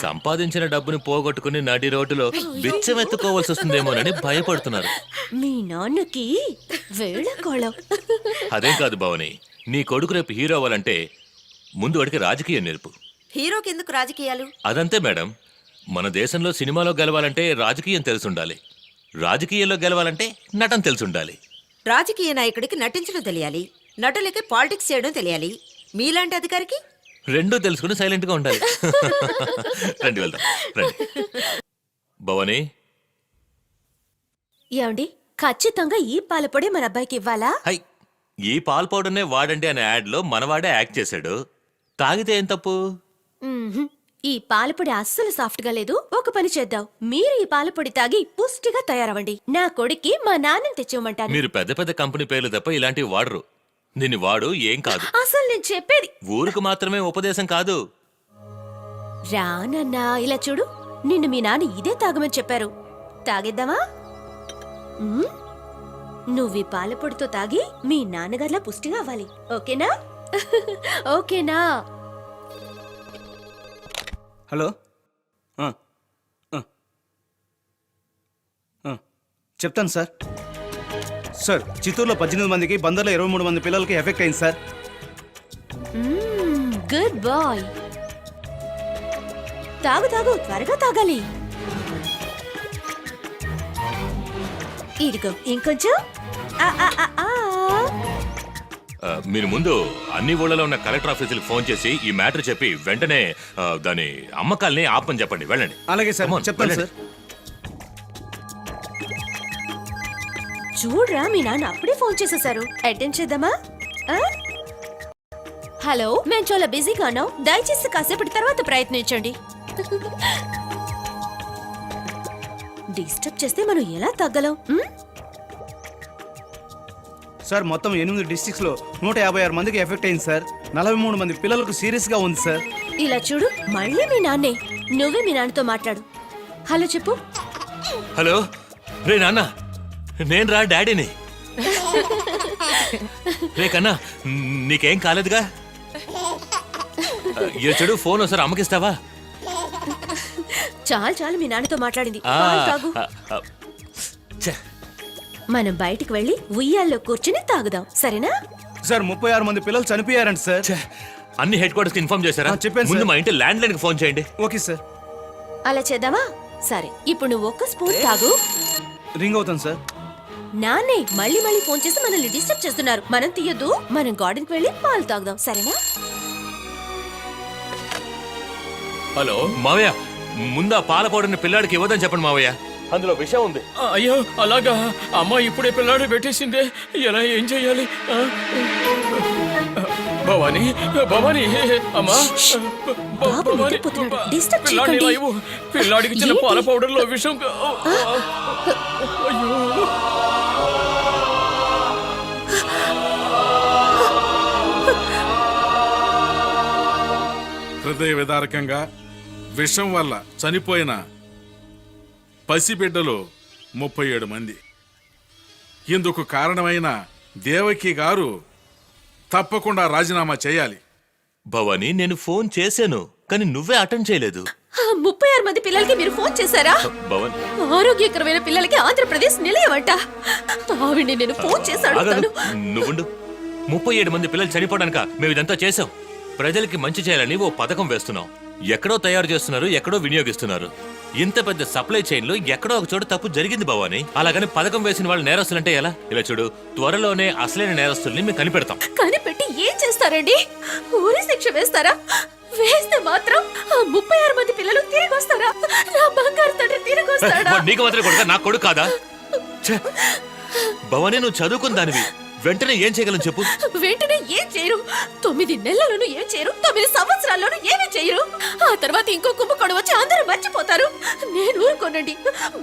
Speaker 11: సంపాదించిన డబ్బుని పోగొట్టుకుని నడి రోడ్డులో బిచ్చమెత్తుకోవాల్సి వస్తుందేమోనని భయపడుతున్నారు.
Speaker 12: మీ నాన్నకి వేళకోళం.
Speaker 11: అదేం కాదు భవాని, నీ కొడుకు రేపు హీరో అవ్వాలంటే ముందు వాడికి రాజకీయం నేర్పు.
Speaker 6: హీరోకి ఎందుకు రాజకీయాలు?
Speaker 11: అదంతే మేడం. మన దేశంలో సినిమాలో గెలవాలంటే రాజకీయం తెలుసుండాలి, రాజకీయాల్లో గెలవాలంటే నటన తెలుసుండాలి.
Speaker 6: రాజకీయ నాయకుడికి నటించడం తెలియాలి, నటులకి పాలిటిక్స్ చేయడం తెలియాలి. మీలాంటి అధికారికి
Speaker 11: రెండూ తెలుసుకుని సైలెంట్ గా ఉండాలి. రండి వెళ్దాం, రండి. భవానీ,
Speaker 12: ఏమండి ఖచ్చితంగా ఈ పాలపొడి మన అబ్బాయికి ఇవ్వాలా?
Speaker 11: హై, ఈ పాల్ పౌడర్నే వాడండి అనే యాడ్ లో మనవాడే యాక్ట్ చేశాడు. తాగితే ఏం తప్పు?
Speaker 12: మ్మ్హ్మ్. ఈ పాలపొడి అస్సలు సాఫ్ట్ గా లేదు. ఒక పని చేద్దాం, మీరు ఈ పాలపొడి తాగి పుష్టిగా తయారవ్వండి. నా కొడుక్కి మా నాన్నని తెచ్చివ్వమంటాను.
Speaker 11: మీరు పెద్ద పెద్ద కంపెనీ పేర్లు తప్ప ఇలాంటివి వాడరు. దీన్ని వాడు, ఏం కాదు.
Speaker 12: అసలు నేను చెప్పేది
Speaker 11: ఊరికి మాత్రమే ఉపదేశం కాదు.
Speaker 12: రానన్నా, ఇలా చూడు, నిన్ను మీ నాన్న ఇదే తాగమని చెప్పారు. తాగేద్దామా? మ్మ్? నువ్వు ఈ పాలపొడితో తాగి మీ నాన్నగారిలా పుష్టిగా అవ్వాలి. ఓకేనా? ఓకేనా?
Speaker 9: హలో చెప్తాను సార్. సార్, చిత్తూరులో 18 మందికి, బందర్లో 23 మంది పిల్లలకి ఎఫెక్ట్ అయింది సార్.
Speaker 12: Good bye. తాగు తాగు, త్వరగా తాగాలి. ఇదిగో ఇంకొంచెం. ఆ, ఆ, ఆ, ఆ.
Speaker 11: మీరు ముందు అన్ని ఊళ్ళలో ఉన్న కలెక్టర్ ఆఫీసులకు ఫోన్ చేసి ఈ మ్యాటర్ చెప్పి వెంటనే దాని అమ్మకాల్ని ఆపని చెప్పండి. వెళ్ళండి.
Speaker 9: అలాగే సార్,
Speaker 11: Come on,
Speaker 9: చెప్తాను
Speaker 11: వెళ్ళండి.
Speaker 9: సార్.
Speaker 12: చూడ్రా, మీ నాన్న అప్పుడే ఫోన్ చేసేశారు. అటెండ్ చేద్దామా? ఆ? హలో, మేము చాలా బిజీగా ఉన్నాం, దయచేసి కాసేపటి తర్వాత ప్రయత్నించండి. డిస్టర్బ్ చేస్తే మనం ఎలా తగ్గలం?
Speaker 9: సార్, మొత్తం 8 డిస్ట్రిక్ట్స్ లో 156 మందికి ఎఫెక్ట్ అయింది సార్. 43 మంది పిల్లలకు సీరియస్ గా ఉంది సార్.
Speaker 12: ఇలా చూడు, మళ్ళీ మీ నాన్నే. నువ్వే మీ నాన్నతో మాట్లాడు. హలో చెప్పు.
Speaker 11: హలో, రే నాన్న, నేను రా డాడీని. రే కన్నా, నీకేం కాలేదుగా? ఇలా చెడు, ఫోన్ ఒకసారి అమ్మకిస్తావా?
Speaker 12: చాలు చాలు, మీ నాన్నతో మాట్లాడింది.
Speaker 11: ఆ,
Speaker 12: పాలు తాగు.
Speaker 11: ఛే,
Speaker 12: మనం బయటికి వెళ్ళి ఉయ్యాల్లో కూర్చుని తాగుదాం, సరేనా?
Speaker 9: సార్, 36 మంది పిల్లలు చనిపోయారంట సార్.
Speaker 11: ఛే, అన్ని హెడ్ క్వార్టర్స్ కి ఇన్ఫార్మ్ చేశారా?
Speaker 9: చెప్పాను
Speaker 11: ముందు
Speaker 9: సార్.
Speaker 11: మా ఇంటి ల్యాండ్ లైన్ కి ఫోన్ చేయండి.
Speaker 9: Okay sir.
Speaker 12: అలా చేద్దామా? సరే, ఇప్పుడు నువ్వు ఒక్క స్పూన్ తాగు.
Speaker 9: రింగ్ అవుతాను సార్.
Speaker 12: నాన్నే మళ్ళీ మళ్ళీ ఫోన్ చేసి మనల్ని డిస్టర్బ్ చేస్తున్నారు. మనం తీయొద్దు, మనం గార్డెన్ కి వెళ్ళి పాలు తాగుదాం, సరేనా?
Speaker 11: హలో మావయ్య, ముందు ఆ పాల పౌడర్ని పిల్లాడికి ఇవ్వదని చెప్పండి మావయ్య. అందులో విషయం ఉంది.
Speaker 3: అయ్యో అలాగా? అమ్మ ఇప్పుడే పిల్లాడు పెట్టేసిందే, ఎలా ఏం చెయ్యాలి? భవానీ, భవానీ, అమ్మా,
Speaker 12: బాబు నిద్రపోతున్నాడు, డిస్టర్బ్
Speaker 3: పిల్లాడిని
Speaker 12: చేయకండి.
Speaker 3: ఇలా ఇవ్వు. పిల్లాడికి చిన్న పాల పౌడర్ లో విషం అయ్యో.
Speaker 8: హృదయ విదారకంగా విషం వల్ల చనిపోయిన పసిబిడ్డలు 37 మంది. ఇందుకు కారణమైన దేవకి గారు తప్పకుండా రాజీనామా చేయాలి.
Speaker 11: భవానీ, నేను ఫోన్ చేశాను, కానీ నువ్వే అటెండ్ చేయలేదు.
Speaker 12: 36 మంది పిల్లలకి మీరు ఫోన్ చేశారా?
Speaker 11: భవానీ,
Speaker 12: ఆరోగ్యకరమైన పిల్లలకి ఆంధ్రప్రదేశ్ నిలయమంట. ఆవిడ్ని నేను ఫోన్ చేసి అడుగుతాను.
Speaker 11: నువ్వుండు. 37 మంది పిల్లలు చనిపోవడానిక మేము ఇదంతా చేసాం. ప్రజలకి మంచి చేయాలని ఓ పథకం వేస్తున్నాం. ఎక్కడో తయారు చేస్తున్నారు, ఎక్కడో వినియోగిస్తున్నారు. ఇంత పెద్ద సప్లై చైన్ లో ఎక్కడో ఒక చోట తప్పు జరిగింది భవానీ. అలాగని పథకం వేసిన వాళ్ళు నేరస్తులంటే ఎలా? ఇలా చూడు, త్వరలోనే అసలైన నేరస్తుల్ని మేము కనిపెడతాం.
Speaker 12: కనిపెట్టి ఏం చేస్తారండి? ఊరి శిక్ష వేస్తారా? వేస్తే మాత్రం ఆ 36 మంది పిల్లలు తిరిగి వస్తారా? నా బంగారు తండ్రి తిరిగి వస్తాడా?
Speaker 11: నీకు మాత్రం కొడుక, నా కొడుకు కాదా? ఛే! భవానీ, నువ్వు చదువుకున్న దానివి, వెంటనే ఏం చేయగలను చెప్పు?
Speaker 12: వెంటనే ఏం చేయరు. 9 నెలలను ఏం చేయరు, 9 సంవత్సరాల్లోనూ ఏమీ చేయరు. ఆ తర్వాత ఇంకో కుంభకోణం వచ్చి అందరూ మర్చిపోతారు. నేను ఊరుకోనండి.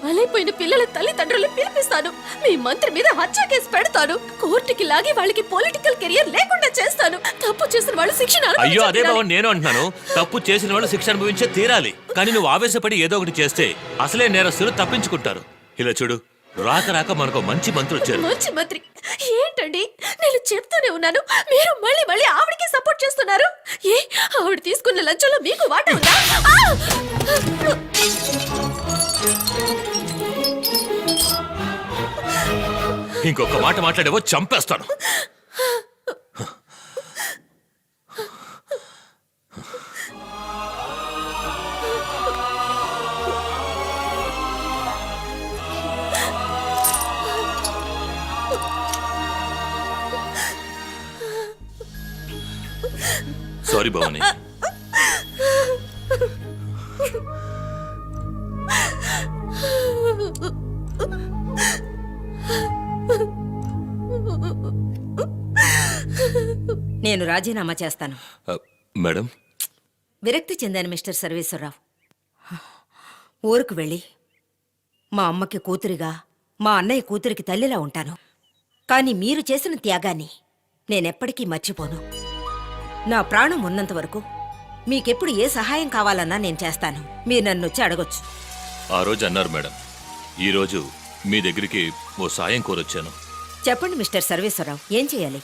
Speaker 12: బలైపోయిన పిల్లల తల్లిదండ్రులు పిలిపిస్తాను. మీ మంత్రి మీద హత్య కేసు పెడతాను. కోర్టుకి లాగి వాళ్ళకి పొలిటికల్ కెరియర్ లేకుండా చేస్తాను. తప్పు చేసిన వాళ్ళు శిక్షణ
Speaker 11: అయ్యో, అదే భవన్ నేను అంటున్నాను. తప్పు చేసిన వాళ్ళు శిక్ష అనుభవించే తీరాలి. కానీ నువ్వు ఆవేశపడి ఏదో ఒకటి చేస్తే అసలే నేరస్తులు తప్పించుకుంటారు. ఇలా చూడు, రాక రాక మనకు మంచి మంత్రి వచ్చారు.
Speaker 12: మంచి మంత్రి ఏంటండి? నేను చెప్తూనే ఉన్నాను, మీరు మళ్ళీ మళ్ళీ ఆవిడకి సపోర్ట్ చేస్తున్నారు. ఏ ఆవిడ తీసుకున్న లంచంలో మీకు వాటా ఉందా?
Speaker 11: ఇంకొక మాట మాట్లాడేవో చంపేస్తాను. సారీ భవానీ,
Speaker 6: నేను రాజీనామా చేస్తాను.
Speaker 11: మేడం,
Speaker 6: విరక్తి చెందాను మిస్టర్ సర్వేశ్వరరావు. ఊరుకు వెళ్ళి మా అమ్మకి కూతురిగా, మా అన్నయ్య కూతురికి తల్లిలా ఉంటాను. కానీ మీరు చేసిన త్యాగాన్ని నేనెప్పటికీ మర్చిపోను. నా ప్రాణం ఉన్నంత వరకు మీకెప్పుడు ఏ సహాయం కావాలన్నా నేను చేస్తాను. మీరు నన్ను వచ్చి అడగొచ్చు.
Speaker 11: ఆ రోజు అన్నారు మేడం, ఈ రోజు మీ దగ్గరికి ఓ సాయం కోరొచ్చాను.
Speaker 6: చెప్పండి మిస్టర్ సర్వేశ్వరరావు, ఏం చేయాలి?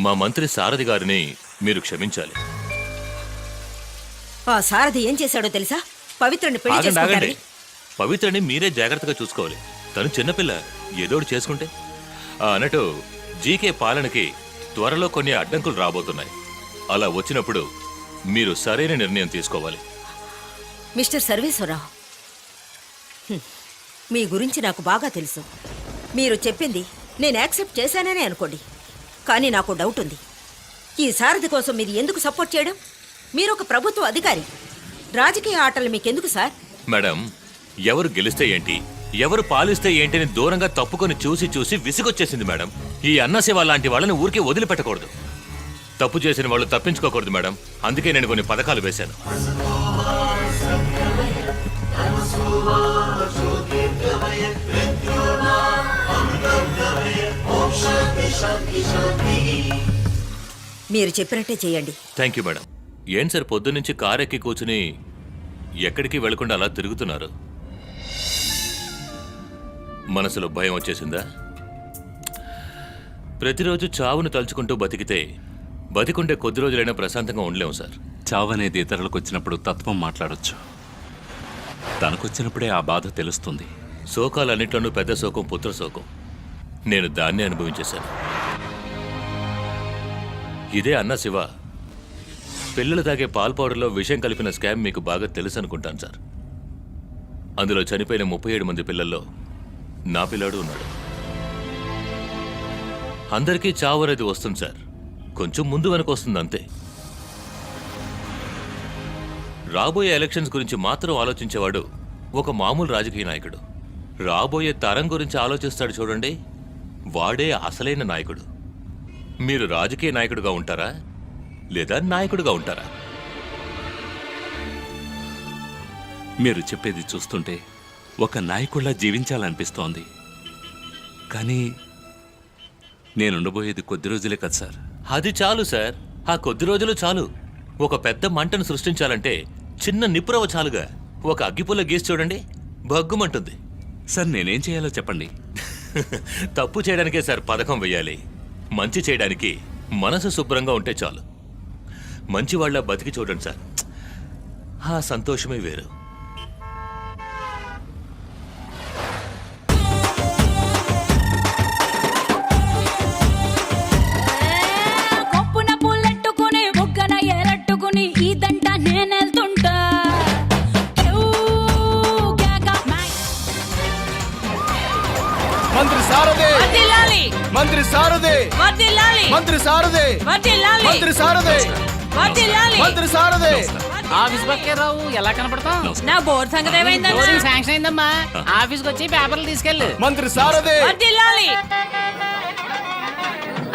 Speaker 11: మా మంత్రి సారథి గారిని మీరు క్షమించాలి.
Speaker 6: ఆ సారథి ఏం చేశాడో తెలుసా? పవిత్రుని పెళ్లి
Speaker 11: ఆగండి, ఆగండి.
Speaker 6: చేసుకుంటారని.
Speaker 11: పవిత్రని మీరే జాగ్రత్తగా చూసుకోవాలి. తను చిన్నపిల్ల, ఏదోడు చేసుకుంటే. అన్నట్టు జీకే పాలనకి త్వరలో కొన్ని అడ్డంకులు రాబోతున్నాయి. అలా వచ్చినప్పుడు మీరు సరైన నిర్ణయం తీసుకోవాలి.
Speaker 6: మిస్టర్ సర్వేశ్వరరావు, మీ గురించి నాకు బాగా తెలుసు. మీరు చెప్పింది నేను యాక్సెప్ట్ చేశాననే అనుకోండి, కానీ నాకు డౌట్ ఉంది. ఈ సారథి కోసం మీరు ఎందుకు సపోర్ట్ చేయడం? మీరు ఒక ప్రభుత్వ అధికారి. రాజకీయ ఆటలు మీకెందుకు సార్?
Speaker 11: మేడం, ఎవరు గెలిస్తే ఏంటి, ఎవరు పాలిస్తే ఏంటి అని దూరంగా తప్పుకొని చూసి చూసి విసుగొచ్చేసింది మేడం. ఈ అన్నసేవ లాంటి వాళ్ళని ఊరికే వదిలిపెట్టకూడదు. తప్పు చేసిన వాళ్ళు తప్పించుకోకూడదు మేడం. అందుకే నేను కొన్ని పథకాలు వేశాను.
Speaker 6: మీరు చెప్పినట్టే చేయండి.
Speaker 11: Thank you madam. ఏం సార్, పొద్దున్నుంచి కారు ఎక్కి కూర్చుని ఎక్కడికి వెళ్లకుండా అలా తిరుగుతున్నారు? మనసులో భయం వచ్చేసిందా? ప్రతిరోజు చావును తలుచుకుంటూ బతికితే బతికుండే కొద్ది రోజులైనా ప్రశాంతంగా ఉండలేము సార్.
Speaker 1: చావు అనేది ఇతరులకు వచ్చినప్పుడు తత్వం మాట్లాడొచ్చు, తనకొచ్చినప్పుడే ఆ బాధ తెలుస్తుంది.
Speaker 11: శోకాలన్నింటిలోనూ పెద్ద శోకం పుత్ర శోకం. నేను దాన్నే అనుభవించేశాను. ఇదే అన్న శివ పిల్లలు తాగే పాల్ పౌడర్లో విషం కలిపిన స్కామ్ మీకు బాగా తెలుసు అనుకుంటాను సార్. అందులో చనిపోయిన 37 మంది పిల్లల్లో నా పిల్లాడు ఉన్నాడు. అందరికీ చావు అనేది వస్తుంది సార్, కొంచెం ముందు వెనక వస్తుంది అంతే. రాబోయే ఎలక్షన్స్ గురించి మాత్రం ఆలోచించేవాడు ఒక మామూలు రాజకీయ నాయకుడు. రాబోయే తరం గురించి ఆలోచిస్తాడు చూడండి, వాడే అసలైన నాయకుడు. మీరు రాజకీయ నాయకుడిగా ఉంటారా లేదా నాయకుడిగా ఉంటారా?
Speaker 1: మీరు చెప్పేది చూస్తుంటే ఒక నాయకుడిలా జీవించాలనిపిస్తోంది. కానీ నేనుండబోయేది కొద్ది రోజులే కదా సార్.
Speaker 11: అది చాలు సార్, ఆ కొద్ది రోజులు చాలు. ఒక పెద్ద మంటను సృష్టించాలంటే చిన్న నిప్పురవ చాలుగా. ఒక అగ్గిపుల్ల గీసి చూడండి, భగ్గుమంటుంది.
Speaker 1: సార్ నేనేం చేయాలో చెప్పండి.
Speaker 11: తప్పు చేయడానికే సార్ పథకం వెయ్యాలి. మంచి చేయడానికి మనసు శుభ్రంగా ఉంటే చాలు. మంచివాళ్ళ బతికి చూడండి సార్, ఆ సంతోషమే వేరు.
Speaker 12: కొప్పున పుల్లెట్టుకుని బుగ్గన ఎరట్టుకుని ఇదంట నేనెళ్తుంటా.
Speaker 9: మంత్రి సారథి,
Speaker 12: వర్ధిల్లాలి,
Speaker 9: మంత్రి సారథి,
Speaker 12: వర్ధిల్లాలి,
Speaker 9: మంత్రి సారథి,
Speaker 12: వర్ధిల్లాలి,
Speaker 9: మంత్రి సారథి,
Speaker 12: వర్ధిల్లాలి.
Speaker 9: మంత్రి సారథి.
Speaker 4: ఆఫీస్ బక్కేరావు ఎలా కనపడతాం?
Speaker 12: నా బోర్డు సంగతి ఏమైందన్నా?
Speaker 4: బోర్డింగ్ శాంక్షన్ అయిందమ్మా. ఆఫీస్కి వచ్చి పేపర్లు తీసుకెళ్ళు.
Speaker 9: మంత్రి సారథి.
Speaker 12: వర్ధిల్లాలి.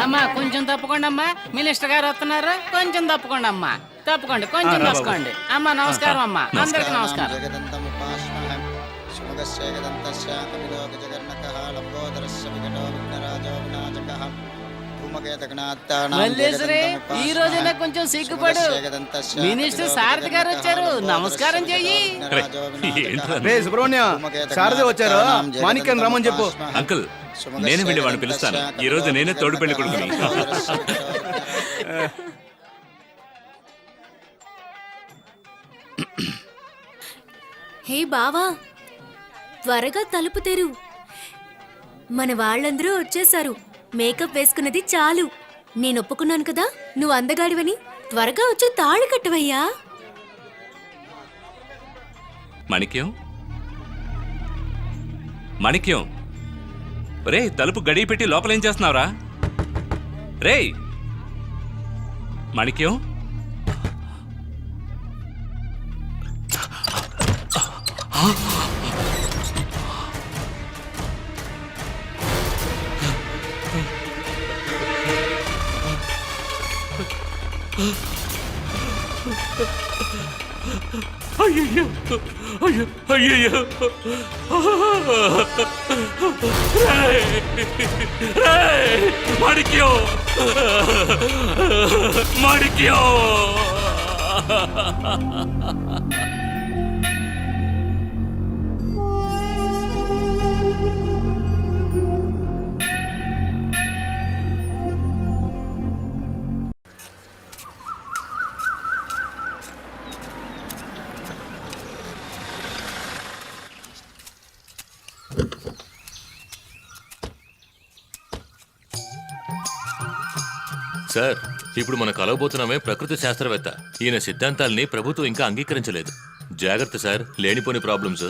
Speaker 4: అమ్మా కొంచెం తప్పుకోండి అమ్మా, మినిస్టర్ గారు వస్తున్నారు. కొంచెం తప్పుకోండి అమ్మా, తప్పుకోండి, కొంచెం తప్పుకోండి. అమ్మా నమస్కారం అమ్మా, అందరికి నమస్కారం. మల్లేశ్వరి, ఈ రోజైనా కొంచెం సిగ్గుపడు. మినిస్టర్ సారథి గారు వచ్చారు, నమస్కారం చెయ్యి.
Speaker 9: రే సుబ్రహ్మణ్య, సారథి వచ్చారు, మాణిక్యం రమ్మని చెప్పు.
Speaker 1: అంకుల్, నేనే వెళ్ళి వాడిని పిలుస్తాను. ఈ రోజు నేనే తోడు పెళ్లి కొడుకుని.
Speaker 12: హే బావా, త్వరగా తలుపు తెరు. మన వాళ్ళందరూ వచ్చేసారు. మేకప్ వేసుకున్నది చాలు. నేను ఒప్పుకున్నాను కదా నువ్వు అందగాడివని. త్వరగా వచ్చి తాళి కట్టవయ్యా.
Speaker 1: మాణిక్యం, మాణిక్యం, రే తలుపు గడియ పెట్టి లోపలేం చేస్తున్నావురా? రే మాణిక్యం,
Speaker 5: అయ్యయ్యో అయ్యో అయ్యయ్యో మాణిక్యం మాణిక్యం
Speaker 11: సార్ ఇప్పుడు మనం కలవబోతున్నామే ప్రకృతి శాస్త్రవేత్త. ఈయన సిద్ధాంతాల్ని ప్రభుత్వం ఇంకా అంగీకరించలేదు. జాగ్రత్త సార్, లేనిపోని ప్రాబ్లమ్స్.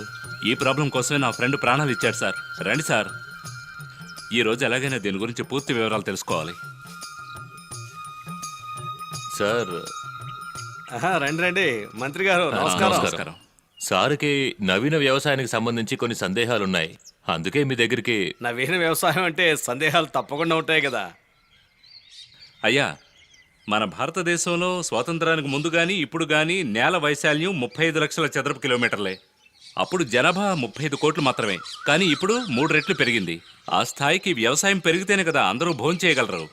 Speaker 5: ఈ ప్రాబ్లం కోసమే నా ఫ్రెండ్ ప్రాణాలు ఇచ్చాడు సార్. రండి సార్, ఈ రోజు ఎలాగైనా దీని గురించి పూర్తి వివరాలు తెలుసుకోవాలి.
Speaker 11: సార్
Speaker 10: రండి రండి మంత్రి గారు,
Speaker 5: నమస్కారం.
Speaker 11: సార్కి నవీన వ్యవసాయానికి సంబంధించి కొన్ని సందేహాలున్నాయి. అందుకే మీ దగ్గరికి.
Speaker 10: నవీన వ్యవసాయం అంటే సందేహాలు తప్పకుండా ఉంటాయి కదా.
Speaker 5: అయ్యా, మన భారతదేశంలో స్వాతంత్రానికి ముందు గాని ఇప్పుడు గాని నేల వైశాల్యం 35 లక్షల చదరపు కిలోమీటర్లే. అప్పుడు జనాభా 35 కోట్లు మాత్రమే. కానీ ఇప్పుడు 3 రెట్లు పెరిగింది. ఆ స్థాయికి వ్యవసాయం పెరిగితేనే కదా అందరూ భోజనం చేయగలరు.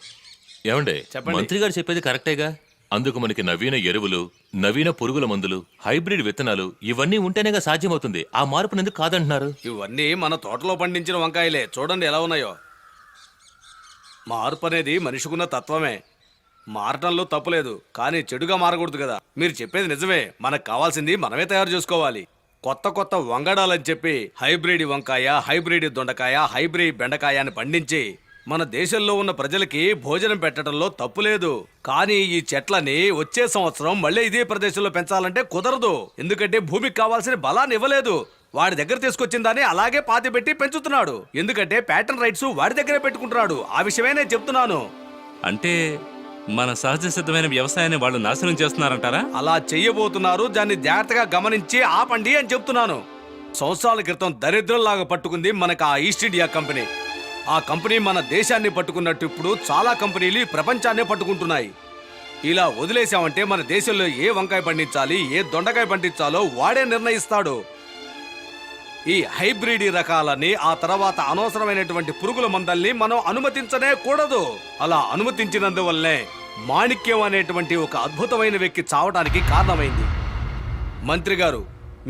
Speaker 11: ఏమండే, మంత్రి గారు చెప్పేది కరెక్టేగా. అందుకు మనకి నవీన ఎరువులు, నవీన పురుగుల మందులు, హైబ్రిడ్ విత్తనాలు ఇవన్నీ ఉంటేనేగా సాధ్యమవుతుంది. ఆ మార్పును ఎందుకు కాదంటున్నారు?
Speaker 10: ఇవన్నీ మన తోటలో పండించిన వంకాయలే. చూడండి ఎలా ఉన్నాయో. మార్పు అనేది మనిషికున్న తత్వమే. మారటంలో తప్పులేదు, కానీ చెడుగా మారకూడదు కదా. మీరు చెప్పేది నిజమే. మనకు కావాల్సింది మనమే తయారు చేసుకోవాలి. కొత్త కొత్త వంగడాలని చెప్పి హైబ్రిడ్ వంకాయ, హైబ్రిడ్ దొండకాయ, హైబ్రిడ్ బెండకాయ అని పండించి మన దేశంలో ఉన్న ప్రజలకి భోజనం పెట్టడంలో తప్పు లేదు. కానీ ఈ చెట్లని వచ్చే సంవత్సరం మళ్ళీ ఇదే ప్రదేశంలో పెంచాలంటే కుదరదు. ఎందుకంటే భూమికి కావాల్సిన బలాన్ని ఇవ్వలేదు. వాడి దగ్గర తీసుకొచ్చిన దాన్ని అలాగే పాతి పెట్టి పెంచుతున్నాడు. ఎందుకంటే ప్యాటర్న్ రైట్స్ వాడి దగ్గరే పెట్టుకుంటున్నాడు. ఆ విషయమే నేను చెప్తున్నాను.
Speaker 5: అంటే మన సహజ సిద్ధమైన వ్యవసాయాన్ని వాళ్ళు నాశనం చేస్తున్నారంటారా?
Speaker 10: అలా చెయ్యబోతున్నారు. దాన్ని జాగ్రత్తగా గమనించి ఆపండి అని చెప్తున్నాను. సంవత్సరాల క్రితం దరిద్రంలాగా పట్టుకుంది మనకు ఆ ఈస్ట్ ఇండియా కంపెనీ. ఆ కంపెనీ మన దేశాన్ని పట్టుకున్నట్టు ఇప్పుడు చాలా కంపెనీలు ఈ ప్రపంచాన్నే పట్టుకుంటున్నాయి. ఇలా వదిలేసామంటే మన దేశంలో ఏ వంకాయ పండించాలి, ఏ దొండకాయ పండించాలో వాడే నిర్ణయిస్తాడు. ఈ హైబ్రిడ్ రకాలని, ఆ తర్వాత అనవసరమైనటువంటి పురుగుల మందల్ని మనం అనుమతించనే కూడదు. అలా అనుమతించినందువల్లే మాణిక్యం అనేటువంటి ఒక అద్భుతమైన వ్యక్తి చావడానికి కారణమైంది. మంత్రి గారు,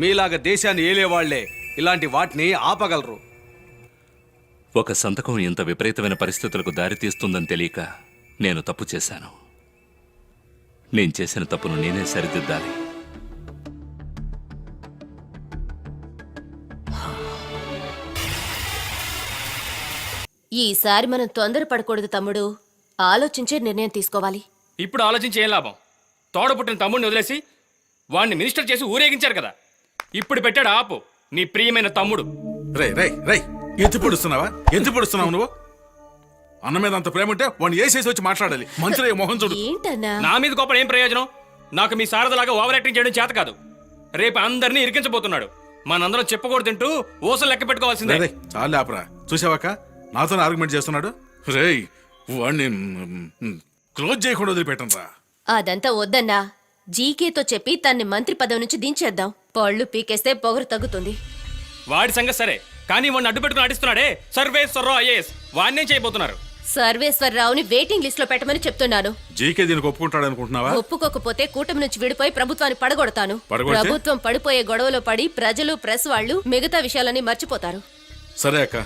Speaker 10: మీలాగా దేశాన్ని ఏలేవాళ్లే ఇలాంటి వాటిని ఆపగలరు.
Speaker 5: ఒక సంతకం ఇంత విపరీతమైన పరిస్థితులకు దారితీస్తుందని తెలియక నేను తప్పు చేశాను. నేను చేసిన తప్పును నేనే సరిదిద్దాలి.
Speaker 12: ఈసారి మనం తొందరపడకూడదు తమ్ముడు. ఆలోచించే నిర్ణయం తీసుకోవాలి.
Speaker 4: ఇప్పుడు ఆలోచించి ఏం లాభం? తోడ పుట్టిన తమ్ముడిని వదిలేసి వాడిని మినిస్టర్ చేసి ఊరేగించారు కదా. ఇప్పుడు పెట్టాడు ఆపు నీ ప్రియమైన తమ్ముడు.
Speaker 8: రై రై రై ఎత్తి పొడుస్తున్నావా? ఎత్తి పొడుస్తున్నావు నువ్వు? అన్న మీద అంత ప్రేమ ఉంటే వాడిని వేసేసి వచ్చి మాట్లాడాలి. మంత్రి మొహం చూడు.
Speaker 4: నా మీద కోపం ఏం ప్రయోజనం? నాకు మీ సారథలాగా ఓవర్ యాక్టింగ్ చేయడం చేత కాదు. రేపు అందరినీ ఇరికించబోతున్నాడు. మనందరం చెప్పకూడదు తింటూ ఊసలు లెక్క పెట్టుకోవాల్సిందే.
Speaker 8: చాలు ఆపరా. చూసావాక నాతో ఆర్గ్యుమెంట్ చేస్తున్నాడు. రేయ్, వాడిని క్లోజ్ చేయకుండా వదిలిపెట్టను రా.
Speaker 12: అదంతా వద్దన్నా. జీకేతో చెప్పి తన్ని మంత్రి పదవి నుంచి దించేద్దాం. పళ్ళు పీకేస్తే పొగరు తగ్గుతుంది.
Speaker 4: వాడి సంగతి సరే, కానీ వాడిని అడ్డు పెట్టుకుని నటిస్తున్నాడే సర్వేశ్వరరావు ఐఏఎస్. వాడినేం చేయబోతున్నారు?
Speaker 12: సర్వేశ్వరరావుని వెయిటింగ్ లిస్ట్ లో పెట్టమని చెప్తున్నాను.
Speaker 8: జీకే దీనికి ఒప్పుకుంటాడు అనుకుంటున్నావా?
Speaker 12: ఒప్పుకోకపోతే కూటమి నుంచి విడిపోయి ప్రభుత్వాన్ని పడగొడతాను.
Speaker 8: పడగొడితే?
Speaker 12: ప్రభుత్వం పడిపోయే గొడవలో పడి ప్రజలు, ప్రెస్ వాళ్ళు మిగతా విషయాలన్నీ మర్చిపోతారు.
Speaker 8: సరే అక్క,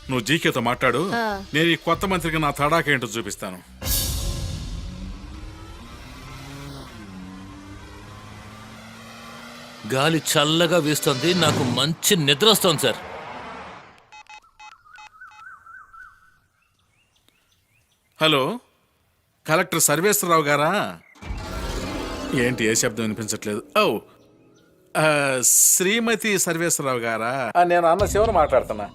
Speaker 8: నువ్వు జీకేతో మాట్లాడు.
Speaker 12: ఆ.
Speaker 8: నేను ఈ కొత్త మంత్రికి నా తడాకేంటో చూపిస్తాను.
Speaker 11: గాలి చల్లగా వీస్తోంది. నాకు మంచి నిద్ర వస్తోంది సార్.
Speaker 8: హలో, కలెక్టర్ సర్వేశ్వరరావు గారా? ఏంటి ఏ శబ్దం వినిపించట్లేదు? ఓ, శ్రీమతి సర్వేశ్వరరావు గారా? నేను అన్న శివను మాట్లాడుతున్నా.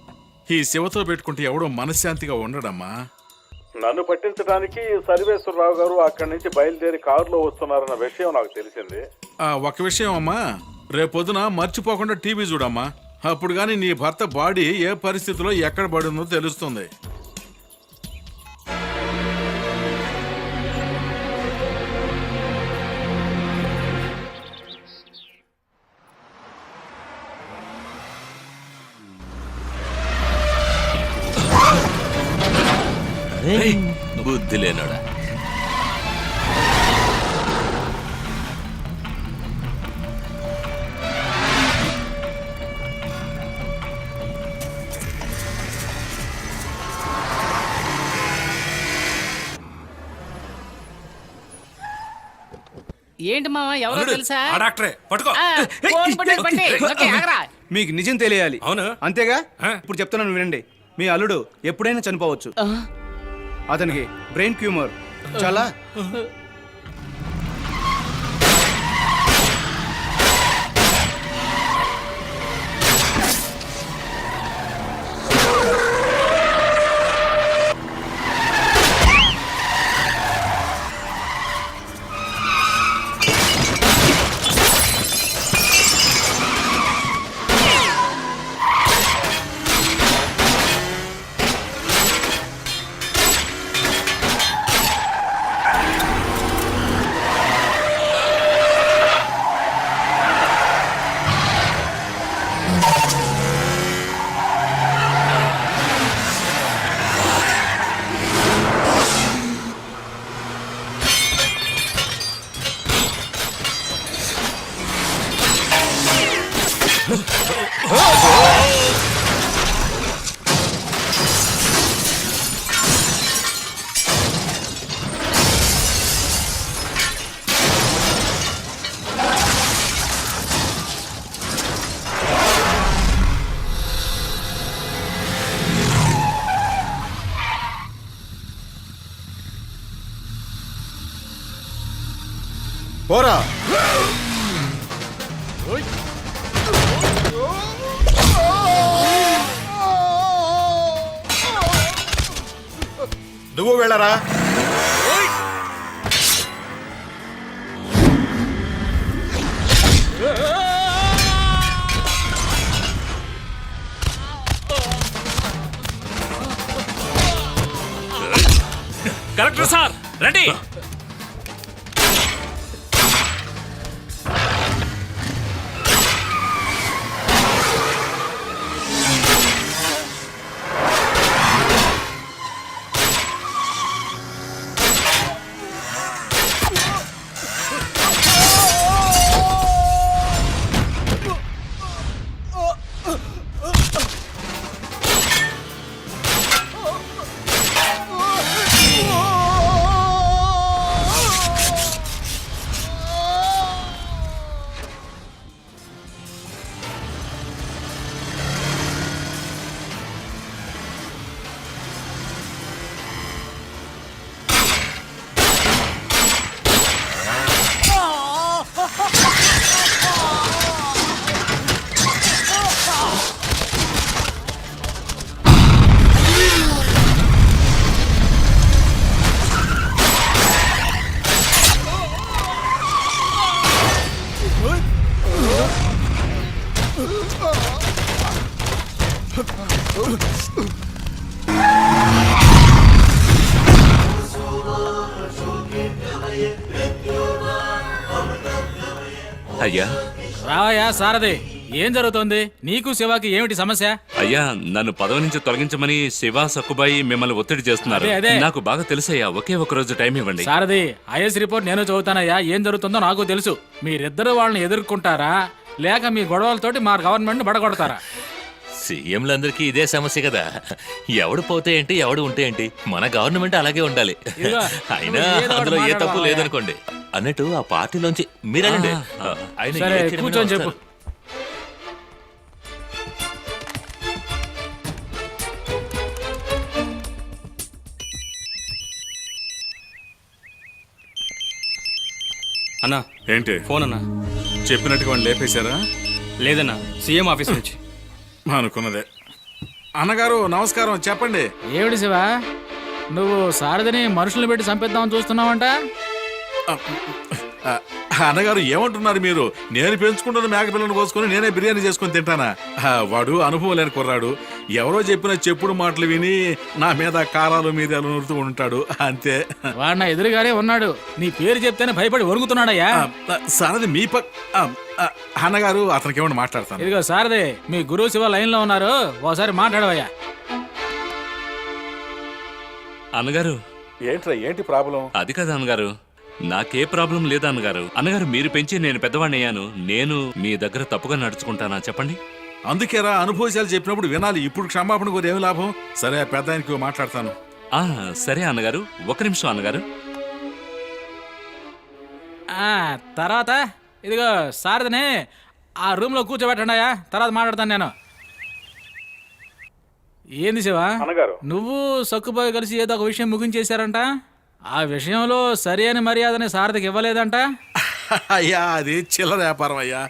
Speaker 8: ఈ శివతో పెట్టుకుంటే ఎవడో మనశ్శాంతిగా ఉండడమ్మా. నన్ను పట్టించడానికి సర్వేశ్వరరావు గారు అక్కడి నుంచి బయలుదేరి కారులో వస్తున్నారన్న విషయం నాకు తెలిసింది. ఒక విషయం అమ్మా, రేపొద్దున మర్చిపోకుండా టీవీ చూడమ్మా. అప్పుడు కానీ నీ భర్త బాడీ ఏ పరిస్థితిలో ఎక్కడ పడిందో తెలుస్తుంది.
Speaker 11: బుద్ధి లేనోడా.
Speaker 4: ఏంటి మామ ఎవరో తెలుసా?
Speaker 1: ఆ డాక్టరే పట్టుకో.
Speaker 4: ఆ, ఫోన్ పట్టండి, పట్టండి. ఓకే, ఆగరా.
Speaker 9: మీకు నిజం తెలియాలి.
Speaker 1: అవును.
Speaker 9: అంతేగా?
Speaker 1: ఆ.
Speaker 9: ఇప్పుడు చెప్తున్నాను వినండి. మీ అల్లుడు ఎప్పుడైనా చనిపోవచ్చు. అతనికి బ్రెయిన్ ట్యూమర్. చాలా పోరా.
Speaker 7: నువ్వు వెళ్ళరా.
Speaker 1: కలెక్టర్ సార్ రండి.
Speaker 5: అయ్యా
Speaker 2: రావయ్యా సారథి, ఏం జరుగుతోంది? నీకు శివాకి ఏమిటి సమస్య?
Speaker 5: అయ్యా నన్ను పదవి నుంచి తొలగించమని శివ సక్కుబాయి మిమ్మల్ని ఒత్తిడి చేస్తున్నారు.
Speaker 2: అదే, అదే.
Speaker 5: నాకు బాగా తెలుసయ్యా, ఒకే ఒక రోజు టైం ఇవ్వండి.
Speaker 2: సారథి, ఐఎస్ రిపోర్ట్ నేను చదువుతానయ్యా. ఏం జరుగుతుందో నాకు తెలుసు. మీరిద్దరు వాళ్ళని ఎదుర్కొంటారా లేక మీ గొడవలతోటి మా గవర్నమెంట్ బడగొడతారా?
Speaker 11: సీఎంలందరికీ ఇదే సమస్య కదా. ఎవడు పోతే ఏంటి, ఎవడు ఉంటే ఏంటి, మన గవర్నమెంట్ అలాగే ఉండాలి.
Speaker 2: ఇదిగో,
Speaker 11: అయినా
Speaker 2: నువ్వు ఏదో ఒకటి
Speaker 11: అందులో ఏ తప్పు
Speaker 2: మాట్లాడవా?
Speaker 11: లేదనుకోండి. అన్నట్టు ఆ పార్టీలోంచి మీరండి. ఆయన
Speaker 2: సరే,
Speaker 11: ఏ క్షణమైనా
Speaker 2: కూర్చొని చెప్పు.
Speaker 11: వస్తారు.
Speaker 7: అన్నా ఏంటి
Speaker 10: ఫోన్ అన్నా.
Speaker 7: చెప్పినట్టుగా వాళ్ళు లేపేశారా?
Speaker 10: లేదన్నా, సీఎం ఆఫీస్ నుంచి.
Speaker 7: అనుకున్నదే. అన్నగారు నమస్కారం, చెప్పండి.
Speaker 2: ఏమిటి శివ, నువ్వు సారథిని మనుషుల్ని పెట్టి చంపేద్దామని చూస్తున్నావంట?
Speaker 8: అన్నగారు ఏమంటున్నారు మీరు? నేను పెంచుకుంటున్న మేక పిల్లని కోసుకొని నేనే బిర్యానీ చేసుకొని తింటానా? వాడు అనుభవం లేని కుర్రాడు. ఎవరో చెప్పిన చెప్పుడు మాటలు విని నా మీద కారాలు మీద నూరుతూ ఉంటాడు అంతే.
Speaker 2: వాడు నా ఎదురుగానే ఉన్నాడు. నీ పేరు చెప్తేనే భయపడి వణుకుతున్నాడయ్యా.
Speaker 8: సారది మీ అన్నగారు, అతనికి ఏమన్నా మాట్లాడతాను.
Speaker 2: ఇదిగో సారథి, మీ గురువు శివ లైన్ లో ఉన్నారు, ఓసారి మాట్లాడవయ్యా.
Speaker 1: అన్నగారు
Speaker 8: ఏంట్రా ఏంటి ప్రాబ్లం?
Speaker 1: అది కదా అన్నగారు, నాకే ప్రాబ్లం లేదు అన్నగారు. అన్నగారు మీరు పెంచి నేను పెద్దవాడిని అయ్యాను. నేను మీ దగ్గర తప్పుగా నడుచుకుంటానా చెప్పండి?
Speaker 8: అందుకేరా అనుభవశాలు చెప్పినప్పుడు వినాలి. ఇప్పుడు క్షమాపణ కోరి ఏమి లాభం? సరే పెద్ద ఆయనకి మాట్లాడతాను.
Speaker 1: సరే అన్నగారు, ఒక నిమిషం అన్నగారు.
Speaker 2: తర్వాత ఇదిగో సారథిని ఆ రూమ్లో కూర్చోబెట్టండియా, తర్వాత మాట్లాడతాను నేను. ఏంది శివా, నువ్వు సక్కుబాయ్ కలిసి ఏదో ఒక విషయం ముగించేశారంట. ఆ విషయంలో సరి అయిన మర్యాదని సారథికి ఇవ్వలేదంట.
Speaker 8: అయ్యా అది చిల్లర వ్యాపారం అయ్యా,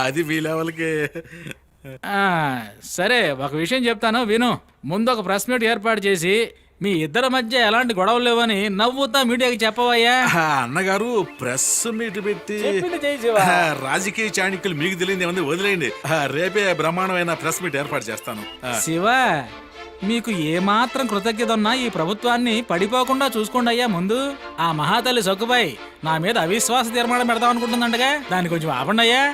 Speaker 8: అది మీ లెవెల్కి.
Speaker 2: సరే ఒక విషయం చెప్తాను విను. ముందు ఒక ప్రెస్ మీట్ ఏర్పాటు చేసి మీ ఇద్దరి మధ్య ఎలాంటి గొడవలు లేవని నవ్వుతా మీడియాకి చెప్పవయ్యా.
Speaker 8: అన్నగారు ప్రెస్ మీట్ పెట్టి రాజకీయ చాణిక్యులు మీకు తెలియదు ఏమంది వదిలేయండి. రేపే బ్రహ్మాండమైన ప్రెస్ మీట్ ఏర్పాటు చేస్తాను.
Speaker 2: శివ, మీకు ఏమాత్రం కృతజ్ఞత ఉన్నా ఈ ప్రభుత్వాన్ని పడిపోకుండా చూసుకోండి అయ్యా. ముందు ఆ మహాతల్లి సక్కుబాయ్ నా మీద అవిశ్వాస తీర్మానం పెడదాం అనుకుంటుందంటగా, దాన్ని కొంచెం ఆపండి అయ్యా.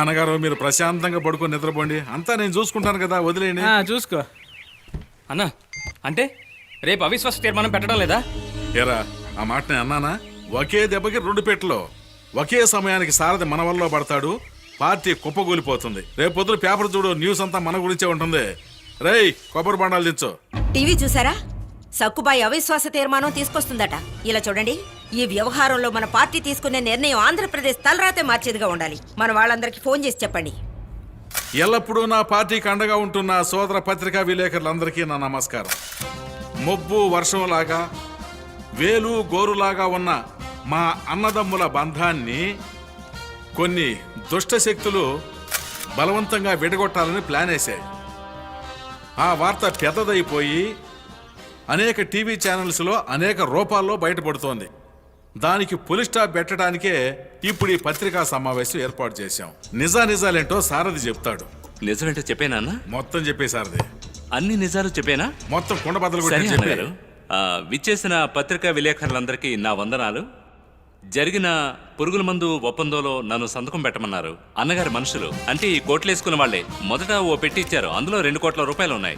Speaker 8: అన్నగారు మీరు ప్రశాంతంగా పడుకొని నిద్రపోండి, అంతా నేను చూసుకుంటాను కదా, వదిలేయండి.
Speaker 2: చూసుకో
Speaker 4: అన్నా. అంటే రేపు అవిశ్వాస తీర్మానం పెట్టడం లేదా?
Speaker 8: ఏరా ఆ మాట నేను అన్నానా? ఒకే దెబ్బకి రెండు పెట్టలు. ఒకే సమయానికి సారథి మన వల్ల పడతాడు, పార్టీ కుప్పగూలిపోతుంది. రేపు పొద్దున పేపర్ చూడు, న్యూస్ అంతా మన గురించే ఉంటుంది. రేయ్ కొబ్బరి బండాలు తెచ్చు.
Speaker 6: టీవీ చూసారా? సక్కుబాయి అవిశ్వాస తీర్మానం తీసుకొస్తుందట. ఇలా చూడండి, ఈ వ్యవహారంలో మన పార్టీ తీసుకునే నిర్ణయం ఆంధ్రప్రదేశ్ తలరాతే మార్చేదిగా ఉండాలి. మన వాళ్ళందరికీ ఫోన్ చేసి చెప్పండి.
Speaker 8: ఎల్లప్పుడూ నా పార్టీకి అండగా ఉంటున్న సోదర పత్రికా విలేకరులందరికీ నా నమస్కారం. మొబ్బు వర్షంలాగా వేలు గోరులాగా ఉన్న మా అన్నదమ్ముల బంధాన్ని కొన్ని దుష్ట శక్తులు బలవంతంగా విడగొట్టాలని ప్లాన్ వేశాయి. ఆ వార్త పెద్దదైపోయి అనేక టీవీ ఛానల్స్లో అనేక రూపాల్లో బయటపడుతోంది. దానికి పులి స్టాప్ పెట్టడానికే ఇప్పుడు ఈ పత్రికా సమావేశం ఏర్పాటు చేశాం. నిజాలేంటో సారథి చెప్తాడు.
Speaker 1: నిజమేంటో చెప్పేనా అన్న?
Speaker 8: మొత్తం చెప్పే సారథి.
Speaker 1: అన్ని నిజాలు చెప్పేనా?
Speaker 8: మొత్తం కుండ బద్దలు
Speaker 1: సరే
Speaker 8: కొట్టి
Speaker 1: అన్నగారు, విచ్చేసిన పత్రికా విలేకరులందరికీ నా వందనాలు. జరిగిన పురుగుల మందు ఒప్పందంలో నన్ను సంతకం పెట్టమన్నారు. అన్నగారి మనుషులు అంటే ఈ కోట్లేసుకున్న వాళ్లే మొదట ఓ పెట్టి ఇచ్చారు. అందులో 2 కోట్ల రూపాయలు ఉన్నాయి.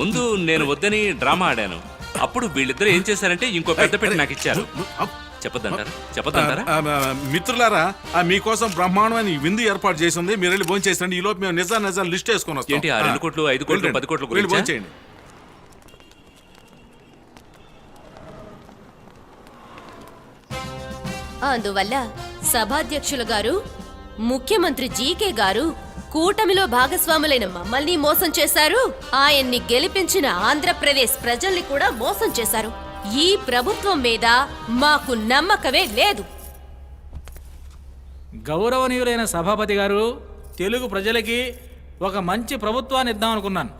Speaker 1: ముందు నేను వద్దని డ్రామా ఆడాను. అప్పుడు వీళ్ళిద్దరు ఏం చేశారంటే ఇంకో పెద్ద పెట్టి నాకు ఇచ్చారు. చెప్పదంటారా?
Speaker 8: మిత్రులారా, మీకోసం బ్రహ్మాండమైన విందు ఏర్పాటు చేసింది. మీరు వెళ్ళి భోజనం చేసండి. ఈ లోపు మేము నిజాలు లిస్ట్ వేసుకొని వస్తాం.
Speaker 1: ఏంటి 2 కోట్లు 5 కోట్లు 10 కోట్ల గురించి
Speaker 8: భోజనం చేయండి.
Speaker 12: అందువల్ల సభాధ్యక్షులు గారు, ముఖ్యమంత్రి జీకే గారు కూటమిలో భాగస్వాములైన మమ్మల్ని మోసం చేశారు. ఆయన్ని గెలిపించిన ఆంధ్రప్రదేశ్ ప్రజల్ని కూడా మోసం చేశారు. ఈ ప్రభుత్వం మీద మాకు నమ్మకమే లేదు.
Speaker 2: గౌరవనీయులైన సభాపతి గారు, తెలుగు ప్రజలకి ఒక మంచి ప్రభుత్వాన్ని ఇద్దాం అనుకున్నాను.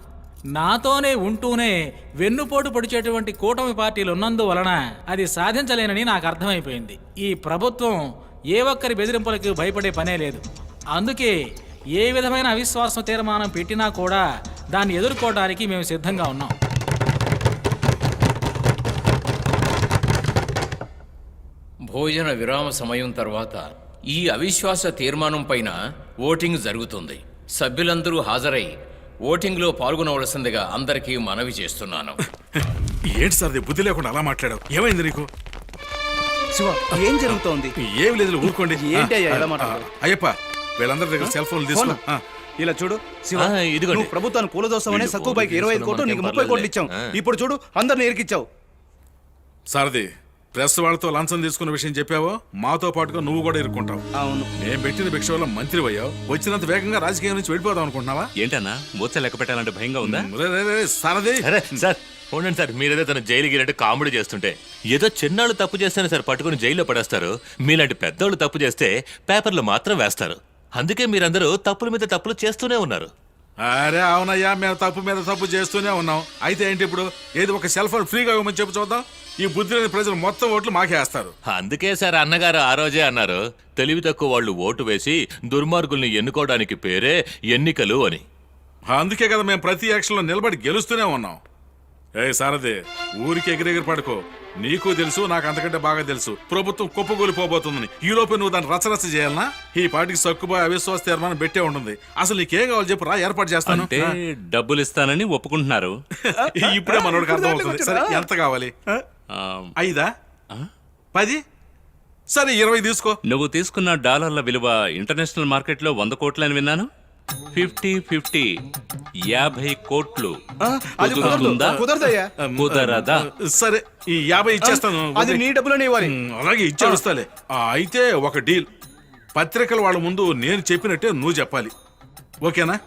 Speaker 2: నాతోనే ఉంటూనే వెన్నుపోటు పొడిచేటువంటి కూటమి పార్టీలు ఉన్నందువలన అది సాధించలేనని నాకు అర్థమైపోయింది. ఈ ప్రభుత్వం ఏ ఒక్కరి బెదిరింపులకు భయపడే పనే లేదు. అందుకే ఏ విధమైన అవిశ్వాసం తీర్మానం పెట్టినా కూడా దాన్ని ఎదుర్కోవడానికి మేము సిద్ధంగా ఉన్నాం.
Speaker 3: భోజన విరామ సమయం తర్వాత ఈ అవిశ్వాస తీర్మానం పైన ఓటింగ్ జరుగుతుంది. సభ్యులందరూ హాజరై ఓటింగ్లో పాల్గొనవలసిందిగా అందరికీ మనవి చేస్తున్నాను.
Speaker 8: ఏంటి సార్ బుద్ధి లేకుండా అలా మాట్లాడావు? ఏమైంది నీకు?
Speaker 9: శివ, ఏం జరుగుతోంది?
Speaker 8: ఏమి లేదు, ఊరుకోండి.
Speaker 9: ఏంటి అయ్యా ఇలా మాట్లాడారు?
Speaker 8: అయ్యప్ప, వీళ్ళందరి దగ్గర సెల్ ఫోన్లు తీసుకో.
Speaker 9: ఇలా చూడు శివ,
Speaker 11: ఇదిగోండి.
Speaker 9: నువ్వు ప్రభుత్వాన్ని కూలదోస్తామని సక్కుబాయికి 25 కోట్లు, నీకు 30 కోట్లు ఇచ్చాం. ఇప్పుడు చూడు అందరిని ఎరికిచ్చావు.
Speaker 8: సారథి, ప్రెస్ వాళ్ళతో లంచం తీసుకున్న విషయం చెప్పావో మాతో పాటుగా నువ్వు కూడా ఇరుక్కుంటావు.
Speaker 9: అవును,
Speaker 8: నేను పెట్టిన భిక్ష వల్ల మంత్రి అయ్యావు. వచ్చినంత వేగంగా రాజకీయం నుంచి వెళ్ళిపోదాం అనుకుంటున్నావా?
Speaker 1: ఏంటన్నా మూర్చ లెక్క పెట్టాలంటే భయంగా ఉందా?
Speaker 8: సారథి
Speaker 11: సార్ ఉండండి సార్, మీరేదో తన జైలు గిరంటే కామెడీ చేస్తుంటే ఏదో చిన్నాళ్ళు తప్పు చేస్తేనే సార్ పట్టుకుని జైల్లో పడేస్తారు. మీలాంటి పెద్దోళ్ళు తప్పు చేస్తే పేపర్లు మాత్రం వేస్తారు. అందుకే మీరందరూ తప్పుల మీద తప్పులు చేస్తూనే ఉన్నారు.
Speaker 8: అరే అవునయ్యా, మేము తప్పు మీద తప్పు చేస్తూనే ఉన్నాం. అయితే ఏంటి ఇప్పుడు? ఏది ఒక సెల్ ఫోన్ ఫ్రీగా ఇవ్వమని చెప్పు చూద్దాం. ఈ బుద్ధి లేని ప్రజలు మొత్తం ఓట్లు మాకేస్తారు.
Speaker 11: అందుకే సార్ అన్నగారు ఆ రోజే అన్నారు, తెలివి తక్కువ వాళ్ళు ఓటు వేసి దుర్మార్గుల్ని ఎన్నుకోవడానికి పేరే ఎన్నికలు అని.
Speaker 8: అందుకే కదా మేము ప్రతి ఎలక్షన్లో నిలబడి గెలుస్తూనే ఉన్నాం. ఏ సారథి, ఊరికి ఎగిరెగిరి పడుకో. నీకు తెలుసు, నాకు అంతకంటే బాగా తెలుసు ప్రభుత్వం కుప్పగూలిపోబోతుందని. ఈ లోపే నువ్వు దాన్ని రచరచ చేయాలనా? ఈ పార్టీకి సక్కుబా అవిశ్వాస తీర్మానం పెట్టే ఉంటుంది. అసలు నీకేం కావాలి చెప్పు, రా, ఏర్పాటు చేస్తాను.
Speaker 5: అంటే డబ్బులు ఇస్తానని ఒప్పుకుంటున్నారు.
Speaker 8: ఇప్పుడే మనోడికి అర్థమవుతుంది. సరే, ఎంత కావాలి? 5, 10? సరే, 20 తీసుకో.
Speaker 5: నువ్వు తీసుకున్న డాలర్ల విలువ ఇంటర్నేషనల్ మార్కెట్లో 100 కోట్లు అని విన్నాను. 50-50 50 కోట్లు కుదురుతుందా?
Speaker 9: కుదరదయ్యా.
Speaker 5: కుదరదా?
Speaker 8: సరే, ఈ 50 ఇచ్చేస్తాను.
Speaker 9: అది నీ డబ్బులోనే ఇవ్వాలి.
Speaker 8: అలాగే ఇచ్చేస్తాలే. అయితే ఒక డీల్. పత్రికల వాళ్ళ ముందు నేను చెప్పినట్టే నువ్వు చెప్పాలి. ఓకేనా?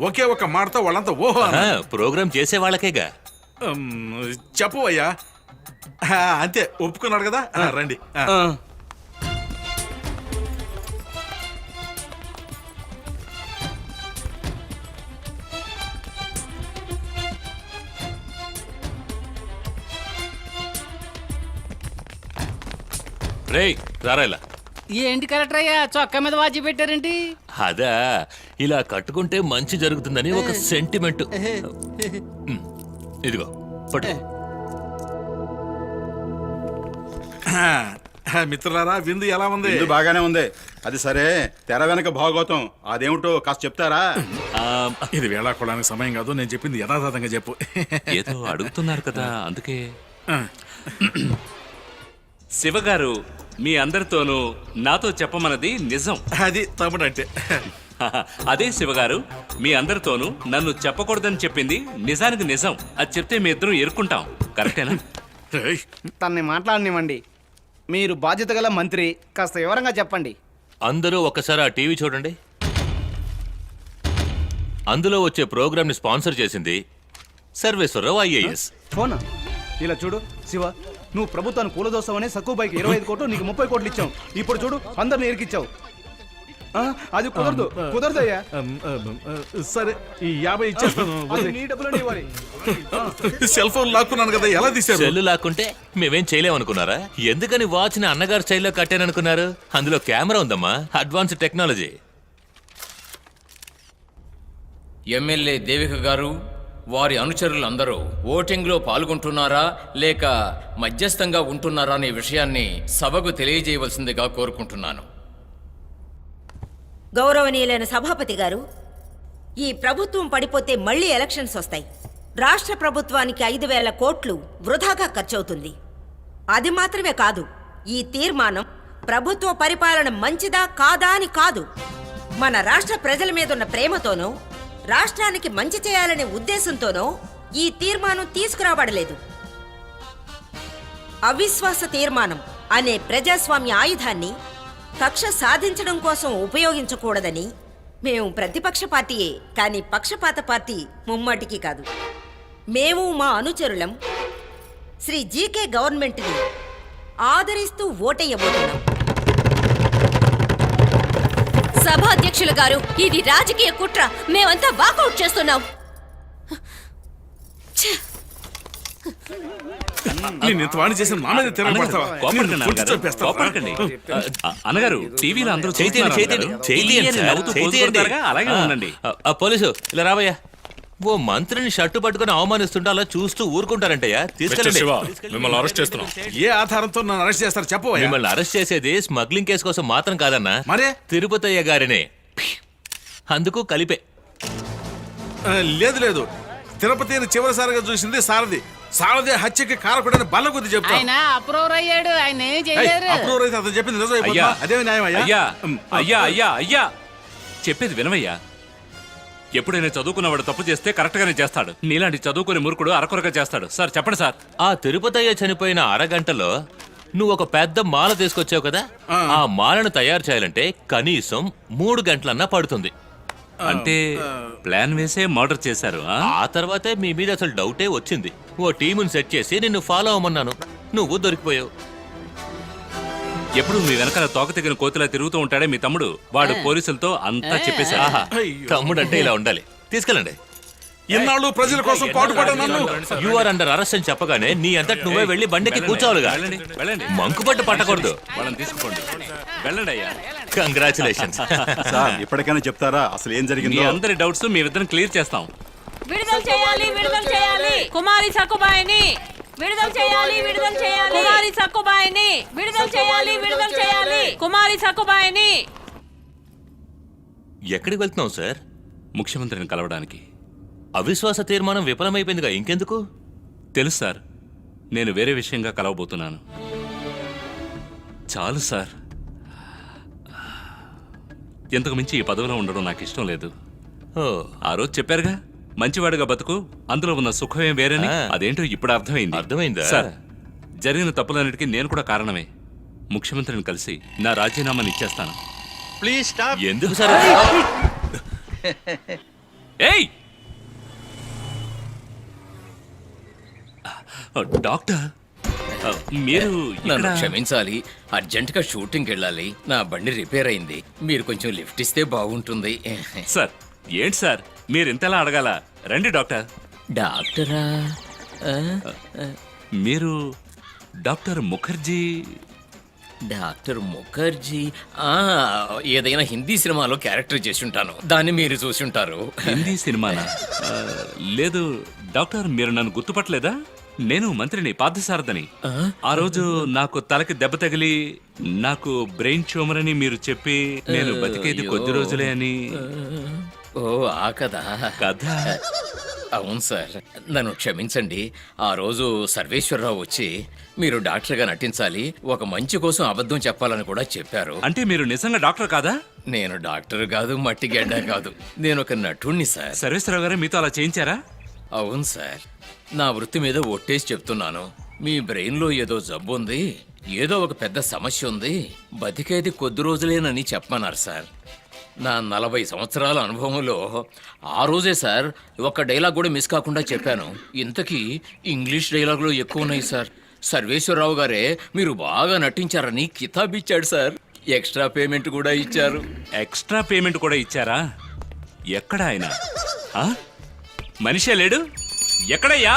Speaker 8: ఒకే ఒక మాటతో వాళ్ళంతా ఓహో
Speaker 11: ప్రోగ్రామ్ చేసే వాళ్ళకేగా.
Speaker 8: చెప్పు అయ్యా. అంతే, ఒప్పుకున్నాడు కదా. రండి.
Speaker 11: రేయ్ రారా ఇలా.
Speaker 4: ఏంటి కరెక్టర్ అయ్యా, చొక్కా మీద వాచి పెట్టారేంటి?
Speaker 11: అదా, ఇలా కట్టుకుంటే మంచి జరుగుతుందని ఒక సెంటిమెంట్. ఇదిగో పట్టు.
Speaker 8: మిత్రులారా, విందు ఎలా ఉంది?
Speaker 7: విందు బాగానే ఉంది. అది సరే, తెర వెనక భాగోతం అదేమిటో కాస్త చెప్తారా?
Speaker 8: ఇది వేళాకోవడానికి సమయం కాదు. నేను చెప్పింది యథాతథంగా చెప్పు.
Speaker 5: ఏదో అడుగుతున్నారు కదా, అందుకే. శివగారు, మీ అందరితోనూ నాతో చెప్పమన్నది నిజం.
Speaker 8: అది తమ్ముడు అంటే.
Speaker 5: అదే శివగారు, మీ అందరితోనూ నన్ను చెప్పకూడదని చెప్పింది నిజానికి నిజం. అది చెప్తే మీ ఇద్దరం ఎరుక్కుంటాం. కరెక్టేనా?
Speaker 9: తన్ని మాట్లాడనివ్వండి. మీరు బాధ్యత గల మంత్రి, కాస్త వివరంగా చెప్పండి.
Speaker 11: అందరూ ఒక్కసారి ఆ టీవీ చూడండి. అందులో వచ్చే ప్రోగ్రామ్ ని స్పాన్సర్ చేసింది సర్వేశ్వరరావు ఐఏఎస్.
Speaker 9: ఫోనా? ఇలా చూడు శివ, నువ్వు ప్రభుత్వాన్ని కూలదోస్తావని సక్కుబాయికి 25 కోట్లు, నీకు 30 కోట్లు ఇచ్చావు. ఇప్పుడు చూడు, అందరిని ఇరికిచ్చావు. అది కుదరదు, కుదరదయ్యా.
Speaker 8: సరే, ఈ 50 ఇచ్చేస్తాను.
Speaker 9: అది నీ డబ్బులోనే ఇవ్వాలి.
Speaker 8: సెల్ ఫోన్ లాక్కున్నాను కదా, ఎలా తీసారు?
Speaker 11: సెల్లు లాక్కుంటే మేమేం చేయలేమనుకున్నారా? ఎందుకని వాచ్ ని అన్నగారు స్టైల్లో కట్టాననుకున్నారు? అందులో కెమెరా ఉందమ్మా, అడ్వాన్స్ టెక్నాలజీ.
Speaker 3: ఎమ్మెల్యే దేవిక గారు, వారి అనుచరులందరూ ఓటింగ్లో పాల్గొంటున్నారా లేక మధ్యస్థంగా ఉంటున్నారా అనే విషయాన్ని సభకు తెలియజేయవలసిందిగా కోరుకుంటున్నాను.
Speaker 6: గౌరవనీయులైన సభాపతి గారు, ఈ ప్రభుత్వం పడిపోతే మళ్ళీ ఎలక్షన్స్ వస్తాయి. రాష్ట్ర ప్రభుత్వానికి 5,000 కోట్లు వృధాగా ఖర్చవుతుంది. అది మాత్రమే కాదు, ఈ తీర్మానం ప్రభుత్వ పరిపాలన మంచిదా కాదా అని కాదు, మన రాష్ట్ర ప్రజల మీదున్న ప్రేమతోనో రాష్ట్రానికి మంచి చేయాలనే ఉద్దేశంతోనో ఈ తీర్మానం తీసుకురాబడలేదు. అవిశ్వాస తీర్మానం అనే ప్రజాస్వామ్య ఆయుధాన్ని కక్ష సాధించడం కోసం ఉపయోగించకూడదని మేము ప్రతిపక్ష పార్టీయే, కానీ పక్షపాత పార్టీ ముమ్మాటికి కాదు. మేము మా అనుచరులం శ్రీ జీకే గవర్నమెంట్ని ఆదరిస్తూ ఓటెయ్యబోతున్నాం.
Speaker 12: సభాధ్యక్షులు గారు, ఇది రాజకీయ కుట్ర. మేమంతా వాకౌట్ చేస్తున్నాం.
Speaker 5: అన్నగారు, టీవీలో అందరూ అలాగే ఉండండి.
Speaker 11: పోలీసు ఇలా రావయ్యా. ఓ మంత్రిని షర్టు పట్టుకుని అవమానిస్తుంటే అలా చూస్తూ ఊరుకుంటారంటయ్యా? తీసుకెళ్ళండి.
Speaker 5: మిమ్మల్ని అరెస్ట్ చేస్తున్నాం.
Speaker 8: ఏ ఆధారంతో నన్ను అరెస్ట్ చేస్తారు చెప్పు.
Speaker 11: మిమ్మల్ని అరెస్ట్ చేసేది స్మగ్లింగ్ కేసు కోసం మాత్రం కాదన్నా,
Speaker 8: మరే
Speaker 11: తిరుపతయ్య గారినే. అందుకు కలిపే.
Speaker 8: లేదు లేదు, తిరుపతిని చివరిసారిగా చూసింది సారథి. సారథి హత్యకి కారకుడని బల్ల కొద్ది చెప్తాను.
Speaker 4: ఆయన అప్రూవర్ అయ్యాడు, ఆయన ఏం చేయలేరు.
Speaker 8: అప్రూవర్ అయితే అతను చెప్పింది నిజం అయిపోతుందా? అదే న్యాయం
Speaker 5: అయ్యా. అయ్యా అయ్యా అయ్యా చెప్పేది వినవయ్యా. ఎప్పుడైనా చదువుకున్నవాడు తప్పు చేస్తే కరెక్ట్ గానే చేస్తాడు. నీలాంటి చదువుకునే మూర్ఖుడు అరకొరగా చేస్తాడు. సార్ చెప్పండి సార్.
Speaker 11: ఆ తిరుపతయ్య చనిపోయిన అరగంటలో నువ్వు ఒక పెద్ద మాల తీసుకొచ్చావు కదా, ఆ మాలను తయారు చేయాలంటే కనీసం 3 గంటలన్నా పడుతుంది.
Speaker 5: అంటే ప్లాన్ వేసే మర్డర్ చేశారు.
Speaker 11: ఆ తర్వాతే మీ మీద అసలు డౌటే వచ్చింది. ఓ టీముని సెట్ చేసి నిన్ను ఫాలో అవ్వమన్నాను, నువ్వు దొరికిపోయావు.
Speaker 5: ఎప్పుడు మీ వెనకాల తోక తెగిన కోతిలా తిరుగుతూ ఉంటాడే మీ తమ్ముడు. వాడు పోలీసులతో అంతా చెప్పేశారు.
Speaker 11: తమ్ముడు అంటే ఇలా ఉండాలి. తీసుకెళ్ళండి.
Speaker 8: ఇన్నాళ్ళు ప్రజల కోసం పాటుపడ్డా నన్ను
Speaker 11: యు ఆర్ అండర్ అరెస్ట్ అని చెప్పగానే నీ అంతటి నువ్వే వెళ్ళి బండికి కూర్చోవాలిగా. మంకుపట్టు పట్టకూడదు.
Speaker 5: వాళ్ళని తీసుకోండి, వెళ్ళండి అయ్యా.
Speaker 11: కంగ్రాచులేషన్స్.
Speaker 7: ఇప్పటికైనా చెప్తారా అసలు ఏం జరిగింది?
Speaker 5: మీ అందరి డౌట్స్ మీ ఇద్దరం క్లియర్ చేస్తాం.
Speaker 13: విడుదల చేయాలి, విడుదల చేయాలి. కుమారి సక్కుబాయిని విడుదల చేయాలి, విడుదల చేయాలి. కుమారి సక్కుబాయిని విడుదల చేయాలి, విడుదల చేయాలి. కుమారి సక్కుబాయిని.
Speaker 11: ఎక్కడికి వెళ్తున్నావు సార్?
Speaker 1: ముఖ్యమంత్రిని కలవడానికి.
Speaker 11: అవిశ్వాస తీర్మానం విఫలమైపోయిందిగా, ఇంకెందుకు?
Speaker 1: తెలుసు సార్, నేను వేరే విషయంగా కలవబోతున్నాను. చాలు సార్, ఎంతకు మించి ఈ పదవిలో ఉండడం నాకు ఇష్టం లేదు. ఆ రోజు చెప్పారుగా, మంచివాడుగా బతుకు, అందులో ఉన్న సుఖమే వేరని. అదేంటో ఇప్పుడు అర్థమైంది.
Speaker 11: అర్థమైందా
Speaker 1: సార్? జరిగిన తప్పులన్నిటికీ నేను కూడా కారణమే. ముఖ్యమంత్రిని కలిసి నా రాజీనామాని ఇచ్చేస్తాను.
Speaker 11: Please stop. ఎందుకు సార్?
Speaker 1: ఏయ్ డాక్టర్, మీరు
Speaker 3: నన్ను క్షమించాలి, అర్జెంటుగా షూటింగ్కి వెళ్ళాలి. నా బండి రిపేర్ అయింది. మీరు కొంచెం లిఫ్ట్ ఇస్తే బాగుంటుంది.
Speaker 1: సార్, ఏంటి సార్ మీరు ఇంతలా అడగాల? రండి డాక్టర్.
Speaker 3: డాక్టరా?
Speaker 1: మీరు డాక్టర్ ముఖర్జీ?
Speaker 3: డాక్టర్ ముఖర్జీ? ఏదైనా హిందీ సినిమాలో క్యారెక్టర్ చేసి ఉంటాను, దాన్ని మీరు చూసి ఉంటారు.
Speaker 1: హిందీ సినిమానా? లేదు డాక్టర్, మీరు నన్ను గుర్తుపట్టలేదా? నేను మంత్రిని, పార్థసారథని. ఆ రోజు నాకు తలకి దెబ్బ తగిలి నాకు బ్రెయిన్ ట్యూమర్ అని మీరు చెప్పి నేను బతికేది కొద్ది రోజులే అని.
Speaker 3: ఓ ఆ కథ. అవును సార్, నన్ను క్షమించండి. ఆ రోజు సర్వేశ్వరరావు వచ్చి మీరు డాక్టర్గా నటించాలి, ఒక మంచి కోసం అబద్ధం చెప్పాలని కూడా చెప్పారు.
Speaker 1: అంటే మీరు నిజంగా డాక్టర్ కాదా?
Speaker 3: నేను డాక్టర్ కాదు, మట్టి గడ్డ కాదు, నేను ఒక నటుణ్ణి సార్.
Speaker 1: సర్వేశ్వరరావు గారు మీతో అలా చేయించారా?
Speaker 3: అవును సార్, నా వృత్తి మీద ఒట్టేసి చెప్తున్నాను. మీ బ్రెయిన్లో ఏదో జబ్బు ఉంది, ఏదో ఒక పెద్ద సమస్య ఉంది, బతికేది కొద్ది రోజులేనని చెప్పమన్నారు సార్. నా 40 సంవత్సరాల అనుభవంలో ఆ రోజే సార్ ఒక్క డైలాగ్ కూడా మిస్ కాకుండా చెప్పాను. ఇంతకీ ఇంగ్లీష్ డైలాగులు ఎక్కువ ఉన్నాయి సార్. సర్వేశ్వరరావు గారే మీరు బాగా నటించారని కితాబ్ ఇచ్చాడు సార్. ఎక్స్ట్రా పేమెంట్ కూడా ఇచ్చారు.
Speaker 1: ఎక్స్ట్రా పేమెంట్ కూడా ఇచ్చారా? ఎక్కడ ఆయన? మనిషే లేడు, ఎక్కడయ్యా?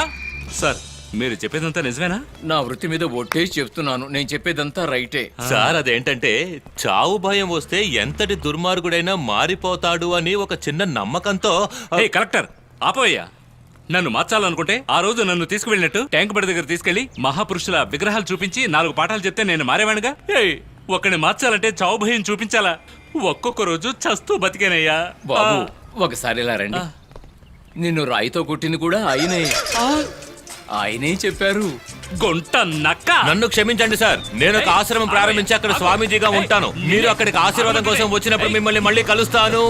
Speaker 1: సార్, మీరు చెప్పేదంతా నిజమేనా?
Speaker 3: నా వృత్తి మీద ఒట్టేసి చెప్తున్నాను, నేను చెప్పేదంతా రైటే
Speaker 11: సార్. అదేంటంటే చావు భయం వస్తే ఎంతటి దుర్మార్గుడైనా మారిపోతాడు అని ఒక చిన్న నమ్మకంతో.
Speaker 1: కలెక్టర్ ఆపోయ్యా, నన్ను మార్చాలనుకుంటే ఆ రోజు నన్ను తీసుకువెళ్ళినట్టు ట్యాంక్ బండి దగ్గర తీసుకెళ్లి మహాపురుషుల విగ్రహాలు చూపించి 4 పాఠాలు చెప్తే నేను మారేవాడిగా. ఒకరిని మార్చాలంటే చావు భయం చూపించాలా? ఒక్కొక్క రోజు చస్తూ బతికేనయ్యా.
Speaker 3: బాబు ఒకసారి ఇలా రండి. నిన్ను రాయితో కొట్టింది కూడా ఆయనే చెప్పారు.
Speaker 1: గొంట నక్క.
Speaker 11: నన్ను క్షమించండి సార్, నేను ఒక ఆశ్రమం ప్రారంభించి అక్కడ స్వామీజీగా ఉంటాను. మీరు అక్కడికి ఆశీర్వాదం కోసం వచ్చినప్పుడు మిమ్మల్ని మళ్ళీ కలుస్తాను.